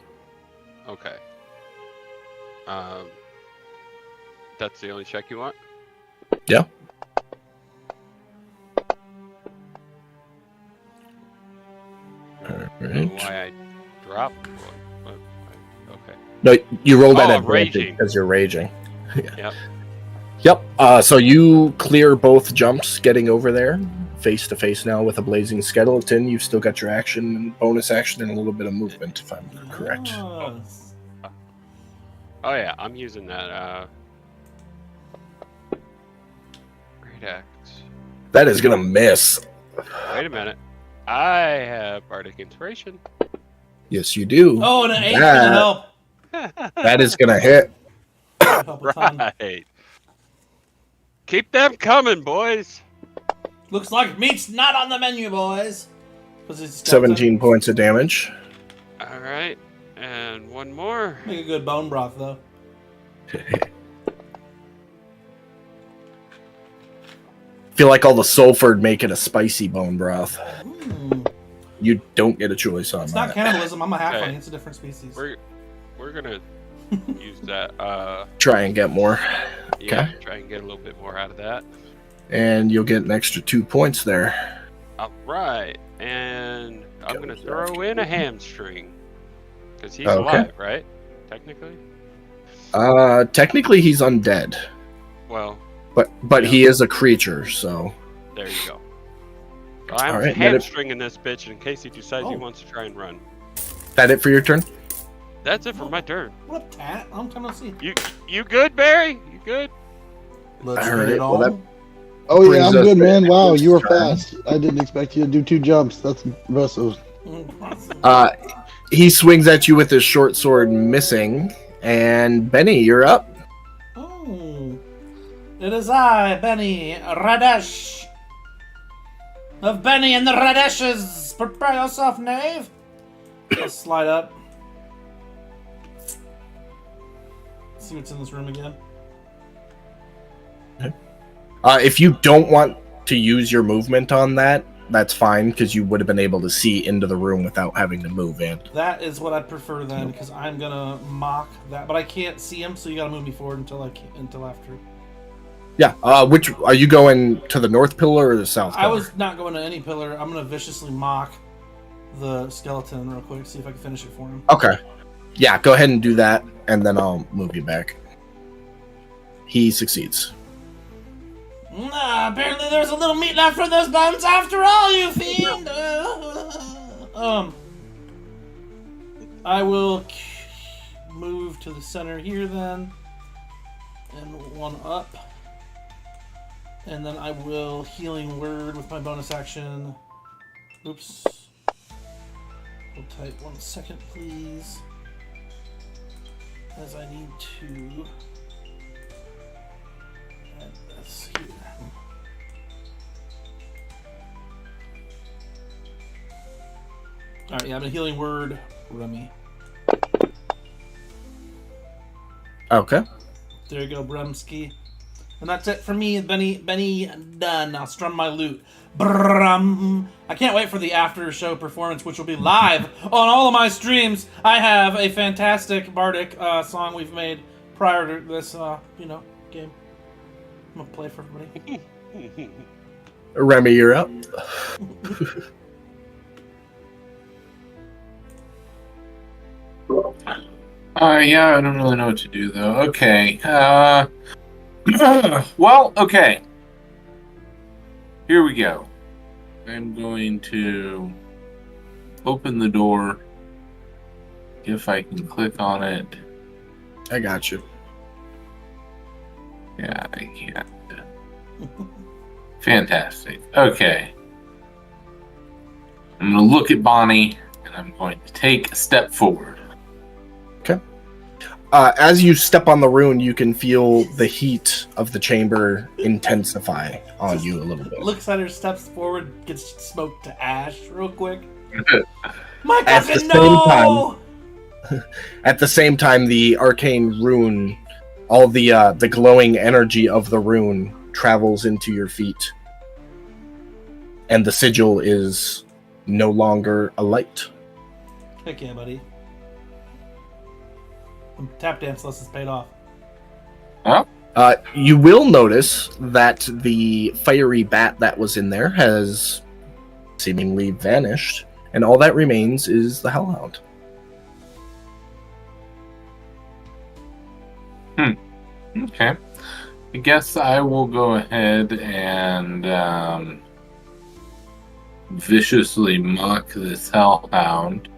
Okay. That's the only check you want? Yeah. All right. Why I dropped? Okay. No, you rolled at Oh, advantage raging. because you're raging. Yep. Yep. So you clear both jumps getting over there, face to face now with a blazing skeleton. You've still got your action and bonus action and a little bit of movement, if I'm correct. Yes. Oh yeah, I'm using that. Great axe. That is gonna miss. Wait a minute. I have Bardic Inspiration. Yes, you do. Oh, and an 8's gonna help. That is gonna hit. Help a ton. Right. Keep them coming, boys. Looks like meat's not on the menu, boys. 'Cause it's skeleton. 17 points of damage. All right, and one more. Make a good bone broth, though. Feel like all the sulfur make it a spicy bone broth. Mm. You don't get a choice on It's that. not cannibalism. I'm a halfling. Okay. It's a different species. We're gonna use that. Try and get more. Yeah, Okay. try and get a little bit more out of that. And you'll get an extra 2 points there. All right, and I'm gonna throw in a hamstring because he's Okay. alive, right? Technically. Technically he's undead, Well, but he is a creature, so there you go. So I'm All right, hamstringing this bitch in case he decides he Oh. wants to try and run. that it for your turn? That's it for my turn. What a tat. I'm trying to see. You good, Barry? You good? Let's All get right, it well, on. Oh yeah, Brings I'm us good, to man. Wow, Nicholas' you were turn. fast. I didn't expect you to do 2 jumps. That's impressive. He swings at you with his short sword, missing. And Benny, you're up. Oh. It is I, Benny Radish. Of Benny and the Radishes. Prepare yourself, knave. Let's slide up. See what's in this room again. If you don't want to use your movement on that, that's fine, because you would have been able to see into the room without having to move in. That is what I'd prefer then, because I'm gonna mock that, but I can't see him, so you gotta move me forward until after. Yeah. Which are you going to the north pillar or the south pillar? I was not going to any pillar. I'm gonna viciously mock the skeleton real quick, see if I can finish it for him. Okay. Yeah, go ahead and do that, and then I'll move you back. He succeeds. Nah, apparently there's a little meat left for those bones after all, you fiend! I will move to the center here then. And one up. And then I will healing word with my bonus action. Oops. Hold tight 1 second, please. As I need to add this here. Alright, yeah, I'm a healing word, Remy. Okay. There you go, Brumsky. And that's it for me, Benny done. I'll strum my lute. Brum. I can't wait for the after show performance, which will be live on all of my streams. I have a fantastic bardic song we've made prior to this, game. I'm gonna play for everybody. Remy, you're up. Yeah, I don't really know what to do though. Okay. Well, okay. Here we go. I'm going to open the door. If I can click on it. I got you. Yeah, I can't. Fantastic. Okay. I'm going to look at Bonnie, and I'm going to take a step forward. Okay. As you step on the rune, you can feel the heat of the chamber intensify on you a little bit. Looks at her, steps forward, gets smoked to ash real quick. My cousin, no! At the same time, the arcane rune, all the glowing energy of the rune travels into your feet. And the sigil is no longer a light. Heck yeah, buddy. Tap dance lessons paid off. Huh? You will notice that the fiery bat that was in there has seemingly vanished, and all that remains is the Hellhound. Okay. I guess I will go ahead and viciously mock this Hellhound.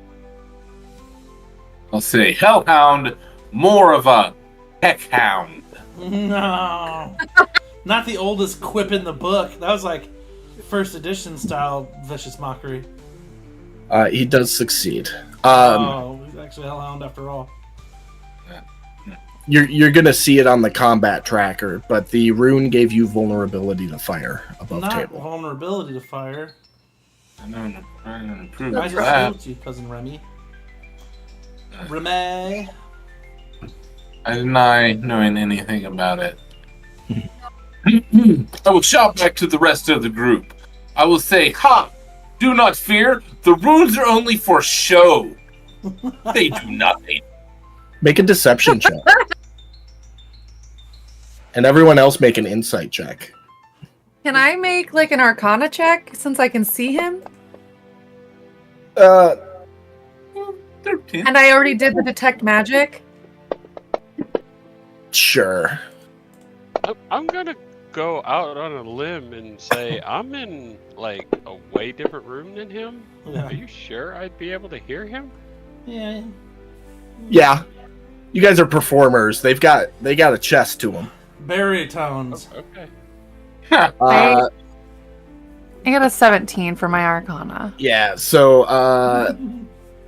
I'll say, Hellhound, more of a heckhound. No. Not the oldest quip in the book. That was like first edition style vicious mockery. He does succeed. He's actually a Hellhound after all. You're gonna see it on the combat tracker, but the rune gave you vulnerability to fire above Not table. vulnerability to fire. I'm going to improve I just that. healed you, cousin Remy. Remy. I deny knowing anything about it. I will shout back to the rest of the group. I will say, ha! Do not fear. The runes are only for show. They do nothing. Make a deception check. And everyone else make an insight check. Can I make like an Arcana check since I can see him? 13. And I already did the detect magic. Sure. I'm gonna go out on a limb and say I'm in like a way different room than him. Yeah. Are you sure I'd be able to hear him? Yeah. Yeah. You guys are performers. They got a chest to them. Baritones. Okay. I got a 17 for my Arcana. Yeah, so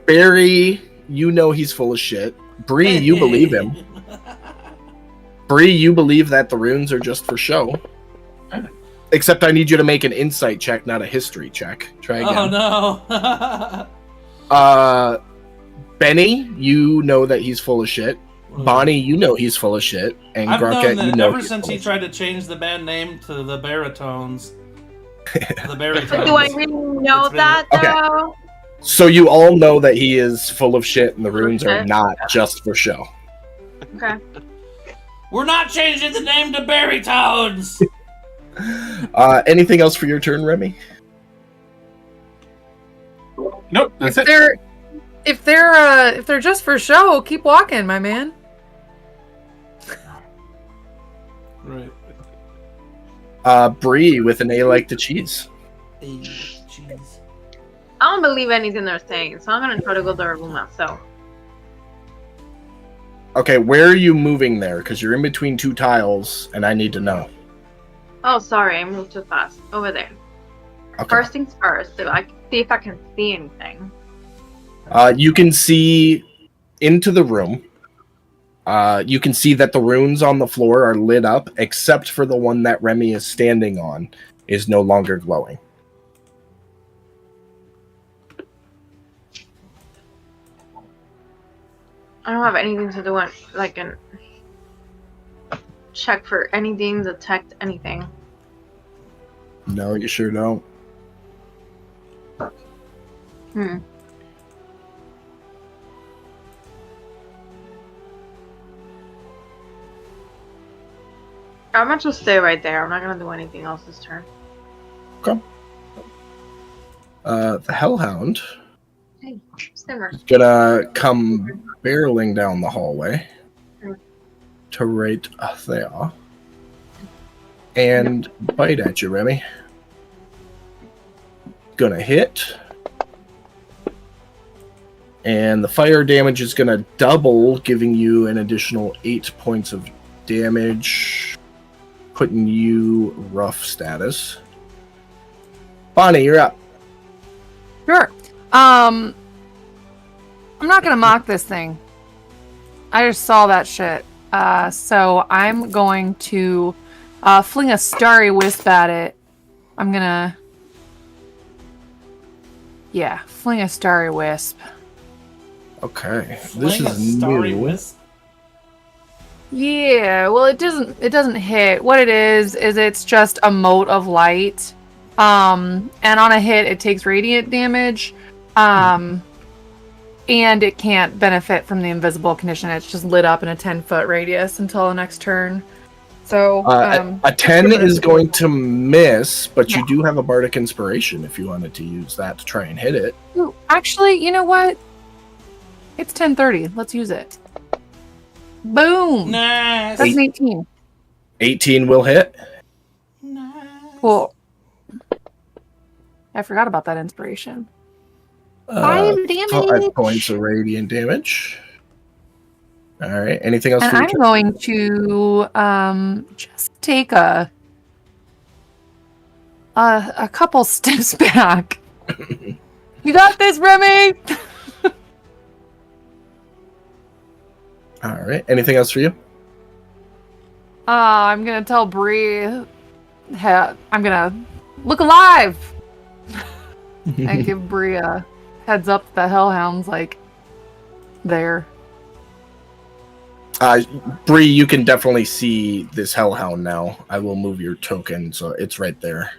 Barry, you know he's full of shit. Bree, you believe him. Bree, you believe that the runes are just for show. Except I need you to make an insight check, not a history check. Try again. Oh no. Benny, you know that he's full of shit. Bonnie, you know he's full of shit. And I've known Grunket, that you know ever he's since full he of tried to change the band name to the Baritones. The But Baritones. do I really know It's been- that Okay. though? So you all know that he is full of shit and the runes are not just for show. Okay. We're not changing the name to Baritones. Anything else for your turn, Remy? Nope, that's it. If they're just for show, keep walking, my man. Right. Bree with an A like the cheese. Hey, jeez. I don't believe anything they're saying, so I'm gonna try to go to the room myself. Okay, where are you moving there? Because you're in between two tiles, and I need to know. Oh, sorry, I moved too fast. Over there. Okay. First things first, so I can see if I can see anything. You can see into the room. You can see that the runes on the floor are lit up, except for the one that Remy is standing on is no longer glowing. I don't have anything to do with, like, an check for anything, detect anything. No, you sure don't. Hmm. I'm gonna just stay right there. I'm not gonna do anything else this turn. Okay. The Hellhound Hey, simmer. is gonna come barreling down the hallway to right there and bite at you, Remy. Gonna hit. And the fire damage is gonna double, giving you an additional 8 points of damage, putting you rough status. Bonnie, you're up. Sure. I'm not gonna mock this thing. I just saw that shit. So I'm going to fling a starry wisp at it. I'm gonna, yeah, fling a starry wisp. Okay, this Fling a is starry new. wisp. Yeah, well, it doesn't hit. What it is it's just a mote of light. And on a hit, it takes radiant damage. And it can't benefit from the invisible condition. It's just lit up in a 10-foot radius until the next turn. So, A 10 is going to miss, but Yeah. you do have a Bardic Inspiration if you wanted to use that to try and hit it. Ooh, actually, you know what? It's 10:30. Let's use it. Boom! Nice. That's an 18. 18 will hit. Nice. Cool. I forgot about that inspiration. 5 damage. 5 points of radiant damage. All right. Anything else And for your I'm turn? going to just take a couple steps back. You got this, Remy. All right. Anything else for you? I'm gonna tell Bree. I'm gonna look alive and give Bree a heads up. The Hellhound's like there. Bree, you can definitely see this Hellhound now. I will move your token, so it's right there.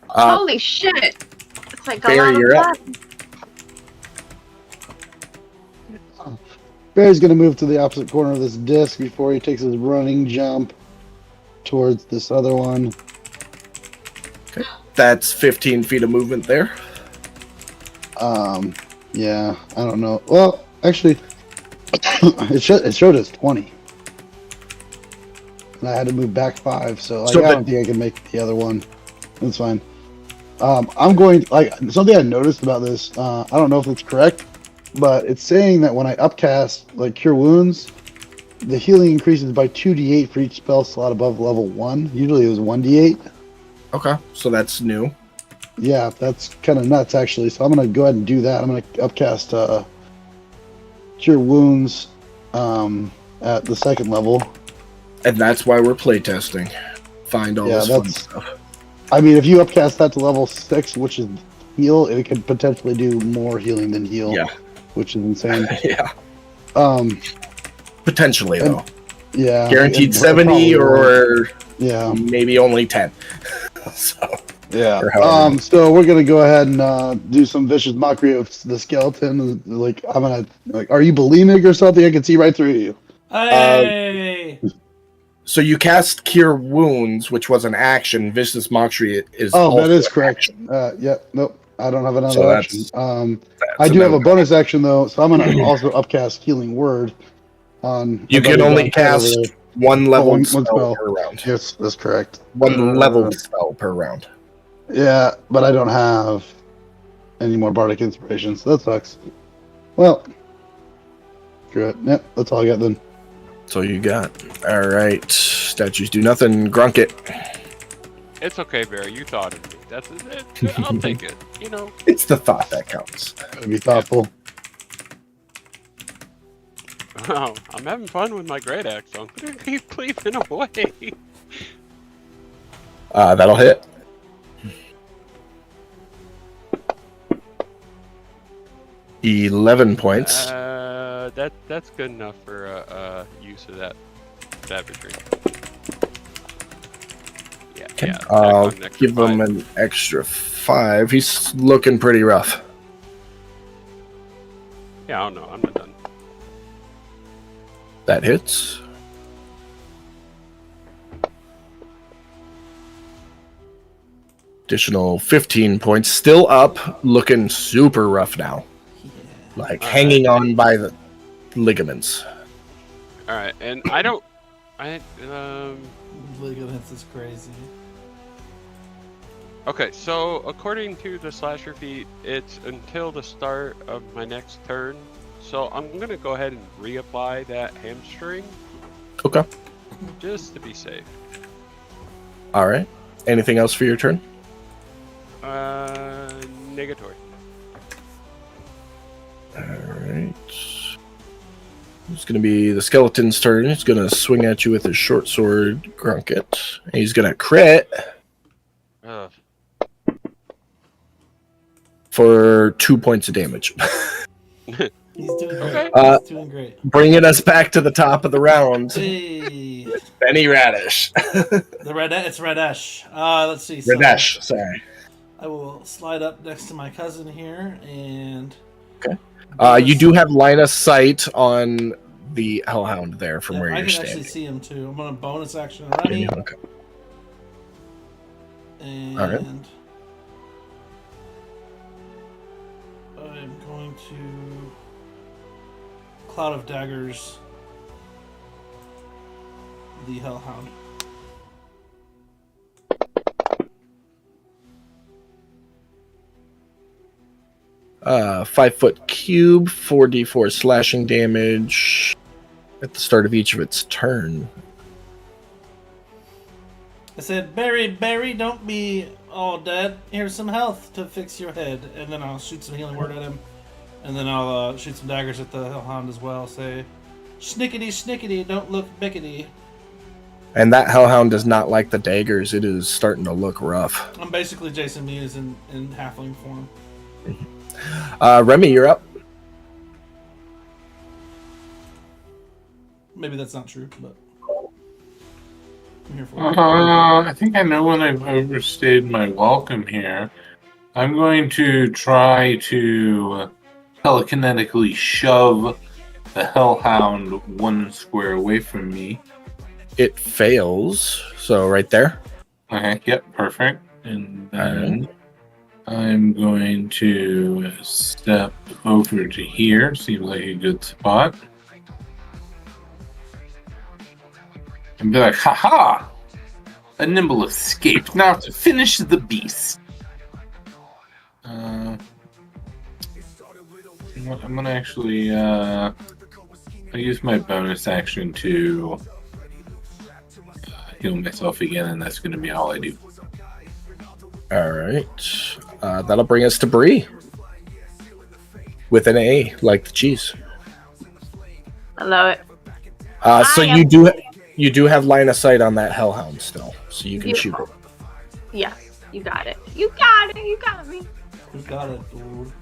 Holy shit! It's like a Barry, lot of you're up. blood. Barry's going to move to the opposite corner of this disc before he takes his running jump towards this other one. That's 15 feet of movement there. Yeah, I don't know. Well, actually, it showed us 20. And I had to move back 5, so, I don't think I can make the other one. That's fine. I'm going, something I noticed about this, I don't know if it's correct, but it's saying that when I upcast, Cure Wounds, the healing increases by 2d8 for each spell slot above level 1. Usually it was 1d8. Okay, so that's new. Yeah, that's kind of nuts, actually. So I'm going to go ahead and do that. I'm going to upcast Cure Wounds at the 2nd level. And that's why we're playtesting. Find all this fun stuff. I mean, if you upcast that to level 6, which is heal, it could potentially do more healing than heal. Yeah. Which is insane. Yeah. Potentially, and, though. Yeah. Guaranteed 70 or maybe only 10. So. Yeah. So we're gonna go ahead and do some vicious mockery of the skeleton. I'm gonna are you bulimic or something? I can see right through you. Hey. So you cast Cure Wounds, which was an action. Vicious Mockery is. Oh, that is correct. Nope. I don't have another action. I do so have a bonus action though, so I'm gonna also upcast Healing Word on. You can only cast one level spell per round. Yes, that's correct. One level spell per round. Yeah, but I don't have any more Bardic Inspiration, so that sucks. Well, accurate. Yep, that's all I got then. That's all you got. All right. Statues do nothing. Grunk it. It's okay, Barry. You thought of me. That's it. I'll take it. You know. It's the thought that counts. Gotta be thoughtful. Oh, I'm having fun with my great axe, so I'm gonna keep cleaving away. That'll hit. $11 points. That's good enough for use of that savagery. Yeah, Okay. yeah. I'll tack on an extra give him 5. an extra 5. He's looking pretty rough. Yeah, I don't know. I'm not done. That hits. Additional 15 points. Still up. Looking super rough now. Like hanging on by the ligaments. All right, and I don't. Ligaments is crazy. Okay, so according to the slasher feat, it's until the start of my next turn. So I'm gonna go ahead and reapply that hamstring Okay. just to be safe. All right. Anything else for your turn? Negatory. All right. It's going to be the skeleton's turn. He's going to swing at you with his short sword, grunk it. And he's going to crit Ugh. for 2 points of damage. He's doing great. Okay. He's doing great. Bringing us back to the top of the round. Hey. Benny Radish. It's Radish. Let's see. So Radish, sorry. I will slide up next to my cousin here and. Okay. You do have line of sight on the Hellhound there from where I you're can standing. actually see him too. I'm gonna bonus action Remy. Okay. And All right. I'm going to Cloud of Daggers the Hellhound. Uh, 5-foot cube, 4d4 slashing damage at the start of each of its turn. I said, Barry, don't be all dead. Here's some health to fix your head. And then I'll shoot some healing word at him. And then I'll shoot some daggers at the Hellhound as well. Say, snickety, don't look bickety. And that Hellhound does not like the daggers. It is starting to look rough. I'm basically Jason Mewes in halfling form. Remy, you're up. Maybe that's not true, but I'm here for it. I think I know when I've overstayed my welcome here. I'm going to try to telekinetically shove the Hellhound 1 square away from me. It fails. So right there. Okay, yep, perfect. And then I'm going to step over to here. Seems like a good spot. And be like, haha! A nimble escape. Now to finish the beast. I'm gonna actually I'll use my bonus action to heal myself again, and that's gonna be all I do. All right. That'll bring us to Bree. With an A, like the cheese. I love it. So you do have line of sight on that Hellhound still, so you can shoot it. Yes, you got it. You got it. You got me. You got it, dude.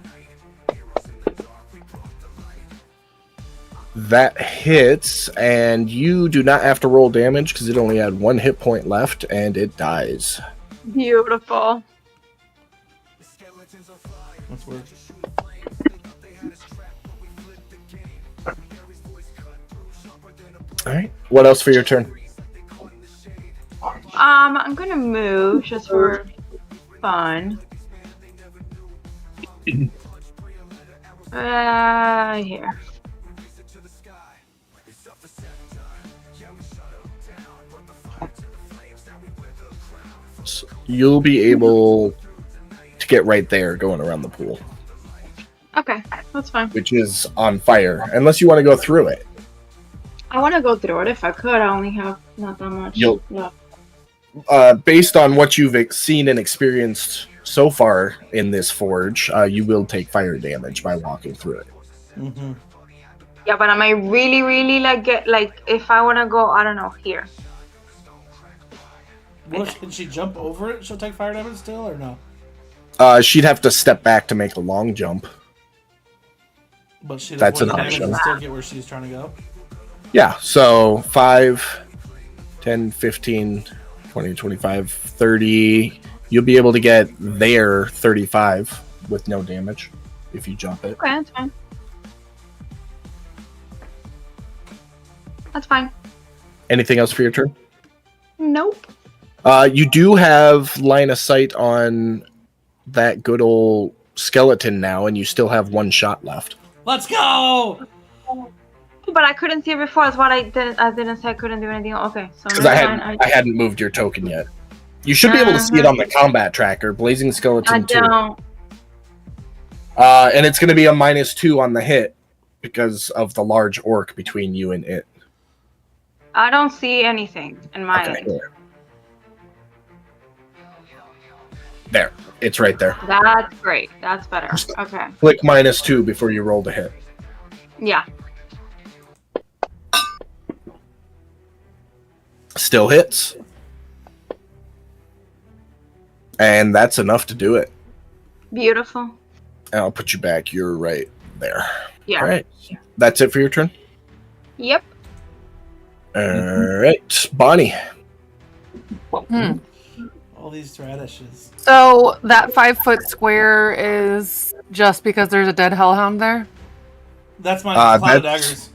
That hits, and you do not have to roll damage because it only had 1 hit point left, and it dies. Beautiful. That's weird. All right. What else for your turn? I'm gonna move just for fun. Here. So you'll be able to get right there going around the pool. Okay. That's fine. which is on fire. Unless you want to go through it. I want to go through it if I could. I only have not that much left. Based on what you've seen and experienced so far in this forge, you will take fire damage by walking through it. Mm-hmm. Yeah, but am I really if I want to go, I don't know, here. Well, can she jump over it? She'll take fire damage still, or no? She'd have to step back to make a long jump. But she That's an damage option. and still get where she's trying to go. Yeah, so 5, 10, 15, 20, 25, 30. You'll be able to get there 35 with no damage if you jump it. Okay, that's fine. That's fine. Anything else for your turn? Nope. You do have line of sight on that good old skeleton now, and you still have one shot left. Let's go! But I couldn't see it before. That's what I didn't say I couldn't do anything. Okay, so Because I hadn't moved your token yet. You should be able to see it on the combat tracker, Blazing Skeleton 2. don't. And it's going to be a -2 on the hit because of the large orc between you and it. I don't see anything in my Okay, end. here. There. It's right there. That's great. That's better. Okay. Click -2 before you roll the hit. Yeah. Still hits. And that's enough to do it. Beautiful. And I'll put you back. You're right there. Yeah. All right. That's it for your turn? Yep. All right. Bonnie. All these radishes. So that 5-foot square is just because there's a dead hellhound there? That's my cloud of that's- daggers.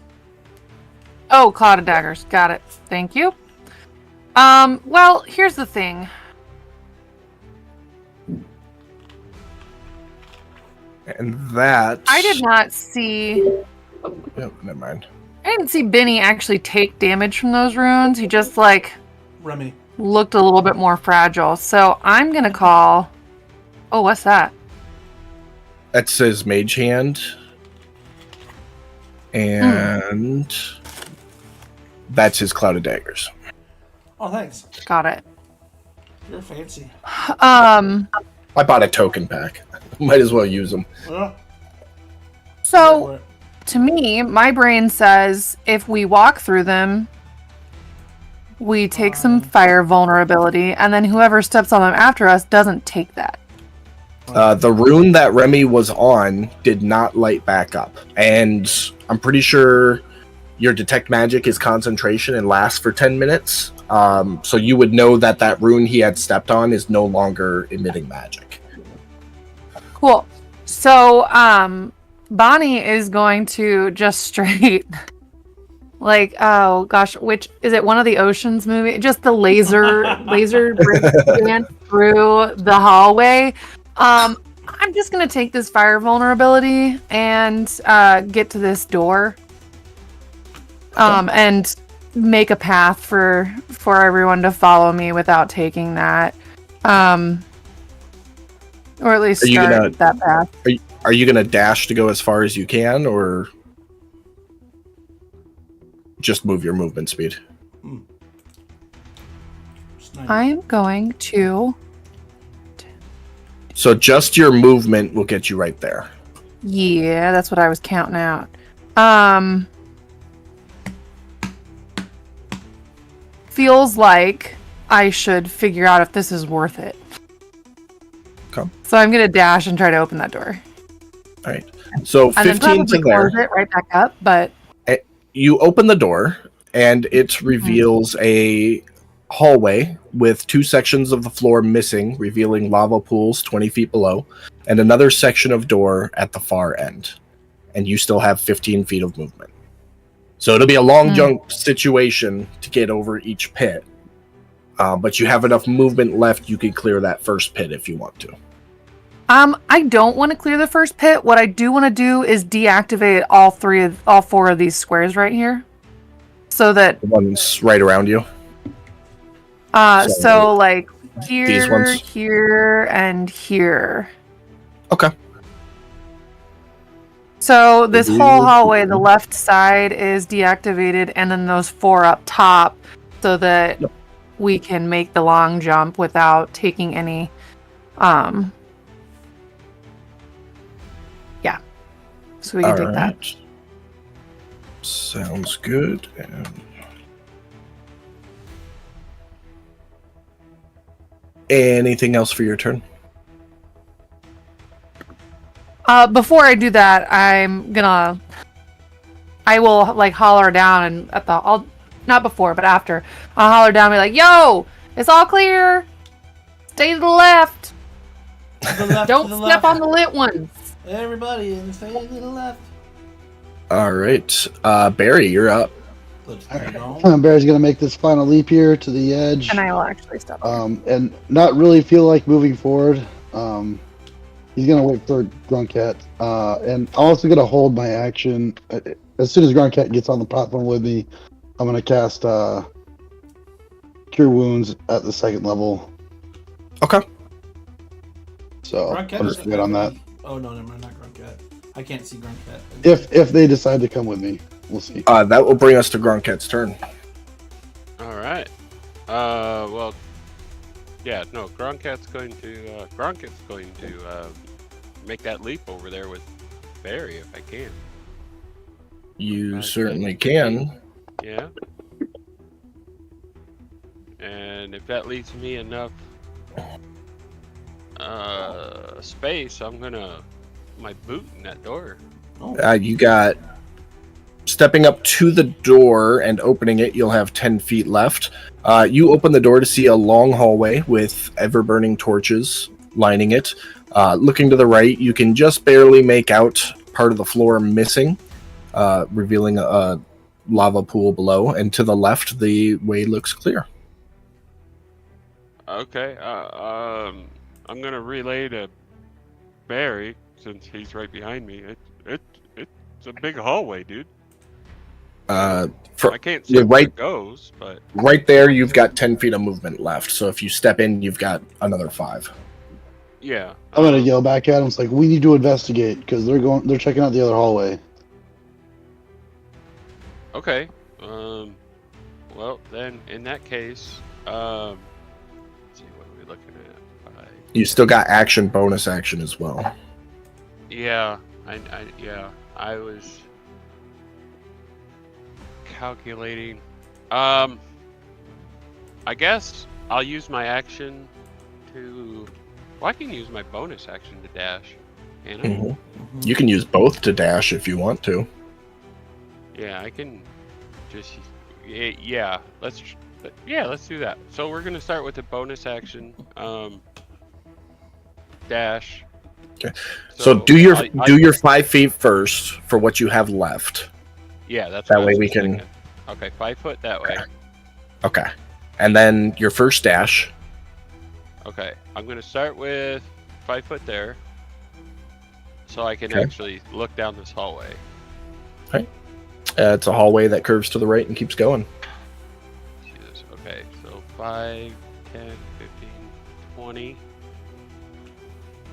Oh, cloud of daggers. Got it. Thank you. Well, here's the thing. And that... I did not see... Oh, never mind. I didn't see Benny actually take damage from those runes. He just, like, Remy. looked a little bit more fragile. So I'm going to call... Oh, what's that? That says Mage Hand. And... That's his Cloud of Daggers. Oh, thanks. Got it. You're fancy. I bought a token pack. Might as well use them. Well, So, to me, my brain says if we walk through them, we take some fire vulnerability, and then whoever steps on them after us doesn't take that. The rune that Remy was on did not light back up. And I'm pretty sure your Detect Magic is concentration and lasts for 10 minutes. So you would know that that rune he had stepped on is no longer emitting magic. Cool. So, Bonnie is going to just straight, like, oh gosh, which is it? One of the Oceans movie? Just the laser ran through the hallway. I'm just gonna take this fire vulnerability and get to this door, and make a path for everyone to follow me without taking that. Or at least start that path. Are you gonna dash to go as far as you can, or just move your movement speed? I am going to. So just your movement will get you right there. Yeah, that's what I was counting out. Feels like I should figure out if this is worth it. Okay. So I'm gonna dash and try to open that door. All right. So And then 15 to probably there. close it right back up, but You open the door, and it reveals a hallway with 2 sections of the floor missing, revealing lava pools 20 feet below, and another section of door at the far end. And you still have 15 feet of movement. So it'll be a long jump situation to get over each pit. But you have enough movement left, you can clear that first pit if you want to. I don't want to clear the first pit. What I do want to do is deactivate all 4 of these squares right here, so that The ones right around you. so like here, these ones? here, and here. Okay. So this whole hallway, the left side is deactivated, and then those 4 up top, so that we can make the long jump without taking any. Yeah. So we can take that. Sounds good. And anything else for your turn? Before I do that, I will like holler down and not before, but after, I'll holler down and be like, "Yo, it's all clear. Stay to the left. Don't step on the lit ones." Everybody, stay to the left. All right, Barry, you're up. Barry's gonna make this final leap here to the edge. And I will actually stop. And not really feel like moving forward. He's gonna wait for Gruncat, and I'm also gonna hold my action. As soon as Gruncat gets on the platform with me, I'm gonna cast Cure Wounds at the 2nd level. Okay. So Gruncat I'll just wait on that. Oh no, never mind, not Gruncat. I can't see Gruncat. If they decide to come with me, we'll see. That will bring us to Grunkat's turn. All right. Well, yeah, no, Gronkat's going to make that leap over there with Barry if I can. You certainly can. Yeah. And if that leaves me enough space, I'm gonna my boot in that door. You got stepping up to the door and opening it. You'll have 10 feet left. You open the door to see a long hallway with ever-burning torches lining it. Looking to the right, you can just barely make out part of the floor missing, revealing a lava pool below. And to the left, the way looks clear. Okay. I'm gonna relay to Barry since he's right behind me. It's a big hallway, dude. I can't see where it goes, but right there, you've got 10 feet of movement left. So if you step in, you've got another 5. Yeah. I'm gonna yell back at him. It's like, we need to investigate because they're checking out the other hallway. Okay. Well, then in that case, let's see what are we looking at. You still got action, bonus action as well. Yeah. I was calculating. I guess I'll use my action to. Well, I can use my bonus action to dash. Can I? Mm-hmm. You can use both to dash if you want to. Yeah, I can just. Yeah, let's do that. So we're gonna start with the bonus action. Dash. Okay. So do your 5 feet first for what you have left. Yeah, that's that what way I was we can. thinking. Okay, 5 foot that way. Okay, and then your first dash. Okay, I'm gonna start with 5 foot there, so I can actually look down this hallway. Okay. It's a hallway that curves to the right and keeps going. Jesus. Okay, so 5, 10, 15, 20.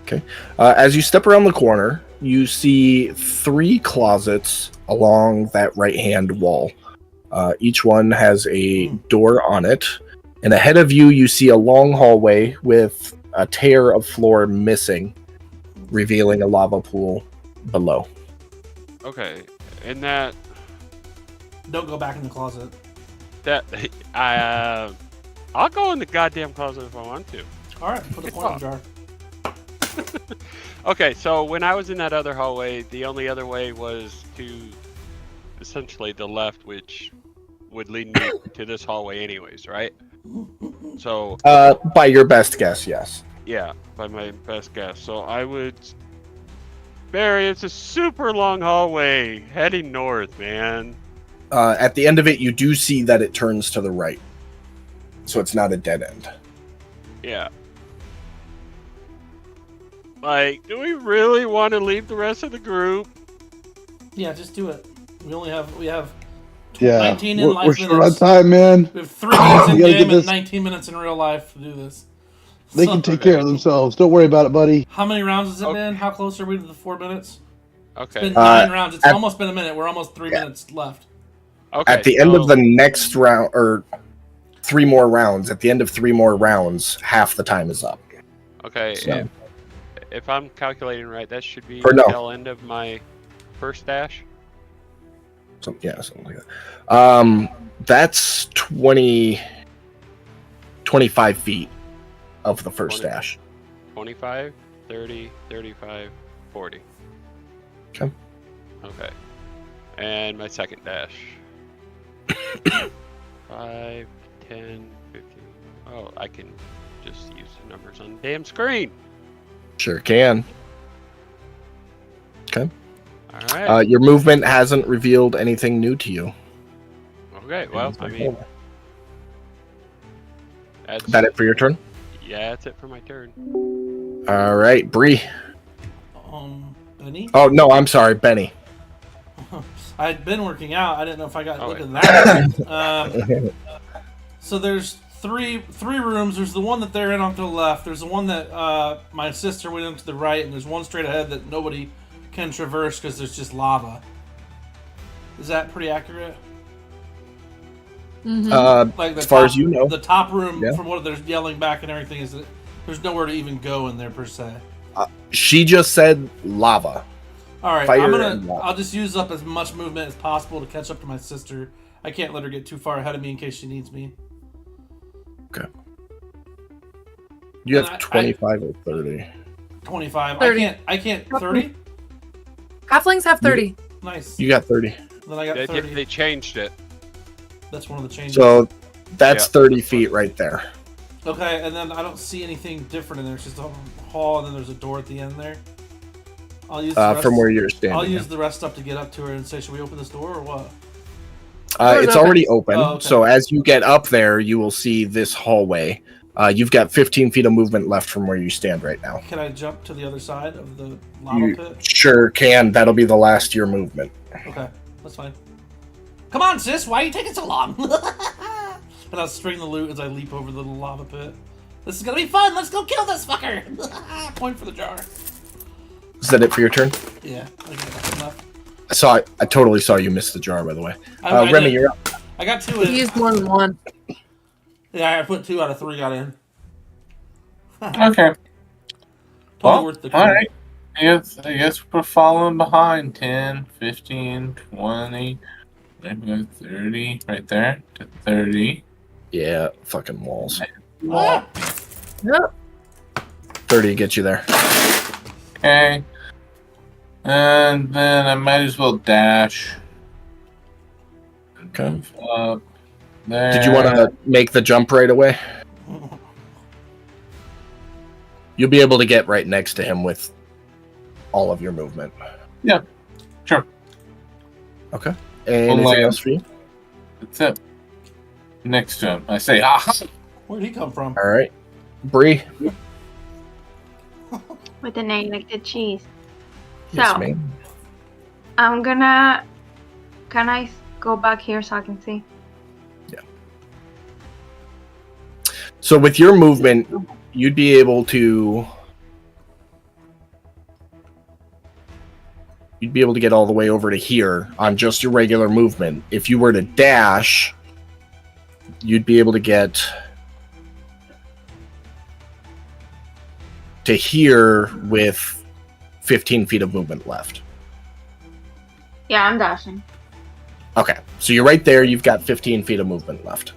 Okay. As you step around the corner, you see 3 closets along that right-hand wall. Each one has a door on it. And ahead of you, you see a long hallway with a tear of floor missing, revealing a lava pool below. Okay, and that... Don't go back in the closet. I'll go in the goddamn closet if I want to. Alright, put the corner jar. Okay, so when I was in that other hallway, the only other way was to essentially the left, which would lead me to this hallway anyways, right? So by your best guess, yes. Yeah, by my best guess. So I would Barry, it's a super long hallway heading north, man. At the end of it, you do see that it turns to the right. So it's not a dead end. Yeah. Like, do we really want to leave the rest of the group? Yeah, just do it. We have 19 in life we're short on minutes. time, man. We have 3 minutes in We gotta game get and this- 19 minutes in real life to do this. They can take care of themselves. Don't worry about it, buddy. How many rounds has it been? How close are we to the 4 minutes? It's Okay. been 9 Uh, rounds. It's at- almost been a minute. We're almost 3 minutes left. Okay. At the end of so- the next round, or 3 more rounds, at the end of 3 more rounds, half the time is up. Okay. So- If I'm calculating right, that should be Or no. the tail end of my first dash. So, yeah, something like that. That's 25 feet of the first 20. dash. 25, 30, 35, 40. Okay. Okay. And my second dash. 5, 10, 15. Oh, I can just use the numbers on the damn screen. Sure can. Okay. All right. Your movement hasn't revealed anything new to you. Okay. Well, I mean, that's Is that it for your turn? Yeah, that's it for my turn. All right, Bree. Benny? Oh, no, I'm sorry, Benny. I'd been working out. I didn't know if I got Oh, look wait. at that. So there's three rooms. There's the one that they're in on to the left. There's the one that my sister went into the right, and there's one straight ahead that nobody can traverse because there's just lava. Is that pretty accurate? Like As far as you know. the top room, Yeah. from what they're yelling back and everything, is that there's nowhere to even go in there per se. She just said lava. All right, Fire and lava. I'll just use up as much movement as possible to catch up to my sister. I can't let her get too far ahead of me in case she needs me. Okay. You And have 25 or 30. 25. 30. I can't. 30. Halflings have 30. Nice. You got 30. Then I got They 30. changed it. That's one of the changes. So that's Yeah. 30 feet right there. Okay, and then I don't see anything different in there. It's just a hall, and then there's a door at the end there. I'll use the rest, From where you're standing. I'll use the rest up to get up to her and say, "Should we open this door or what?" Door's It's open. already open. Oh, okay. So as you get up there, you will see this hallway. You've got 15 feet of movement left from where you stand right now. Can I jump to the other side of the lava You pit? sure can. That'll be the last of your movement. Okay, that's fine. Come on, sis. Why are you taking so long? And I'll string the loot as I leap over the little lava pit. This is gonna be fun. Let's go kill this fucker. Point for the jar. Is that it for your turn? Yeah, I think that's enough. I totally saw you miss the jar, by the way. I Remy, did. you're up. I got 2 You in. used more than one. Yeah, I put 2 out of 3 got in. Okay. Totally Well, worth the all coup. right. I guess we're following behind. 10, 15, 20, maybe 30, right there to 30. Yeah, fucking walls. Ah! Yep. 30 gets you there. Okay. And then I might as well dash. Okay. Move up there. Did you want to make the jump right away? You'll be able to get right next to him with all of your movement. Yeah, sure. Okay. Anything land. else for you? That's it. Next to him. I say, aha! Where'd he come from? All right. Bree. With an egg like the cheese. Yes, So, ma'am. I'm gonna. Can I go back here so I can see? So with your movement, you'd be able to get all the way over to here on just your regular movement. If you were to dash, you'd be able to get to here with 15 feet of movement left. Yeah, I'm dashing. Okay, so you're right there. You've got 15 feet of movement left.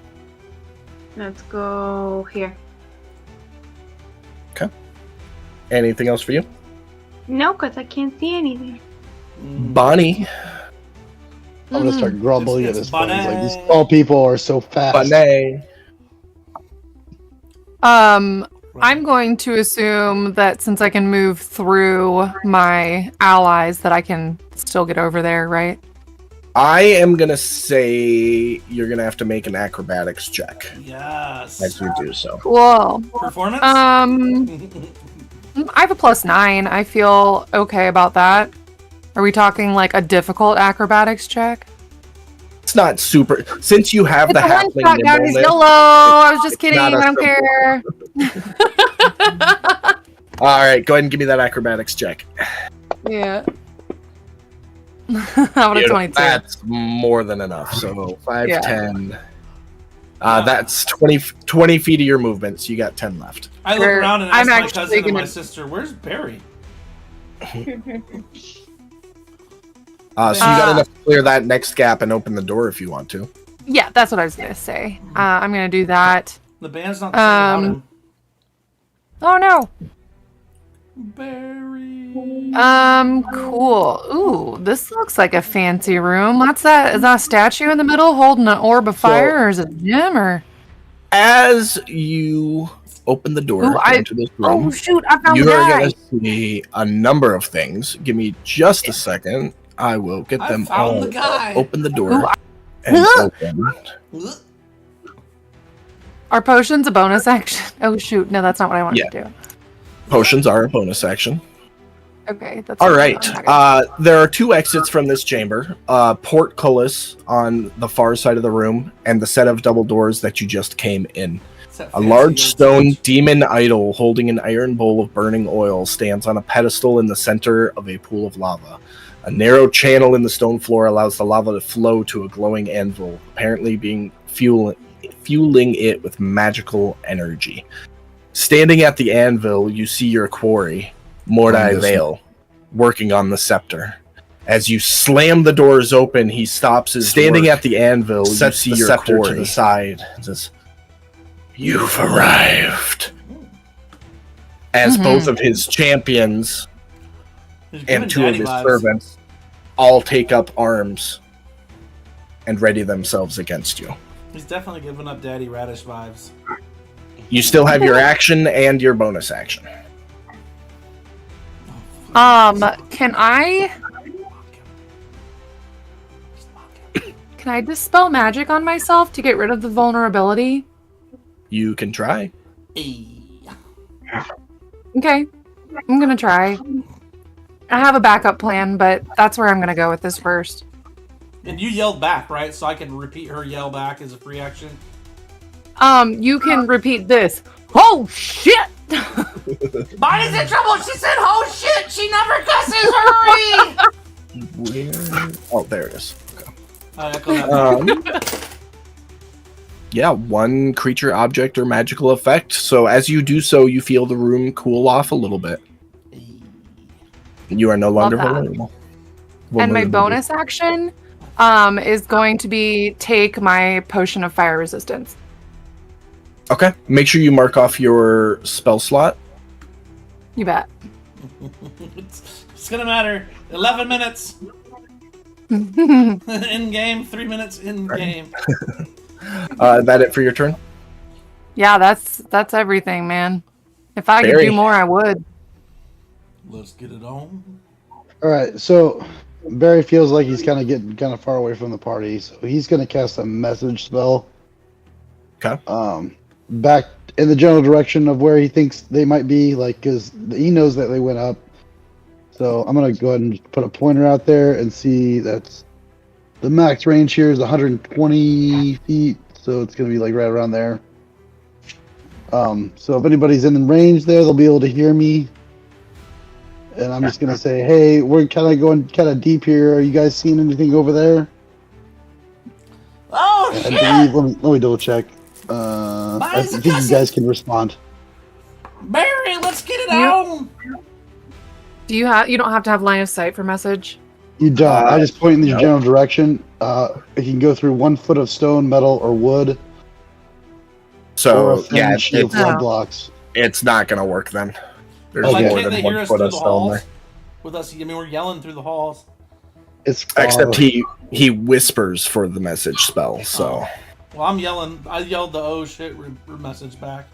Let's go here. Anything else for you? No, because I can't see anything. Bonnie. I'm gonna start grumbling at It's this point. It's like these Bonnet. small people are so fast. Bonnie. I'm going to assume that since I can move through my allies, that I can still get over there, right? I am going to say you're going to have to make an acrobatics check Yes. as you do so. Cool. Performance? I have a +9. I feel okay about that. Are we talking like a difficult acrobatics check? It's not super. Since you have It's the a one halfling shot, guys. nimbleness, YOLO. I was just it's kidding. not I a don't care. All right, go ahead and give me that acrobatics check. Yeah. How about a 22? That's more than enough. So 5, Yeah. 10. That's 20 feet of your movement, so you got 10 left. I look Sure. around and I'm ask my actually cousin and my gonna- sister, "Where's Barry?" So you got enough to clear that next gap and open the door if you want to. Yeah, that's what I was gonna say. I'm gonna do that. The band's not the same without him. Oh no. Barry. Cool. Ooh, this looks like a fancy room. What's that? Is that a statue in the middle holding an orb of fire, or is it a gem, or? As you open the door Ooh, into this room, Oh shoot! I found the you are guy. going to see a number of things. Give me just a second. I will get I them found all. the guy. Open the door Ooh, and open. Are potions a bonus action? Oh shoot! No, that's not what I wanted to do. Potions are a bonus action. Okay, that's All what right. I'm not gonna- There are 2 exits from this chamber. Portcullis on the far side of the room, and the set of double doors that you just came in. A large stone demon idol holding an iron bowl of burning oil stands on a pedestal in the center of a pool of lava. A narrow channel in the stone floor allows the lava to flow to a glowing anvil, apparently being fueling it with magical energy. Standing at the anvil, you see your quarry, Mordai Vale, working on the scepter. As you slam the doors open, he stops his Standing at the anvil, sets you see the your scepter quarry to the side. Says, "You've arrived." As both of his champions He's giving and 2 of daddy his vibes. servants all take up arms and ready themselves against you. He's definitely giving up Daddy Radish vibes. You still have your action and your bonus action. Can I dispel magic on myself to get rid of the vulnerability? You can try. Okay, I'm gonna try. I have a backup plan, but that's where I'm gonna go with this first. And you yelled back, right? So I can repeat her yell back as a free action. You can repeat this. Oh shit! Bonnie's in trouble! She said, "Oh shit!" She never cusses! Hurry! Where? Oh, there it is. Okay. I echo that. Yeah, 1 creature, object, or magical effect. So as you do so, you feel the room cool off a little bit. You are no longer that. vulnerable. And my bonus action is going to be take my potion of fire resistance. Okay. Make sure you mark off your spell slot. You bet. It's gonna matter. 11 minutes in game. 3 minutes in game. Is that it for your turn? Yeah, that's everything, man. If I could Barry. do more, I would. Let's get it on. All right, so Barry feels like he's kind of getting kind of far away from the party, so he's going to cast a message spell. Okay. Back in the general direction of where he thinks they might be, like, because he knows that they went up. So I'm going to go ahead and put a pointer out there and see that's the max range here is 120 feet, so it's going to be like right around there. So if anybody's in range there, they'll be able to hear me. And I'm just going to say, hey, we're kind of going kind of deep here. Are you guys seeing anything over there? Oh, I shit! believe, let me double check. I think you guys can respond. Barry, let's get it on! You don't have to have line of sight for message. You don't. I just point in the no. general direction. It can go through 1 foot of stone, metal, or wood. Or a So, thin yeah, sheet of it's, blood blocks. it's not going to work then. There's Okay. Like, more can't they than hear 1 us foot through of the stone halls? there. With us, I mean, we're yelling through the halls. It's far. Except he whispers for the message spell, so... Well, I'm yelling. I yelled the "oh shit" message back.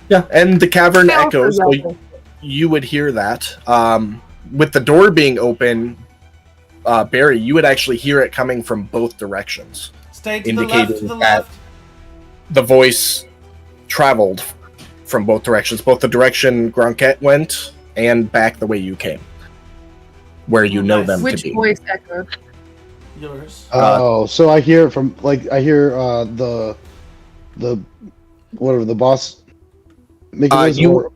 Yeah, and the cavern I also echoes, so yelled. you would hear that. With the door being open, Barry, you would actually hear it coming from both directions. Stay to the left. Indicating To the that left. the voice traveled from both directions, both the direction Gronket went and back the way you came, where you know Nice. them Which to be. voice echoed? Yours. Oh, so I hear it from the whatever the boss. Make a noise You- or-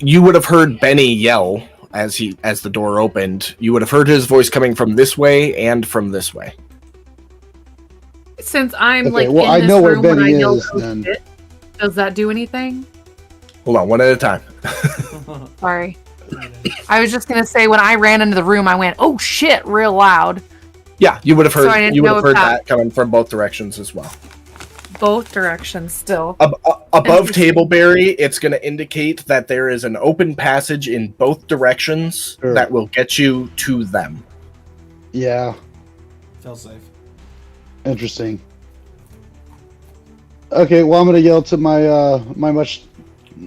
You would have heard Benny yell as the door opened, you would have heard his voice coming from this way and from this way. Since I'm Okay, like well, in I this know where room when I Benny yell, is, "Oh, then. shit," does that do anything? Hold on, one at a time. Sorry. I was just gonna say when I ran into the room, I went, "Oh shit!" real loud. Yeah, you would have So I heard. didn't You would know have if heard that- that coming from both directions as well. Both directions still. Above Interesting. Tableberry, it's going to indicate that there is an open passage in both directions Sure. that will get you to them. Yeah, Feel safe. interesting. Okay, well, I'm gonna yell to my my much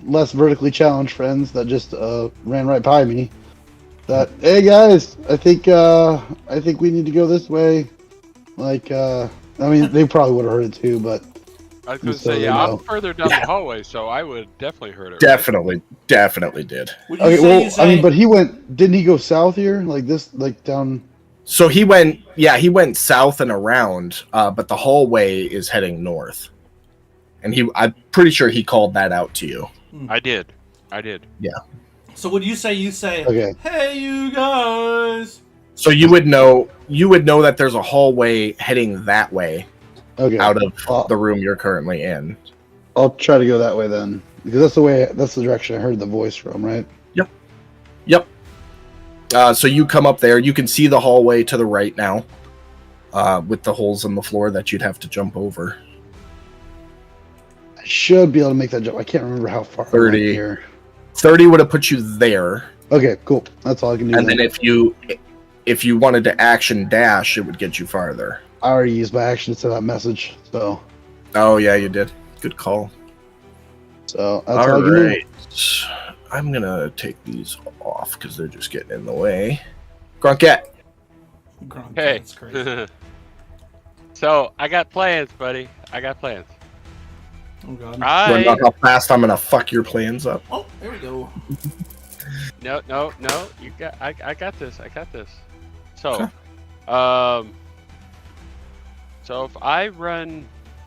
less vertically challenged friends that just ran right by me. That, hey guys, I think we need to go this way. Like, I mean, they probably would have heard it too, but I was gonna Just so say, they yeah, know. I'm further down the hallway, so I would definitely heard it. Definitely did. Would you okay, say well, you say, I mean, but he went. Didn't he go south here, like this, like down? So he went south and around, but the hallway is heading north. And I'm pretty sure he called that out to you. I did. so would you say, Okay. hey, you guys? So you would know that there's a hallway heading that way Okay, out of Well, the room you're currently in. I'll try to go that way then, because that's the direction I heard the voice from, right? Yep. So you come up there. You can see the hallway to the right now, with the holes in the floor that you'd have to jump over. I should be able to make that jump. I can't remember how far. I went 30. here. 30 would have put you there, Okay, cool. That's all I can do. and then if you wanted to action dash, it would get you farther. I already used my action to send that message, so Oh yeah, you did. Good call. that's all I All can do. right, I'm gonna take these off because they're just getting in the way. Grunket. Gronk, Hey. that's crazy. So I got plans, buddy. I got plans. Oh, God. You wanna know how fast I'm gonna fuck your plans up? Oh, there we go. No. You got. I got this. I got this. So, Okay. so if I run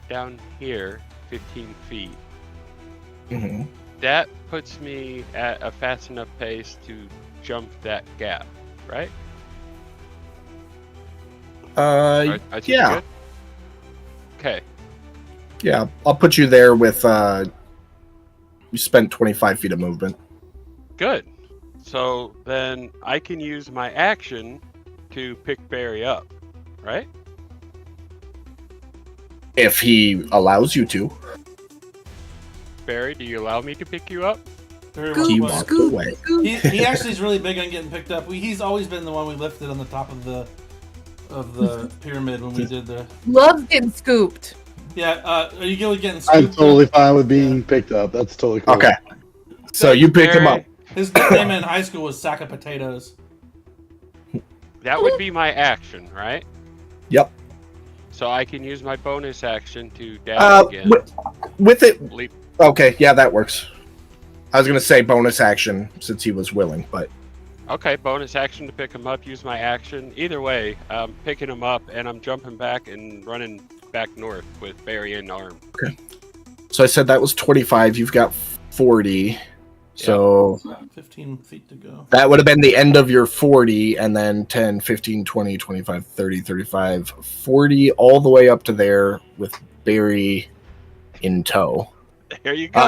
down here 15 feet, Mm-hmm. that puts me at a fast enough pace to jump that gap, right? I think Yeah. you're good? Okay. Yeah, I'll put you there with. You spent 25 feet of movement. Good. So then I can use my action to pick Barry up, right? If he allows you to. Barry, do you allow me to pick you up? Very Scoop, He well walked played. away. He actually is really big on getting picked up. He's always been the one we lifted on the top of the pyramid when we did the. Loves getting scooped. Yeah, are you good with getting scooped? I'm totally fine with being picked up. That's totally cool. Okay. So you pick him up. His nickname in high school was Sack of Potatoes. That would be my action, right? Yep. So I can use my bonus action to dash again. With it. Leap. Okay, yeah, that works. I was gonna say bonus action since he was willing, but Okay, bonus action to pick him up. Use my action. Either way, I'm picking him up and I'm jumping back and running back north with Barry in arm. so I said that was 25. You've got 40. So 15 feet to go. that would have been the end of your 40, and then 10, 15, 20, 25, 30, 35, 40, all the way up to there with Barry in tow. There you go.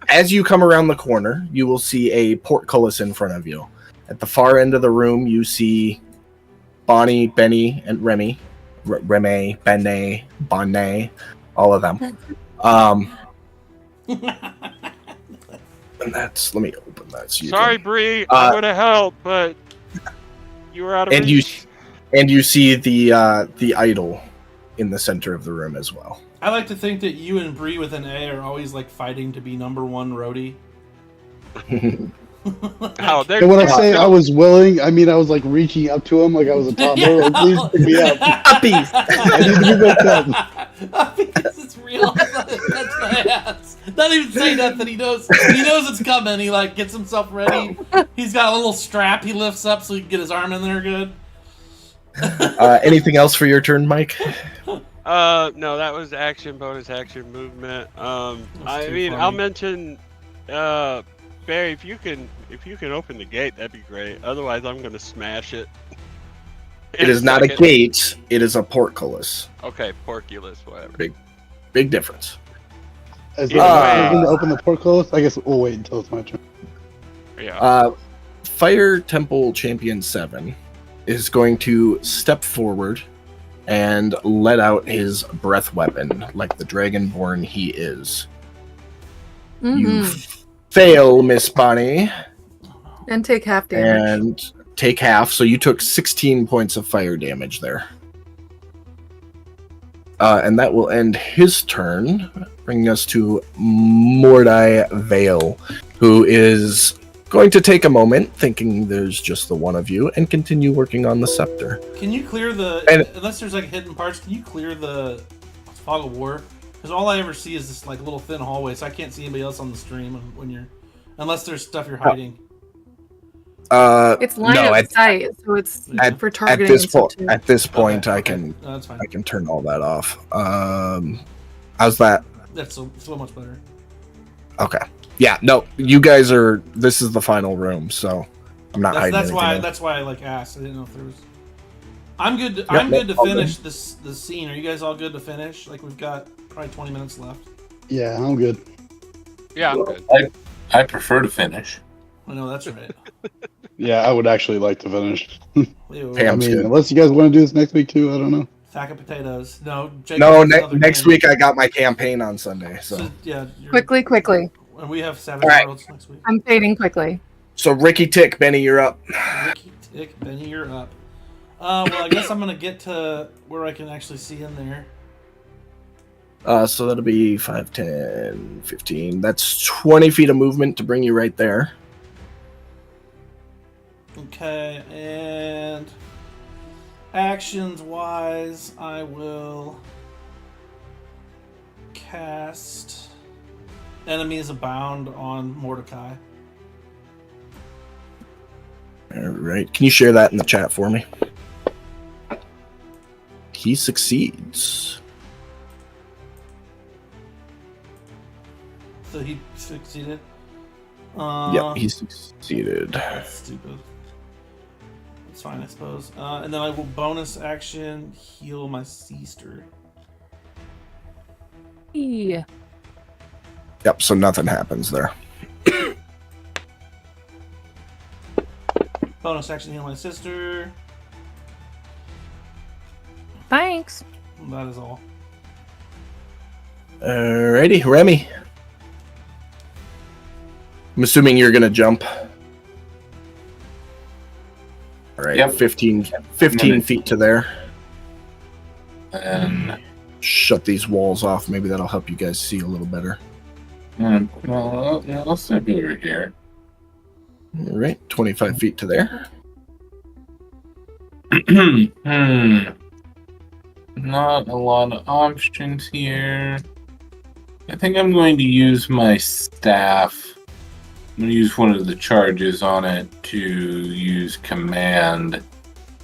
As you come around the corner, you will see a portcullis in front of you. At the far end of the room, you see Bonnie, Benny, and Remy. Remy, Benny, Bonnet, all of them. And that's, let me open that. So Sorry, Bree. I would have helped, but you were out of and reach. you see the idol in the center of the room as well. I like to think that you and Bree with an A are always like fighting to be number one roadie. Oh, And when I say I was willing, I mean I was like reaching up to him like I was a toddler. Like, please pick me up. Puppies. I need to be picked up. Because it's real. That's my ass. Not even say nothing. He knows it's coming. He like gets himself ready. He's got a little strap he lifts up so he can get his arm in there good. Anything else for your turn, Mike? No, that was action, bonus action, movement. I too mean, funny. I'll mention, Barry, if you can open the gate, that'd be great. Otherwise, I'm gonna smash it. It is not a gate. It is a portcullis. Okay, porculus, whatever. Big difference. As Either I'm way- going to open the portcullis, I guess we'll wait until it's my turn. Yeah. Fire Temple Champion 7 is going to step forward and let out his breath weapon like the dragonborn he is. You fail, Miss Bonnie, And take half damage. and take half. So you took 16 points of fire damage there. And that will end his turn, bringing us to Mordai Vale, who is going to take a moment, thinking there's just the one of you, and continue working on the scepter. Can you clear the And- unless there's like hidden parts? Can you clear the fog of war? Because all I ever see is this like little thin hallway, so I can't see anybody else on the stream when you're unless there's stuff you're hiding. It's line no, of sight, so it's at- for at targeting. this and stuff, point, too. at this point, Okay, I okay. can No, that's fine. I can turn all that off. How's that? That's so much better. Okay. Yeah, no, you guys are. This is the final room, so I'm not hiding That's anything why else. that's why I like asked. I didn't know if there was. I'm good. Yep, I'm good to all good. finish this scene. Are you guys all good to finish? Like we've got probably 20 minutes left. Yeah, I'm good. Yeah, I'm good. I prefer to finish. I know that's right. Yeah, I would actually like to finish. Ew. Hey, I I'm mean, good. unless you guys want to do this next week too, I don't know. Sack of potatoes. No. Jacob No, has another next game. week I got my campaign on Sunday. So yeah. Quickly. And we have 7 All right. worlds next week. I'm fading quickly. Ricky Tick, Benny, you're up. Ricky Tick, Benny, you're up. Well, I guess I'm gonna get to where I can actually see in there. So that'll be 5, 10, 15. That's 20 feet of movement to bring you right there. Okay, and actions-wise, I will cast Enemies Abound on Mordecai. All right. Can you share that in the chat for me? He succeeds. So he succeeded. Yep, he succeeded. That's stupid. That's fine, I suppose. And then I will bonus action heal my sister. Yeah. Yep, so nothing happens there. Bonus action heal my sister. Thanks. That is all. Alrighty, Remy. I'm assuming you're gonna jump. Alright, Yep. 15 feet to there. And Shut these walls off. Maybe that'll help you guys see a little better. well, yeah, let's step over here. Alright, 25 feet to there. Not a lot of options here. I think I'm going to use my staff. I'm going to use one of the charges on it to use command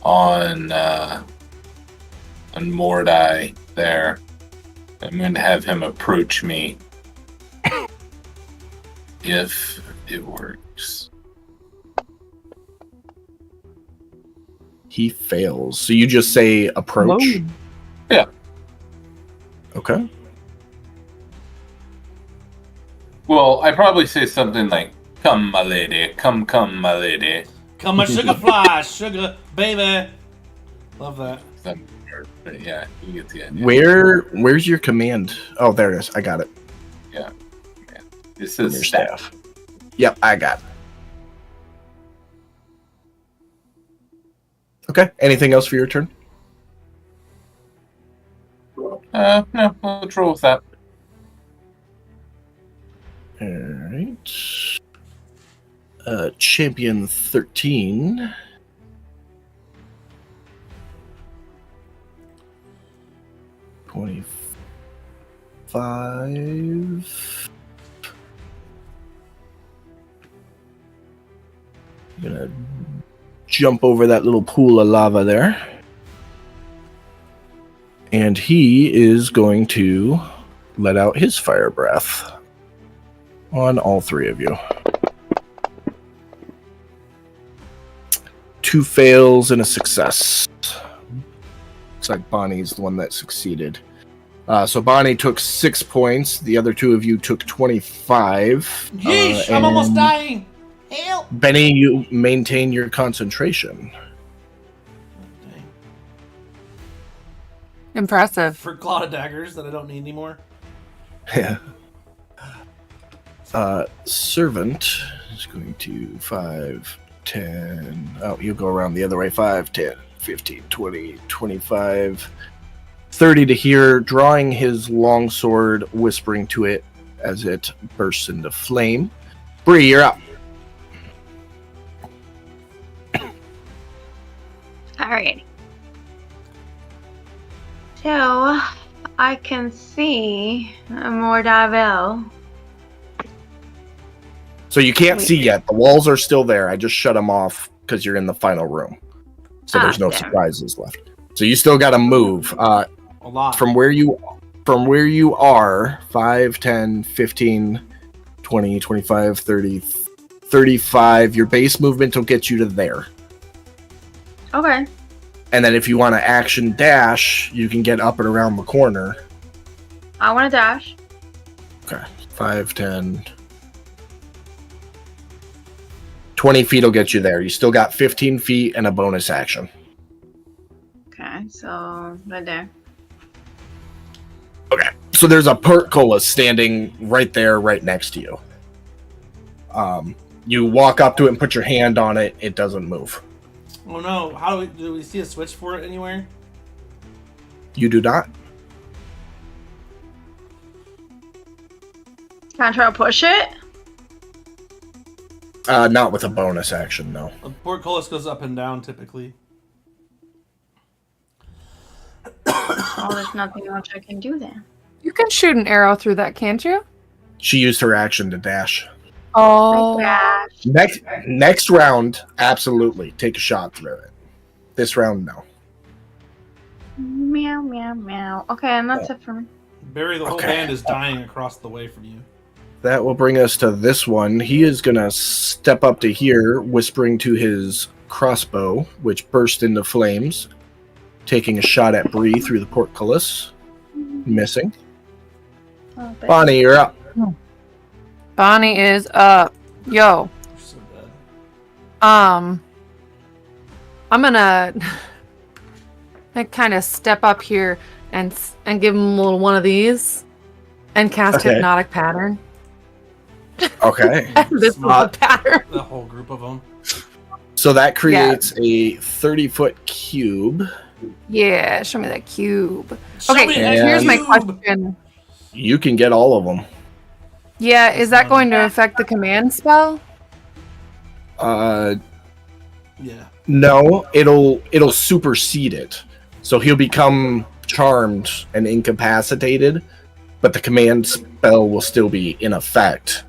on Mordai there. I'm going to have him approach me if it works. He fails. So you just say approach? Whoa. Yeah. Okay. Well, I probably say something like, "Come, my lady, come, my lady." Come my sugar fly, sugar baby. Love that. But yeah, you get the idea. Where's your command? Oh, there it is. I got it. This From is your staff. staff. Yep, I got it. Okay. Anything else for your turn? No, let's roll with that. Alright. Champion 13. $25. Gonna jump over that little pool of lava there. And he is going to let out his fire breath on all three of you. 2 fails and a success. Looks like Bonnie's the one that succeeded. So Bonnie took 6 points. The other 2 of you took 25. Yeesh, I'm almost dying. Help! Benny, you maintain your concentration. Dang. Impressive. For Claw of Daggers that I don't need anymore. Yeah. Servant is going to 5, 10. Oh, you go around the other way. 5, 10, 15, 20, 25, 30 to here, drawing his longsword, whispering to it as it bursts into flame. Bree, you're up. Alright. So, I can see Mordavel. So you can't see yet. The walls are still there. I just shut them off because you're in the final room. So there's no surprises left. So you still got to move. A lot. From where you are, 5, 10, 15, 20, 25, 30, 35. Your base movement will get you to there. Okay. And then if you want to action dash, you can get up and around the corner. I want to dash. Okay. 5, 10. 20 feet will get you there. You still got 15 feet and a bonus action. Okay, so right there. Okay. So there's a portcullis standing right there, right next to you. You walk up to it and put your hand on it. It doesn't move. Oh no! How do we see a switch for it anywhere? You do not. Can I try to push it? Not with a bonus action, no. A portcullis goes up and down typically. Oh, there's nothing much I can do then. You can shoot an arrow through that, can't you? She used her action to dash. Oh. Dash. Next round, absolutely. Take a shot through it. This round, no. Meow, meow, meow. Okay, and that's it for me. Barry, the whole Okay. band is dying across the way from you. That will bring us to this one. He is going to step up to here, whispering to his crossbow, which burst into flames, taking a shot at Bree through the portcullis. Missing. Oh, but- Bonnie, you're up. Bonnie is up. Yo. You're so dead. I'm gonna kind of step up here and give him a little one of these and cast Okay. hypnotic pattern. Okay. This is the pattern. The whole group of them. So that creates a 30-foot cube. Yeah, show me that cube. Show Okay, me that here's my cube! question. You can get all of them. Yeah, is that going to affect the command spell? Yeah. No, it'll supersede it. So he'll become charmed and incapacitated, but the command spell will still be in effect.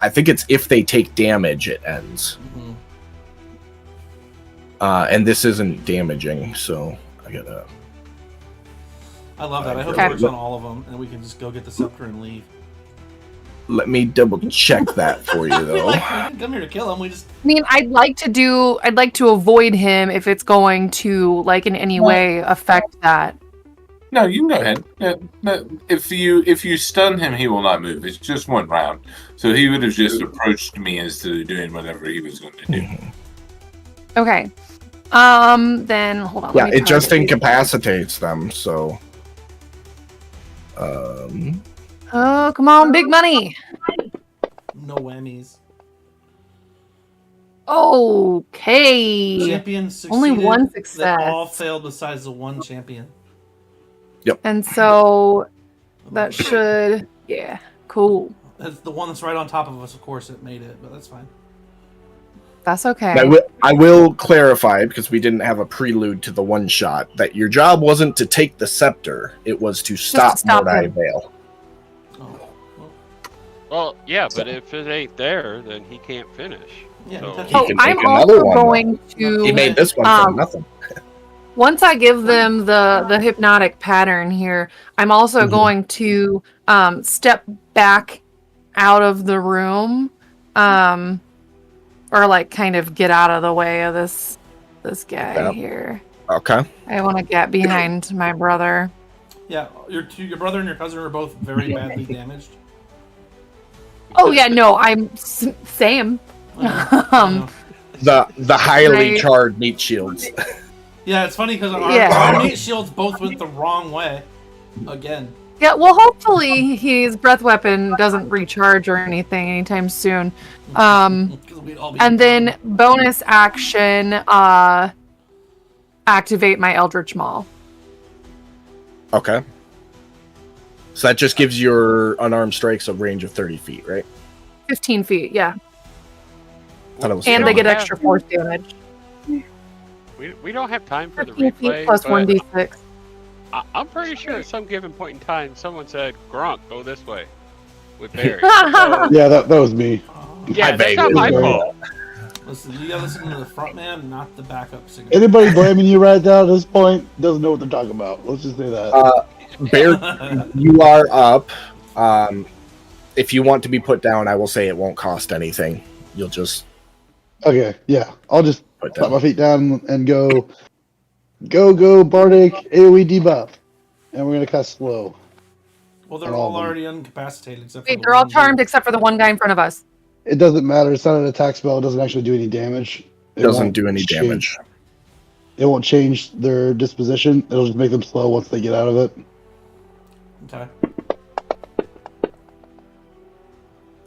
I think it's if they take damage, it ends. Mhm. And this isn't damaging, so I gotta. I love that. I hope Okay. it works on all of them, and we can just go get the scepter and leave. Let me double check that for you, We though. didn't come here to kill him. We just I mean, I'd like to avoid him if it's going to in any way affect that. No, you can go ahead. No, if you stun him, he will not move. It's just one round, so he would have just approached me instead of doing whatever he was going to do. Okay. Then hold on. Yeah, let me it just try to- incapacitates them. So. Oh, come on, big money. no whammies. Okay. Champion succeeded. Only one They success. all failed besides the one champion. And so that should, yeah, cool. That's the one that's right on top of us. Of course, it made it, but that's fine. That's okay. I will clarify, because we didn't have a prelude to the one shot, that your job wasn't to take the scepter, it was to stop stop Mordai him. Vale. Oh, well, Well, yeah, but if it ain't there, then he can't finish. yeah. So- that's- He Oh, can I'm take another also one, going to. He made this one from nothing. Once I give them the hypnotic pattern here, I'm also Mhm. going to step back out of the room, or kind of get out of the way of this this guy Yep. here. Okay. I want to get behind my brother. Yeah, your brother and your cousin are both very badly damaged. Oh yeah, no, I'm same. I know. The highly Right. charred meat shields. Yeah, it's funny because Yeah. our meat shields both went the wrong way. Again. Yeah, well, hopefully his breath weapon doesn't recharge or anything anytime soon. 'Cause we'd all be- And then bonus action, activate my Eldritch Maul. Okay. So that just gives your unarmed strikes a range of 30 feet, right? 15 feet, yeah. Thought it was And they 30. get extra force damage. We don't have time for the 15 feet replay, plus but 1d6. I'm pretty sure at some given point in time, someone said, Gronk, go this way with Barry. Yeah, that was me. Yeah, that's not vaguely my remember fault. Listen, you gotta listen to the front man, not the backup singer. Anybody blaming you right now at this point doesn't know what they're talking about. Let's just say that. Bear, you are up. If you want to be put down, I will say it won't cost anything. You'll just Okay, yeah. I'll just put put my down. feet down and go Bardic AoE debuff. And we're gonna cast slow. Well, they're on all all of them. already incapacitated except for Wait, the they're all one charmed dude. except for the one guy in front of us. It doesn't matter. It's not an attack spell. It doesn't actually do any damage. It Doesn't won't do any change- damage. It won't change their disposition. It'll just make them slow once they get out of it. Okay.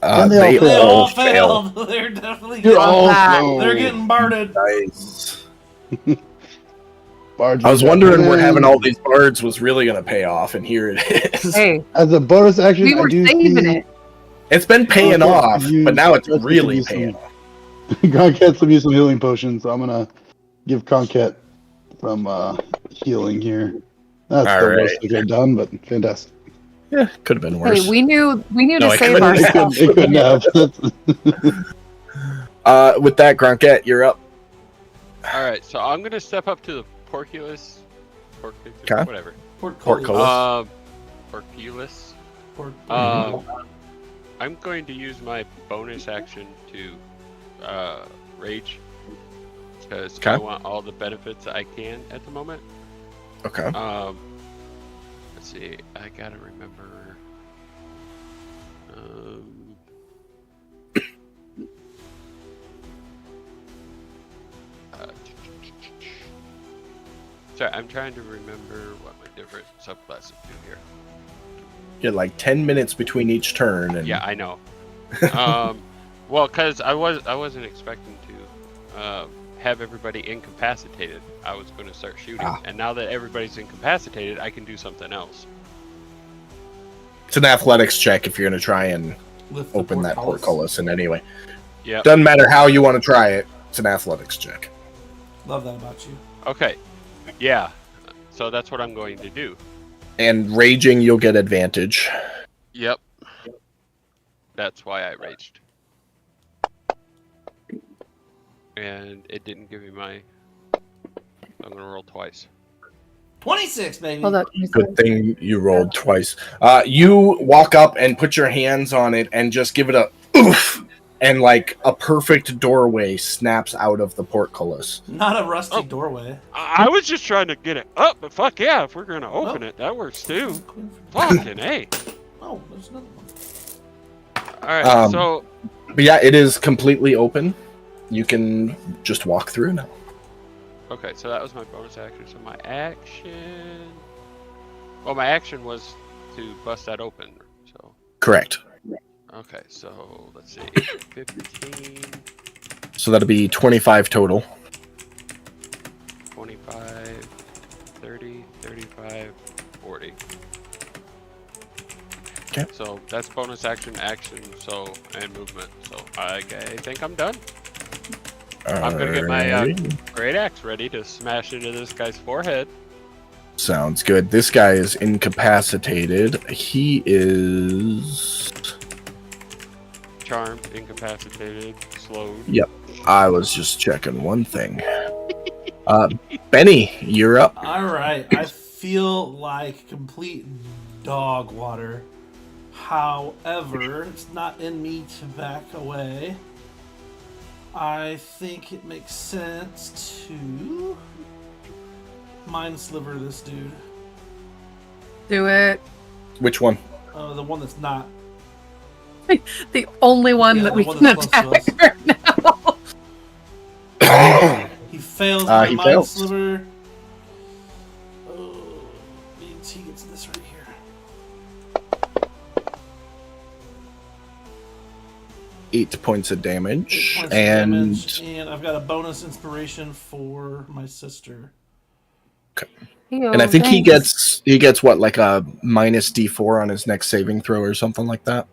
And they all They all fail. failed. They're definitely You're getting, all that. slow. they're getting barded. Nice. Bards I was are wondering where in. having all these bards was really going to pay off, and here it is. Hey, As a bonus action, we were I do saving see it. It's been paying Okay, off, you- but now it's let's really use some- paying off. Gronk had some use some healing potions, so I'm gonna give Conket some healing here. That's All the right. worst I could have done, but fantastic. Yeah, could have been worse. Hey, we knew No, to I save couldn't. ourselves. It couldn't have. With that, Gronkette, you're up. All right, so I'm gonna step up to the Porculus. Okay. Whatever. Portcullis. Porculus. Port- I'm going to use my bonus action to rage because I Okay. want all the benefits I can at the moment. Okay. Let's see. I gotta remember. Sorry, I'm trying to remember what my different subclasses do here. You had like 10 minutes between each turn. And Yeah, I know. Well, because I wasn't expecting to have everybody incapacitated. I was going to start shooting, and now that everybody's incapacitated, I can do something else. It's an athletics check if you're going to try and Lift the open that portcullis in any way. Yeah. Doesn't matter how you want to try it. It's an athletics check. Love that about you. Okay. Yeah. So that's what I'm going to do. And raging, you'll get advantage. Yep. That's why I raged. And it didn't give me my... I'm going to roll twice. 26, baby. Hold up. Good thing you rolled twice. You walk up and put your hands on it and just give it a oof, and like a perfect doorway snaps out of the portcullis. Not a rusty doorway. I was just trying to get it up, but fuck yeah, if we're going to open it, that works too. Fucking A. Oh, there's another one. Alright, so... But yeah, it is completely open. You can just walk through now. Okay, so that was my bonus action. So my action... Well, my action was to bust that open, so... Correct. Okay, so let's see. 15, So that'll be 25 total. 25, 30, 35, 40. Okay. So that's bonus action, and movement. So I think I'm done. I'm gonna get my Alright. great axe ready to smash into this guy's forehead. Sounds good. This guy is incapacitated. He is... Charmed, incapacitated, slowed. Yep. I was just checking one thing. Benny, you're up. All right. I feel like complete dog water. However, it's not in me to back away. I think it makes sense to mind sliver this dude. Do it. Which one? The one that's not. The only one Yeah, that the we one can that's close to attack right now. He fails my he mind fails. sliver. Oh, means he gets this right here. Eight points of damage. 8 points of And damage, and I've got a bonus inspiration for my sister. and I think he gets what, like a minus D4 on his next saving throw or something like that.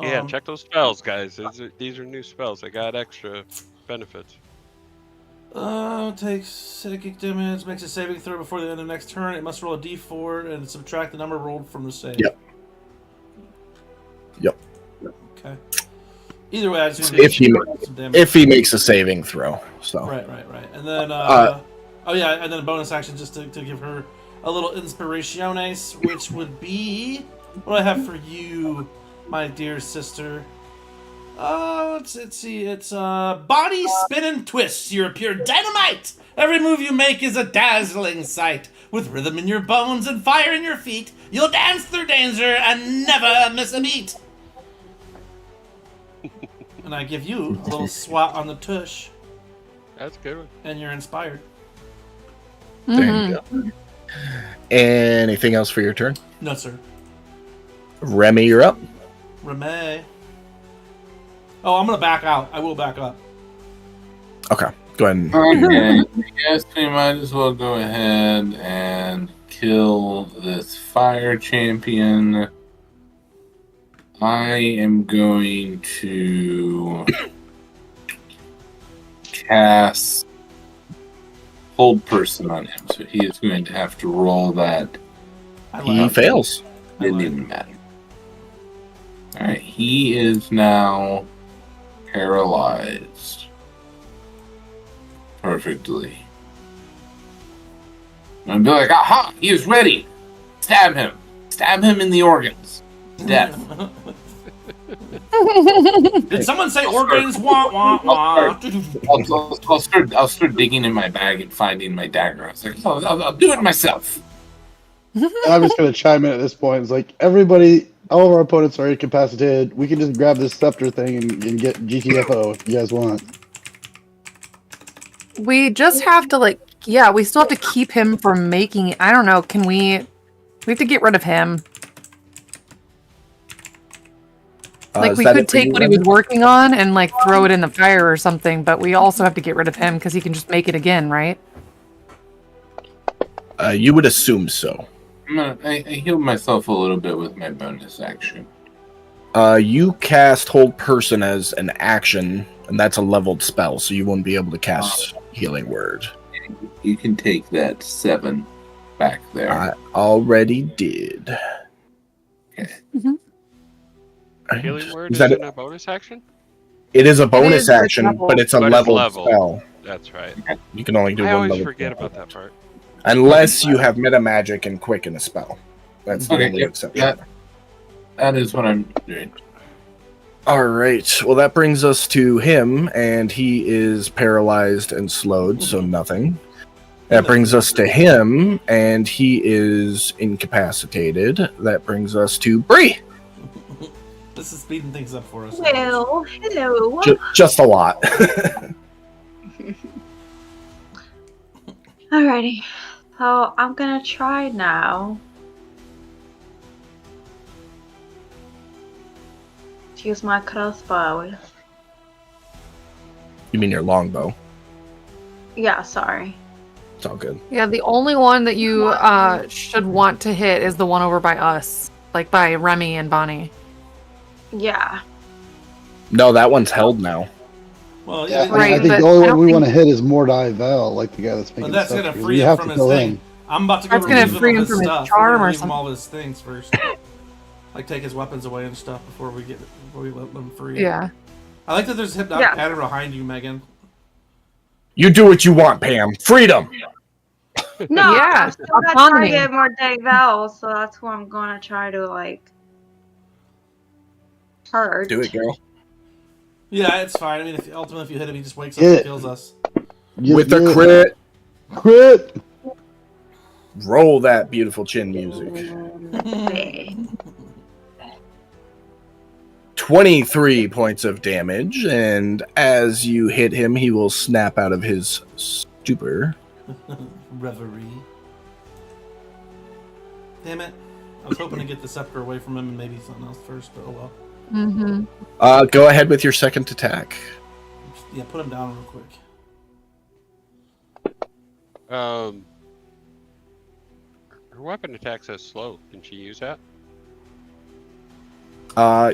Yeah, check those spells, guys. These are new spells. They got extra benefits. Takes psychic damage, makes a saving throw before the end of the next turn. It must roll a d4 and subtract the number rolled from the save. Yep. Okay. Either way, I just So if he makes a saving throw. So Right. And then, oh yeah, and then a bonus action just to give her a little inspirationes, which would be, what do I have for you, my dear sister? Let's see. It's body spin and twist. You're pure dynamite. Every move you make is a dazzling sight. With rhythm in your bones and fire in your feet, you'll dance through danger and never miss a beat. And I give you a little swat on the tush. That's a good one. And you're inspired. there you go. Anything else for your turn? No, sir. Remy, you're up. Remay. Oh, I'm gonna back out. I will back up. Okay, go ahead. Okay, I guess we might as well go ahead and kill this fire champion. I am going to cast Hold Person on him, so he is going to have to roll that. He fails. Didn't even matter. Alright, he is now paralyzed. Perfectly. I'm gonna be like, aha! He is ready! Stab him! Stab him in the organs. Death. Did someone say organs? Wah wah wah. I'll start digging in my bag and finding my dagger. I was like, I'll do it myself. I'm just going to chime in at this point. It's like, everybody, all of our opponents are incapacitated. We can just grab this scepter thing and get GTFO if you guys want. We just have to, like, we still have to keep him from making, I don't know, we have to get rid of him. Like, we could take what he was working on and, like, throw it in the fire or something, but we also have to get rid of him because he can just make it again, right? You would assume so. I healed myself a little bit with my bonus action. You cast Hold Person as an action, and that's a leveled spell, so you won't be able to cast Healing Word. You can take that 7 back there. I already did. Okay. Healing Word Is that isn't a bonus action? It is a bonus is action, leveled. but it's a But it's leveled leveled. spell. That's right. You can only do I one always level forget spell. about that part. Unless you have meta magic and quicken a spell. That's the Okay, only yep, exception. That is what I'm doing. All right. Well, that brings us to him, and he is paralyzed and slowed, so nothing. That brings us to him, and he is incapacitated. That brings us to Bree. This is speeding things up for us. Hello. Just a lot. Alrighty. So I'm gonna try now to use my crossbow. You mean your longbow? Yeah, sorry. It's all good. Yeah, the only one that you should want to hit is the one over by us, like by Remy and Bonnie. Yeah. No, that one's held now. Well, Yeah, yeah, Right, I think but the only I one don't we think- want to hit is Mordai Vel, like the guy that's making but that's the gonna scepters. free We him have from to his kill thing. him. I'm about to That's go gonna relieve free him him of his from his stuff. charm We're gonna or leave him something. all his things first. Like take his weapons away and stuff before we let them free. Yeah. I like that there's a hypnotic Yeah. pattern behind you, Megan. You do what you want, Pam. Freedom. No, Yeah, I'm still gonna try autonomy. to get more Dave Val, so that's who I'm gonna try to like hurt. Do it, girl. Yeah, it's fine. I mean, ultimately, if you hit him, he just wakes up Yeah. and kills us. With a crit. Crit. Roll that beautiful chin music. Okay. 23 points of damage, and as you hit him, he will snap out of his stupor. Reverie. Damn it. I was hoping to get the scepter away from him and maybe something else first, but oh well. Mm-hmm. Go ahead with your second attack. Yeah, put him down real quick. Her weapon attack says slow. Can she use that?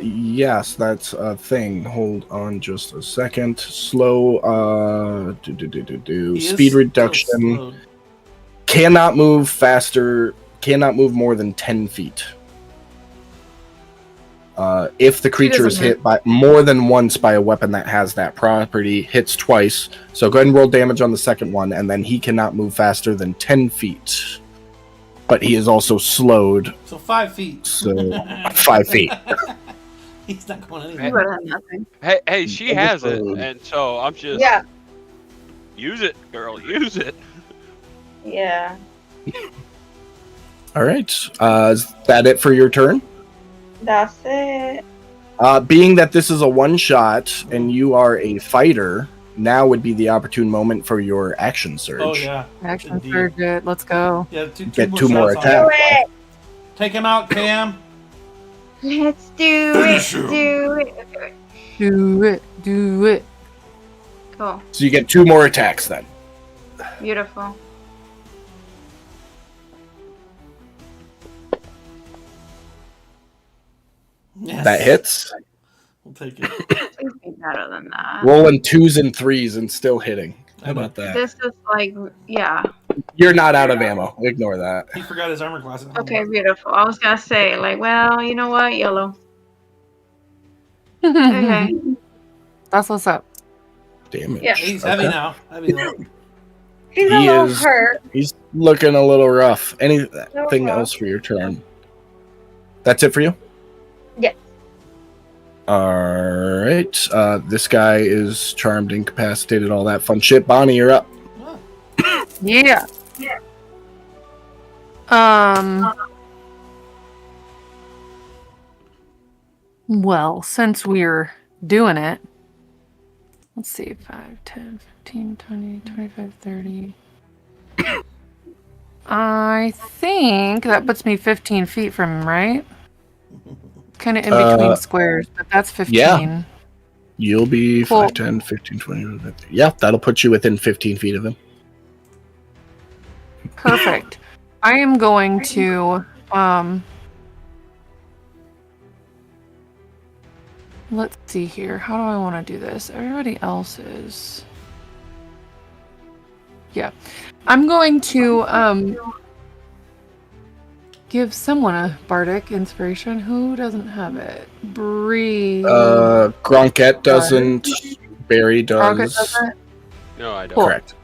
Yes, that's a thing. Hold on just a second. Slow, He is speed still reduction. slowed. Cannot move faster, cannot move more than 10 feet. If the creature is doesn't hit by more than once by a weapon that has that property, hits twice. So go ahead and roll damage on the second one, and then he cannot move faster than 10 feet. But he is also slowed, So 5 feet. so 5 feet. He's not going You anywhere. would have nothing. Hey, she has it, and so I'm just Yeah. use it, girl, use it. Yeah. All right. Is that it for your turn? That's it. Being that this is a one-shot and you are a fighter, now would be the opportune moment for your action surge. Oh, yeah. Action Indeed. surge it. Let's go. Yeah, Get two more shots on him. Do attacks. it. Take him out, Cam. Let's do it. Do it. Okay. Do it. Do it. Cool. So you get 2 more attacks then. Beautiful. Yes. That hits. We'll take it. Please be better than that. Rolling 2s and 3s and still hitting. How about that? This is like, yeah. You're not out of ammo. Ignore that. He forgot his armor class at home. Okay, beautiful. I was gonna say, like, well, you know what? Yellow. Mm-hmm. Okay. That's what's up. Damage. Yeah. He's heavy Okay. now. Heavy though. He's a He little is- hurt. He's looking a little rough. Anything rough. else for your turn? That's it for you? Yes. Alright. This guy is charmed, incapacitated, all that fun shit. Bonnie, you're up. Oh, Yeah. Yeah. Well, since we're doing it, let's see, 5, 10, 15, 20, 25, 30. I think that puts me 15 feet from him, right? Kind of in between squares, but that's 15. yeah. You'll be Cool. 5, 10, 15, 20. Yeah, that'll put you within 15 feet of him. Perfect. I am going to let's see here. How do I want to do this? Everybody else is. Yeah. I'm going to give someone a bardic inspiration. Who doesn't have it? Bree. Gronkette doesn't. Barry Gronkett does. doesn't? No, I don't. Cool. Correct.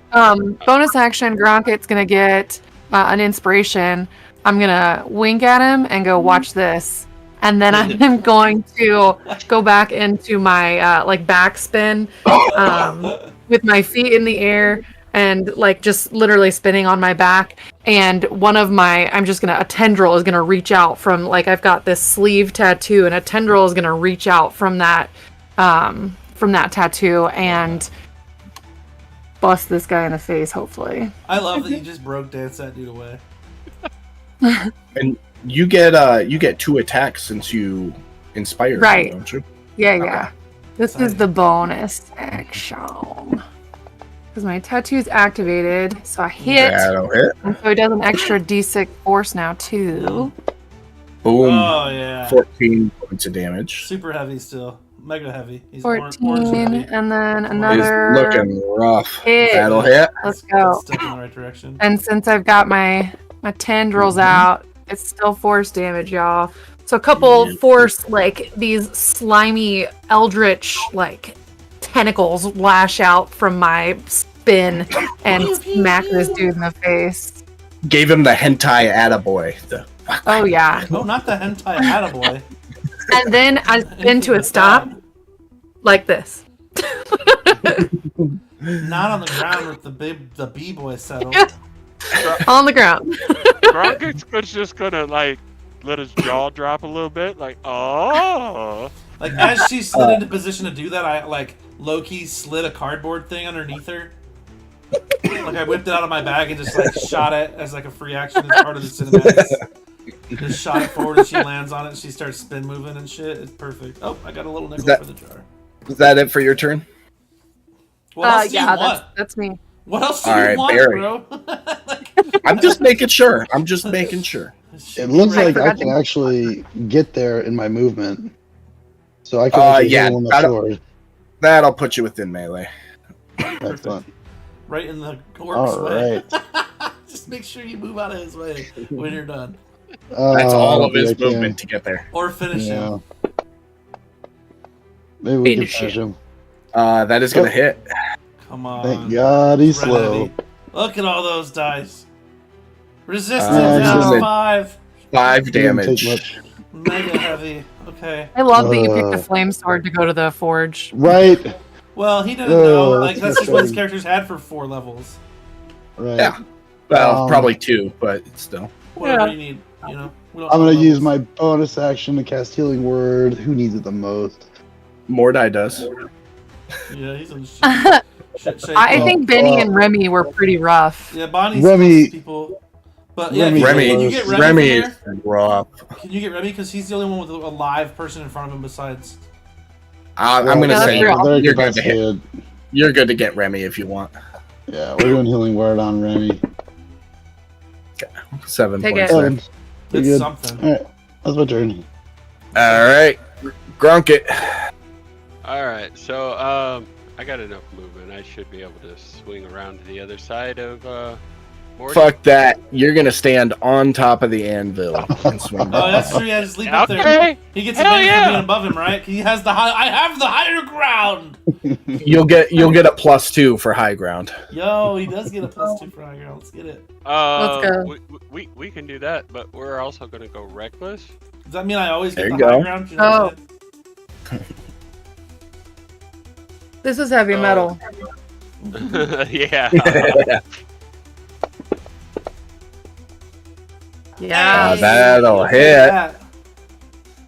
Bonus action, Gronket's gonna get an inspiration. I'm gonna wink at him and go, watch this. And then I'm going to go back into my like backspin with my feet in the air and like just literally spinning on my back. And a tendril is gonna reach out from, like, I've got this sleeve tattoo, and a tendril is gonna reach out from that tattoo and bust this guy in the face, hopefully. I love that you just broke dance that dude away. And you get 2 attacks since you inspired Right. him, don't you? Yeah. This is the bonus action. Because my tattoo's activated, so I hit. That'll hit. And so he does an extra d6 force now, too. Boom. Oh yeah. 14 points of damage. Super heavy still. Mega heavy. He's 14, heavy. and then He's another looking rough. hit. That'll hit. Let's go. Step in the right direction. And since I've got my tendrils out, it's still force damage, y'all. So a couple force, like, these slimy eldritch, like, tentacles lash out from my spin and smack this dude in the face. Gave him the hentai attaboy. Oh, yeah. Oh, not the hentai attaboy. and then I spin to a stop, like this. Not on the ground with the b-boy settle. On the ground. Gronk's just gonna like let his jaw drop a little bit, like oh. Like as she slid into position to do that, I like low-key slid a cardboard thing underneath her. Like I whipped it out of my bag and just like shot it as like a free action as part of the cinematics. Just shot it forward and she lands on it and she starts spin moving and shit. It's perfect. Oh, I got a little nickel for the jar. Is that it for your turn? What else do you Yeah, want? that's me. What else do All you right, want, Barry. bro? I'm just making sure. It looks I like I forgot can to- actually get there in my movement. So I can actually yeah, hit him with my that'll- sword. That'll put you within melee. Excellent. Right in the orc's All way. right. Just make sure you move out of his way when you're done. That's all of his I can. movement to get there. Or finish Yeah. him. Maybe we can Finish finish him. That is gonna hit. Come on. Thank God he's Red slow. heavy. Look at all those dice. Resistance Excellent. 5. 5 Didn't take damage. much. Mega heavy. Okay. I love that you picked the Uh. flame sword to go to the forge. Right. Well, he didn't know. Oh, Like that's that's just what his frustrating. characters had for 4 levels. Right. Yeah. Well, Um, probably 2, but still. Whatever Yeah. you need. You know. We don't I'm know gonna use levels. my bonus action to cast Healing Word. Who needs it the most? Mordai does. Yeah, he's in shit shape. I think Benny uh, and Remy were pretty rough. Yeah, Bonnie's Remy- most people. But yeah, Remy- can you get Remy, Remy from is here? rough. Can you get Remy? Because he's the only one with a live person in front of him besides. I'm gonna Yeah, say that's They're you're good to hit. incapacitated. You're good to get Remy if you want. Yeah, we're doing Healing Word on Remy. 7 Take points it. there. Pretty It's good. something. Alright, that's my turn. All right, Grunk it. All right, so I got enough movement. I should be able to swing around to the other side of Morty. Fuck that. You're gonna stand on top of the anvil and swing. Oh, that's true. Yeah, just leave up there. Okay. He gets Hell advantage for yeah. being above him, right? He has the high. I have the higher ground. You'll get a +2 for high ground. Yo, he does get a +2 for high ground. Let's get it. Let's go. We can do that, but we're also gonna go reckless. Does that mean I always get There the you high go. ground? You know what I'm saying? This is heavy metal. Yeah. Yeah. That'll Look at hit. that.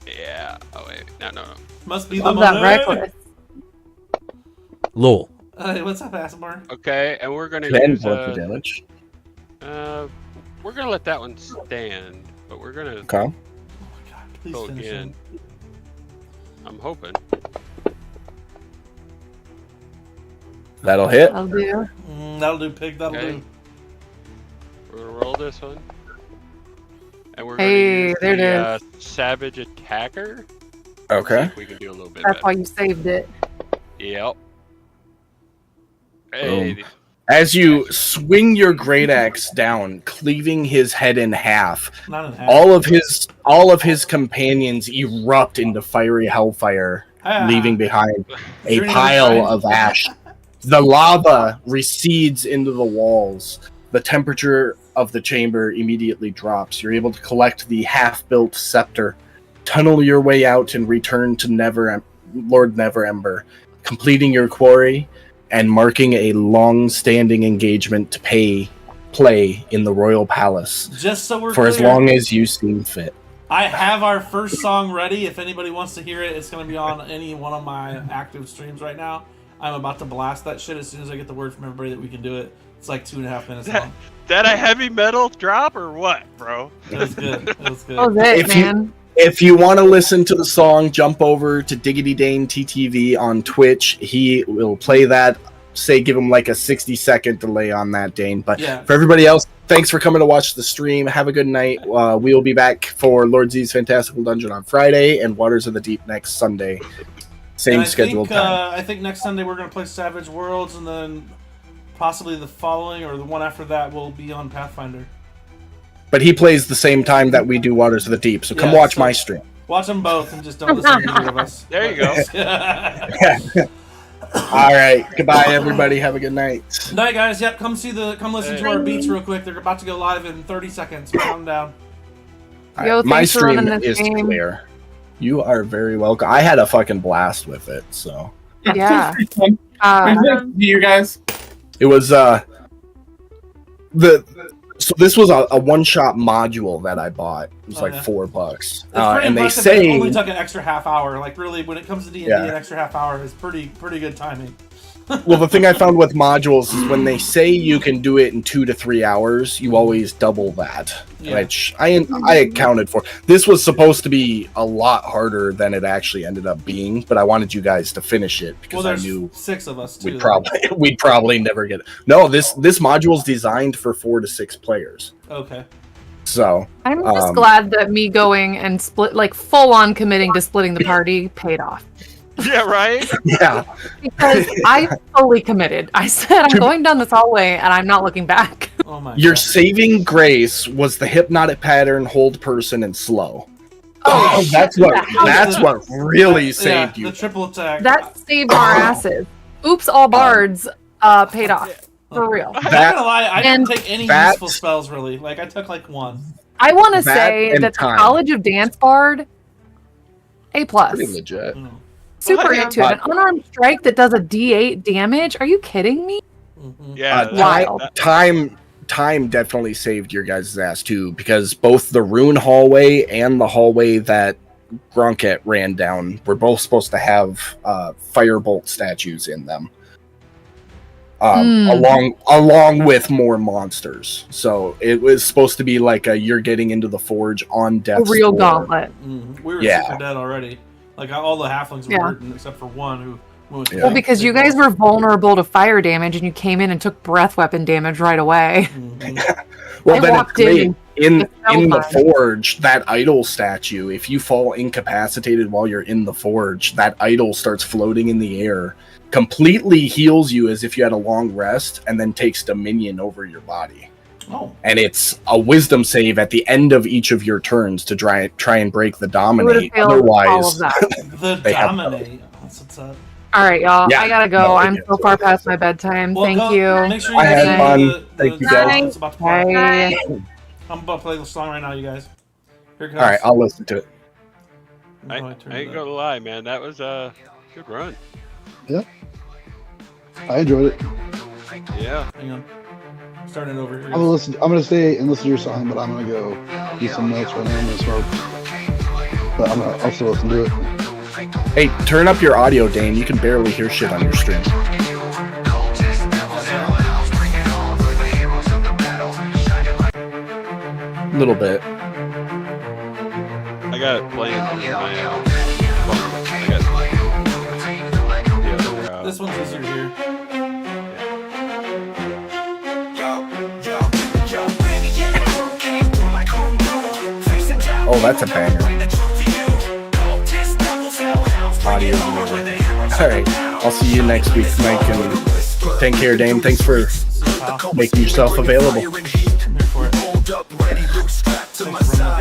Yeah. Oh wait. No. Must be the Love that money. reckless. Lol. Hey, what's up, Asimar? Okay, and we're gonna 10 use points of damage. we're gonna let that one stand, but we're gonna Okay. Oh my god, please go finish again. him. I'm hoping. That'll hit. I'll do. That'll do, pig. That'll Okay. do. We're gonna roll this one. And we're Hey, gonna use there it the Savage Attacker. See Okay. if we can do a little bit That's better. why you saved it. Yep. Hey, As you swing your great axe down, cleaving his head in half, Not in half. all of his companions erupt into fiery hellfire, Ah. leaving behind a Is there any pile other of ash. The lava recedes into the walls. The temperature of the chamber immediately drops. You're able to collect the half-built scepter, tunnel your way out, and return to Lord Neverember, completing your quarry and marking a long-standing engagement to play in the royal palace Just so we're for clear, as long as you seem fit. I have our first song ready. If anybody wants to hear it, it's going to be on any one of my active streams right now. I'm about to blast that shit as soon as I get the word from everybody that we can do it. It's like 2.5 minutes long. that a heavy metal drop or what, bro? It was good. It was good. That was it, If you- man. If you want to listen to the song, jump over to Diggity Dane TTV on Twitch. He will play that. Say, give him like a 60-second delay on that, Dane. But Yeah. for everybody else, thanks for coming to watch the stream. Have a good night. We will be back for Lord Z's Fantastical Dungeon on Friday and Waters of the Deep next Sunday. Same And I scheduled think, time. I think next Sunday we're going to play Savage Worlds, and then possibly the following or the one after that will be on Pathfinder. But he plays the same time that we do Waters of the Deep, so come Yeah, watch so- my stream. Watch them both and just don't listen to either of us. There you go. All right. Goodbye, everybody. Have a good night. Night, guys. Yep, come listen to Hey. our beats real quick. They're about to go live in 30 seconds. Calm down. Yo, My thanks for running stream this is game. clear. You are very welcome. I had a fucking blast with it. So Yeah. Nice to meet you guys. it was so this was a one shot module that I bought. It was like $4. It's pretty and they impressive that it say only took an extra half hour. Like really, when it comes to D&D, Yeah. an extra half hour is pretty good timing. well, the thing I found with modules is when they say you can do it in 2 to 3 hours, you always double that, Yeah. which I accounted for. This was supposed to be a lot harder than it actually ended up being, but I wanted you guys to finish it because Well, I there's knew 6 of us too. we'd probably never get it. No, this module's designed for 4 to 6 players. Okay. So I'm just glad that me going and full on committing to splitting the party paid off. Yeah, right? yeah, Because I fully committed. I said I'm going down this hallway and I'm not looking back. Oh my your God. saving grace was the hypnotic pattern, hold person, and slow. Oh, that's what really Yeah, saved you. the triple attack. That saved our asses. Oops, all bards paid off. For real. I'm not gonna lie, I didn't and take any that- useful spells really. Like I took like 1. I want to That say and that the time. College of Dance Bard, A+. Pretty legit. Super yeah. into it. An unarmed strike that does a D8 damage? Are you kidding me? Yeah. Wild. Time definitely saved your guys' ass too, because both the rune hallway and the hallway that Grunket ran down were both supposed to have firebolt statues in them. Along with more monsters. So it was supposed to be like you're getting into the forge on A death's real door. gauntlet. We were Yeah. super dead already. Like all the halflings were Yeah. hurting except for one who was Yeah. Well, because you guys were vulnerable to fire damage and you came in and took breath weapon damage right away. Well, I then it's walked in great. In it felt the fine. forge, that idol statue, if you fall incapacitated while you're in the forge, that idol starts floating in the air, completely heals you as if you had a long rest, and then takes dominion over your body. Oh. And it's a wisdom save at the end of each of your turns to try and break the You would have dominate. failed all of Otherwise, that. The They have- dominate. That's what's up. All right, y'all. Yeah. I gotta go. No, I'm it so is. far past my bedtime. Well, Thank go- you. Make sure you I guys had do fun. the Thank you, song guys. that's about to play. Bye. I'm about to play the song right now, you guys. Here it comes. all right, I'll listen to it. Oh, I turned ain't it gonna up. lie, man. That was a good run. I enjoyed it. Yeah. Hang on. Starting it over here. I'm gonna stay and listen to your song, but I'm gonna go do some notes right now. I'm gonna smoke. But I'll still listen to it. Hey, turn up your audio, Dane. You can barely hear shit on your stream. A little bit. I got it playing through my phone. I got the other. This one's easier to hear. Oh, that's a banger. Audio viewer. All right, I'll see you next week, Mike, and take care, Dane. Thanks for making yourself available. I'm here for it.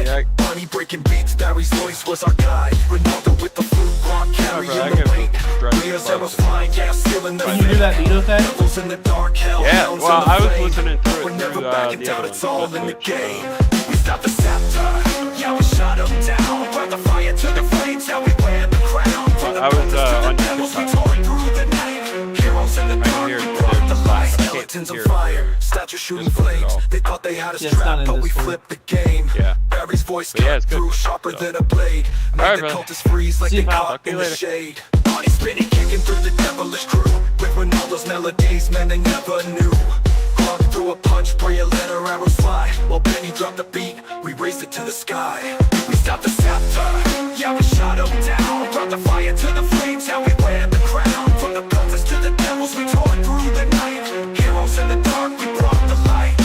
Yeah, Breaking beats, Barry's voice was our guide. Ronaldo with the flute, Gronk carrying I the can weight. drive Leaders closer. ever flying, gas stealing the Can you hear that Nito thing? Devils in the dark, hell, Yeah, hounds well, in the I was flame. listening through We're it never through backing the down, other it's all in the Twitch, game. We stopped the scepter, yeah, we shut them down. Brought the fire to the flames, now we wear the crown. From the I was, mountains to the on devils, we TikTok. tore through the night. Heroes in the I can dark, hear we it brought there, the but light. I can't Skeletons on hear fire, statues shooting Discord at flames. all. They thought they had us Yeah, it's not trapped, in but we Discord. flipped the game. Yeah. Barry's voice But yeah, cut it's good. through, sharper So. than a blade. Made Alright, the brother. cultists freeze like See you, they pal. caught Talk to in you the later. shade. Body spinning, kicking through the devilish crew. With Ronaldo's melodies, man, they never knew. Gronk threw a punch, Bria let her arrows fly. While Benny dropped the beat, we raised it to the sky. We stopped the scepter, yeah, we shot him down. Brought the fire to the flames, now we wear the crown. From the cultists to the devils, we tore through the night. Heroes in the dark, we brought the light.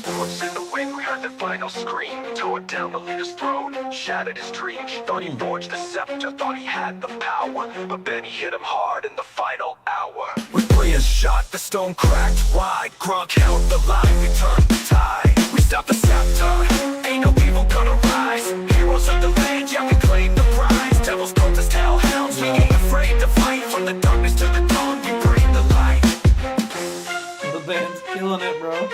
Bullets in the wind, we heard the final scream. Tore down the leader's throne, shattered his dream. Thought he forged the scepter, thought he had the power. But Benny hit him hard in the final hour. With Bria's shot, the stone cracked wide. Gronk held the line, we turned the tide. We stopped the scepter, ain't no evil gonna rise. Heroes of the land, yeah, we claim the prize. Devils, cultists, hellhounds, we ain't afraid to fight. From the darkness to the dawn, we bring the light. The band's killing it, bro.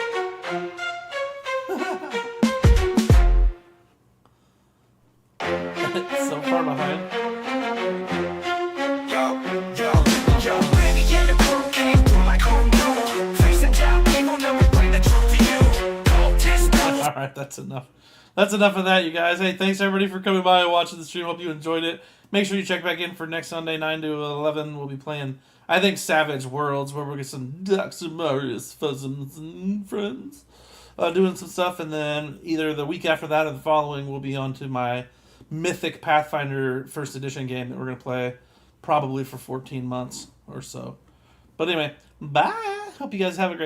It's so far want to hide. Yo, baby, yeah, the crew came through like home rule. Facing down, people know we bring the truth to you. Cold test. All right, that's enough. That's enough of that, you guys. Hey, thanks everybody for coming by and watching the stream. Hope you enjoyed it. Make sure you check back in for next Sunday, 9 to 11. We'll be playing, I think, Savage Worlds, where we'll get some Dr. Marius Fuzzums and friends doing some stuff. And then either the week after that or the following, we'll be on to my Mythic Pathfinder first edition game that we're going to play probably for 14 months or so. But anyway, bye. Hope you guys have a great